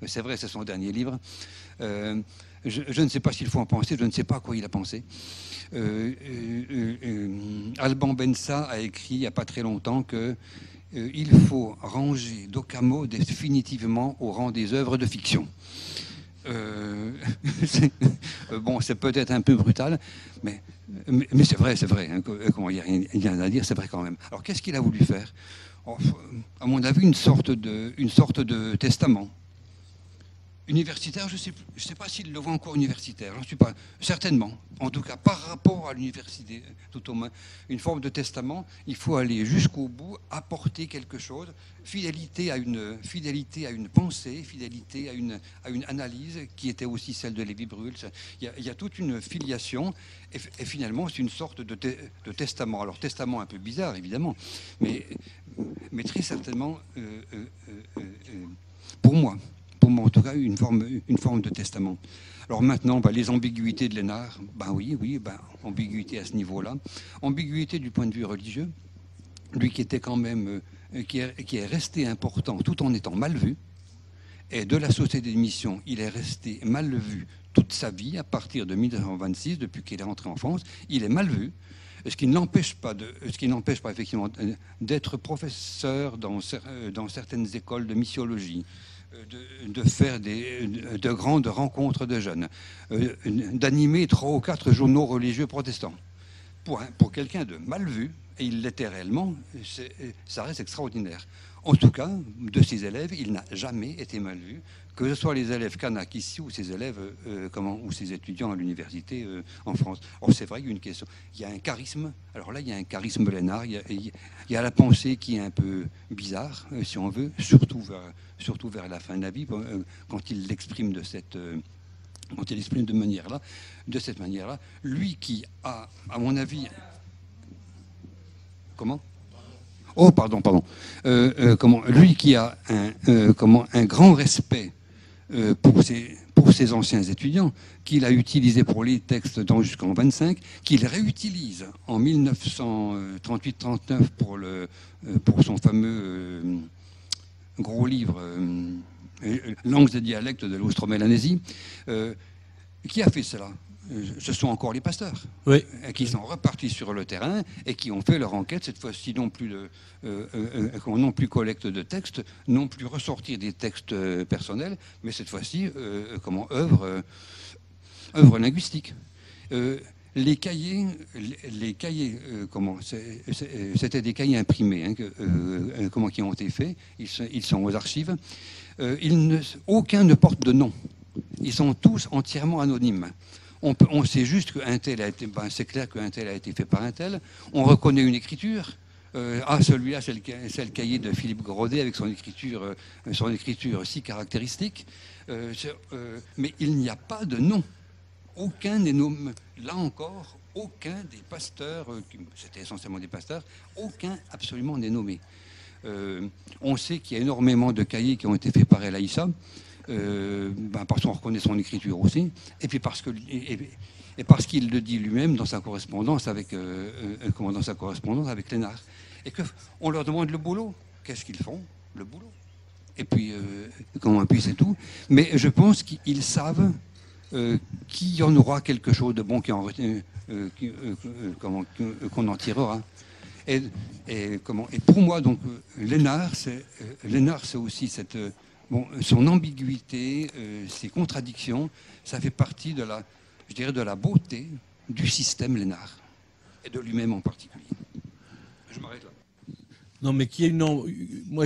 c'est vrai, c'est son dernier livre. Je ne sais pas s'il faut en penser, je ne sais pas à quoi il a pensé. Alban Bensa a écrit il n'y a pas très longtemps que il faut ranger Docamo définitivement au rang des œuvres de fiction. Bon, c'est peut-être un peu brutal, mais c'est vrai, hein, il n'y a rien à dire, c'est vrai quand même. Alors qu'est-ce qu'il a voulu faire? À mon avis, une sorte de testament. Universitaire, je ne sais pas s'il le voit encore universitaire, j'en suis pas, certainement. En tout cas, par rapport à l'université, tout au moins, une forme de testament, il faut aller jusqu'au bout, apporter quelque chose, fidélité à une pensée, fidélité à une analyse qui était aussi celle de Lévi-Bruhl. Il y a toute une filiation, et finalement, c'est une sorte de testament. Alors, testament un peu bizarre, évidemment, mais très certainement, pour moi, en tout cas, une forme de testament. Alors maintenant, les ambiguïtés de Lénard, oui, ambiguïté à ce niveau-là. Ambiguïté du point de vue religieux, lui qui était quand même, qui est resté important tout en étant mal vu, et de la Société de mission, il est resté mal vu toute sa vie, à partir de 1926, depuis qu'il est rentré en France, il est mal vu. Ce qui n'empêche pas effectivement d'être professeur dans certaines écoles de missiologie, de faire de grandes rencontres de jeunes, d'animer 3 ou 4 journaux religieux protestants. Pour quelqu'un de mal vu, et il l'était réellement, ça reste extraordinaire. En tout cas, de ses élèves, il n'a jamais été mal vu, que ce soit les élèves Canaque ici ou ses élèves, ou ses étudiants à l'université en France. Or, c'est vrai qu'il y a une question. Il y a un charisme. Alors là, il y a un charisme Lénard. Il y a la pensée qui est un peu bizarre, si on veut, surtout vers la fin de la vie, quand il l'exprime de cette manière-là. Lui qui a, à mon avis, comment? Oh, pardon. Lui qui a un grand respect pour ses anciens étudiants, qu'il a utilisé pour les textes jusqu'en 25, qu'il réutilise en 1938-39 pour son fameux gros livre Langues et dialectes de l'Austro-Mélanésie. Qui a fait cela? Ce sont encore les pasteurs, oui, qui sont repartis sur le terrain et qui ont fait leur enquête, cette fois-ci non plus collecte de textes, non plus ressortir des textes personnels, mais cette fois-ci œuvre linguistique. Les cahiers, c'était des cahiers imprimés qui ont été faits, ils sont aux archives. Aucun ne porte de nom. Ils sont tous entièrement anonymes. On sait juste qu'un tel a été, c'est clair qu'un tel a été fait par un tel. On reconnaît une écriture. celui-là, c'est le cahier de Philippe Grodet avec son écriture si caractéristique. Mais il n'y a pas de nom. Aucun n'est nommé. Là encore, aucun des pasteurs, c'était essentiellement des pasteurs, aucun absolument n'est nommé. On sait qu'il y a énormément de cahiers qui ont été faits par El Aïssa, parce qu'on reconnaît son écriture aussi, et puis parce qu'il le dit lui-même dans sa correspondance avec Lénard. Et qu'on leur demande le boulot. Qu'est-ce qu'ils font? Le boulot. Et puis, c'est tout. Mais je pense qu'ils savent qu'il y en aura quelque chose de bon qu'on en tirera. Et pour moi, donc, Lénard, c'est aussi son ambiguïté, ses contradictions. Ça fait partie de la beauté du système Lénard, et de lui-même en particulier. Je m'arrête là. Non, mais moi,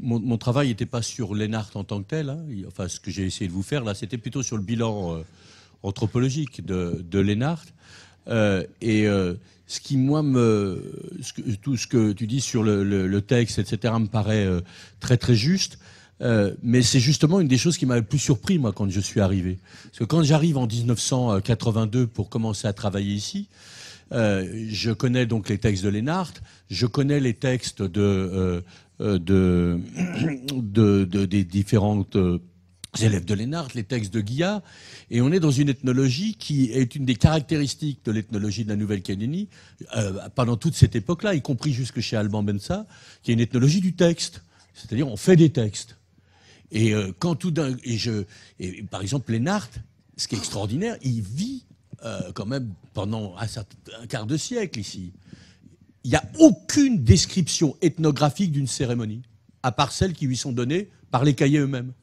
mon travail n'était pas sur Lénard en tant que tel. Hein. Enfin, ce que j'ai essayé de vous faire là, c'était plutôt sur le bilan anthropologique de Lénard. Ce qui, moi, tout ce que tu dis sur le texte, etc., me paraît très, très juste. Mais c'est justement une des choses qui m'a le plus surpris, moi, quand je suis arrivé. Parce que quand j'arrive en 1982 pour commencer à travailler ici, je connais donc les textes de Lénard, je connais les textes des différentes élèves de Lénard, les textes de Guillard, et on est dans une ethnologie qui est une des caractéristiques de l'ethnologie de la Nouvelle-Calédonie pendant toute cette époque-là, y compris jusque chez Alban Bensa, qui est une ethnologie du texte, c'est-à-dire on fait des textes. Et par exemple Lénard, ce qui est extraordinaire, il vit quand même pendant un quart de siècle ici. Il n'y a aucune description ethnographique d'une cérémonie, à part celles qui lui sont données par les cahiers eux-mêmes.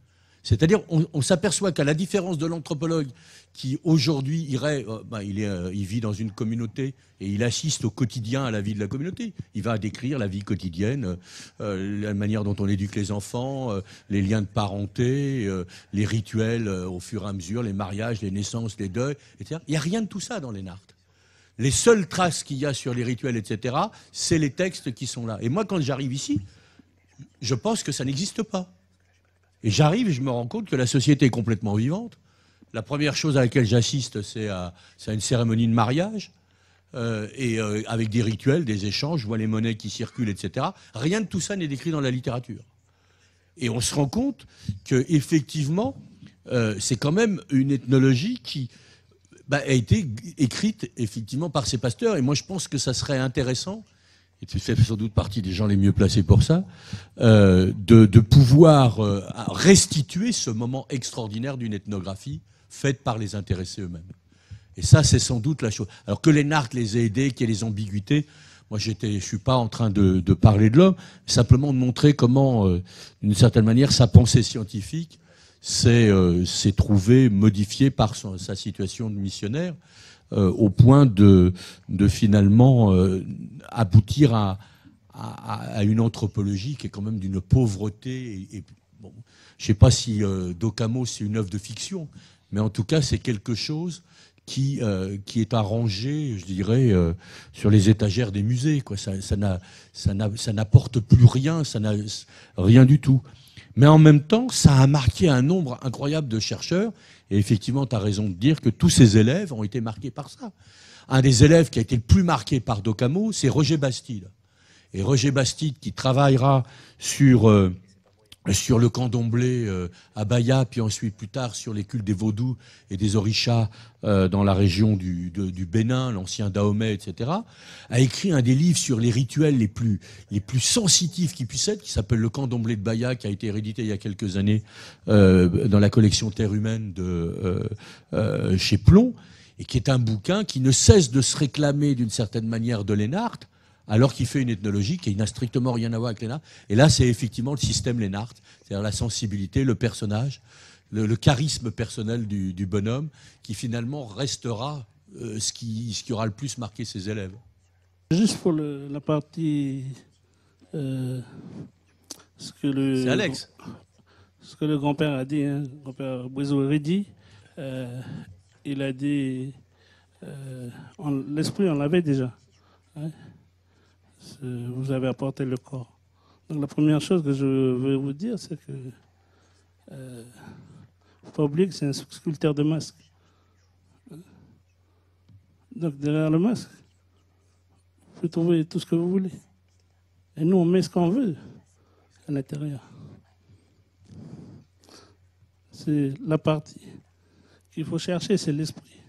C'est-à-dire, on s'aperçoit qu'à la différence de l'anthropologue qui aujourd'hui il vit dans une communauté et il assiste au quotidien à la vie de la communauté. Il va décrire la vie quotidienne, la manière dont on éduque les enfants, les liens de parenté, les rituels au fur et à mesure, les mariages, les naissances, les deuils, etc. Il n'y a rien de tout ça dans Lénard. Les seules traces qu'il y a sur les rituels, etc., c'est les textes qui sont là. Et moi, quand j'arrive ici, je pense que ça n'existe pas. Et j'arrive et je me rends compte que la société est complètement vivante. La première chose à laquelle j'assiste, c'est à une cérémonie de mariage, avec des rituels, des échanges, je vois les monnaies qui circulent, etc. Rien de tout ça n'est décrit dans la littérature. Et on se rend compte qu'effectivement, c'est quand même une ethnologie qui a été écrite effectivement par ces pasteurs. Et moi, je pense que ça serait intéressant, et tu fais sans doute partie des gens les mieux placés pour ça, de pouvoir restituer ce moment extraordinaire d'une ethnographie faite par les intéressés eux-mêmes. Et ça, c'est sans doute la chose. Alors que Lénard les ait aidés, qu'il y ait les ambiguïtés, moi, je suis pas en train de parler de l'homme, simplement de montrer comment, d'une certaine manière, sa pensée scientifique s'est trouvée modifiée par sa situation de missionnaire, au point de finalement aboutir à une anthropologie qui est quand même d'une pauvreté. Bon, je ne sais pas si Docamo, c'est une œuvre de fiction, mais en tout cas, c'est quelque chose qui est arrangé, je dirais, sur les étagères des musées, quoi. Ça n'apporte plus rien, rien du tout. Mais en même temps, ça a marqué un nombre incroyable de chercheurs. Et effectivement, tu as raison de dire que tous ces élèves ont été marqués par ça. Un des élèves qui a été le plus marqué par Docamo, c'est Roger Bastide. Et Roger Bastide, qui travaillera sur le candomblé à Bahia, puis ensuite plus tard sur les cultes des vaudous et des orishas dans la région du Bénin, l'ancien Dahomey, etc., a écrit un des livres sur les rituels les plus sensitifs qui puissent être, qui s'appelle Le candomblé de Bahia, qui a été réédité il y a quelques années dans la collection Terre humaine chez Plomb, et qui est un bouquin qui ne cesse de se réclamer d'une certaine manière de Lénard, alors qu'il fait une ethnologie qui n'a strictement rien à voir avec Lénard. Et là, c'est effectivement le système Lénard, c'est-à-dire la sensibilité, le personnage, le charisme personnel du bonhomme, qui finalement restera ce qui aura le plus marqué ses élèves. Juste pour la partie... c'est Alex. Ce que le grand-père a dit, hein, le grand-père Bouezou-Redi, il a dit... l'esprit, on l'avait déjà. Hein. Vous avez apporté le corps. Donc la première chose que je veux vous dire, c'est que il ne faut pas oublier que c'est un sculpteur de masques. Donc derrière le masque, vous pouvez trouver tout ce que vous voulez. Et nous, on met ce qu'on veut à l'intérieur. C'est la partie qu'il faut chercher, c'est l'esprit.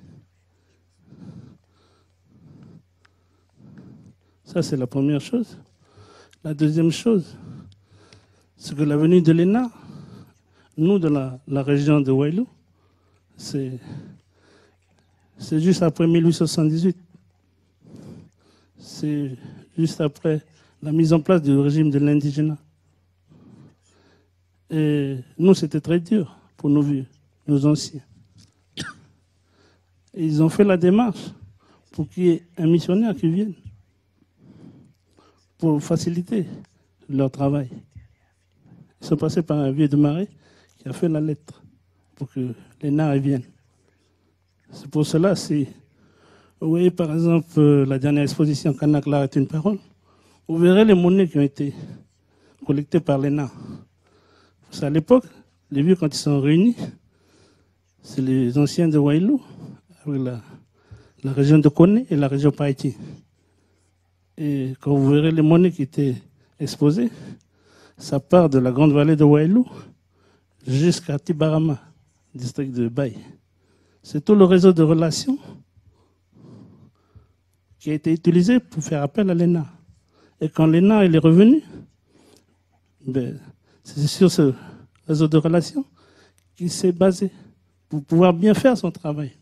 Ça, c'est la première chose. La deuxième chose, c'est que la venue de l'ENA, nous, de la région de Wailou, c'est juste après 1878. C'est juste après la mise en place du régime de l'indigénat. Et nous, c'était très dur pour nos vieux, nos anciens. Et ils ont fait la démarche pour qu'il y ait un missionnaire qui vienne pour faciliter leur travail. Ils sont passés par un vieux de Marais qui a fait la lettre pour que les Nards viennent. C'est pour cela, si vous voyez par exemple la dernière exposition Kanak l'art est une parole, vous verrez les monnaies qui ont été collectées par les Nards. À l'époque, les vieux, quand ils sont réunis, c'est les anciens de Wailou, avec la région de Koné et la région Païti. Et quand vous verrez les monnaies qui étaient exposées, ça part de la grande vallée de Wailou jusqu'à Tibarama, district de Baye. C'est tout le réseau de relations qui a été utilisé pour faire appel à l'ENA. Et quand l'ENA est revenu, c'est sur ce réseau de relations qu'il s'est basé pour pouvoir bien faire son travail.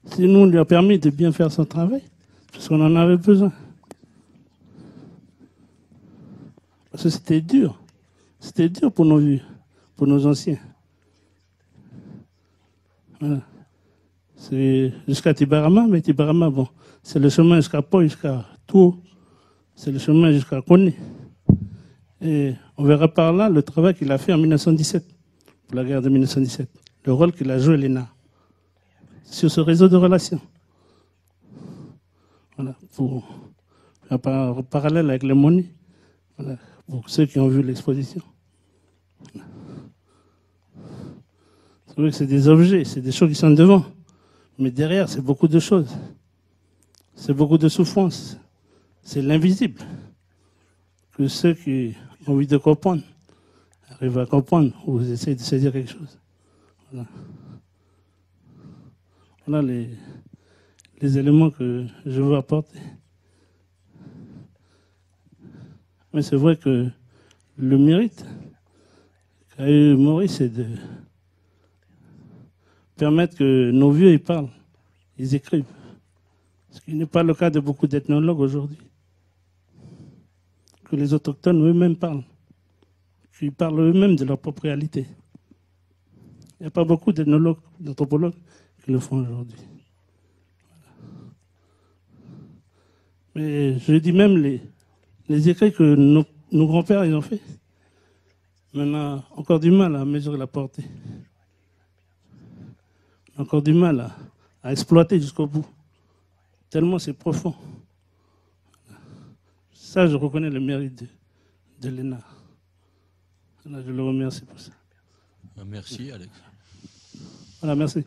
Si nous, on lui a permis de bien faire son travail, parce qu'on en avait besoin. Parce que c'était dur. C'était dur pour nos vieux, pour nos anciens. Voilà. C'est jusqu'à Tibarama, mais Tibarama, bon, c'est le chemin jusqu'à Pau, jusqu'à Tours, c'est le chemin jusqu'à Koné. Et on verra par là le travail qu'il a fait en 1917, pour la guerre de 1917, le rôle qu'il a joué l'ENA sur ce réseau de relations. Voilà, pour faire parallèle avec les monnaies, voilà, pour ceux qui ont vu l'exposition. Voilà. C'est vrai que c'est des objets, c'est des choses qui sont devant, mais derrière, c'est beaucoup de choses. C'est beaucoup de souffrance. C'est l'invisible que ceux qui ont envie de comprendre arrivent à comprendre ou essaient de se dire quelque chose. Voilà. Voilà les éléments que je veux apporter. Mais c'est vrai que le mérite qu'a eu Maurice, c'est de permettre que nos vieux ils parlent, ils écrivent. Ce qui n'est pas le cas de beaucoup d'ethnologues aujourd'hui. Que les autochtones eux-mêmes parlent. Qu'ils parlent eux-mêmes de leur propre réalité. Il n'y a pas beaucoup d'ethnologues, d'anthropologues qui le font aujourd'hui. Mais je dis même les écrits que nos grands-pères ils ont fait. On a encore du mal à mesurer la portée. On a encore du mal à exploiter jusqu'au bout. Tellement c'est profond. Ça, je reconnais le mérite de l'ENA. Je le remercie pour ça. Merci, Alex. Voilà, merci.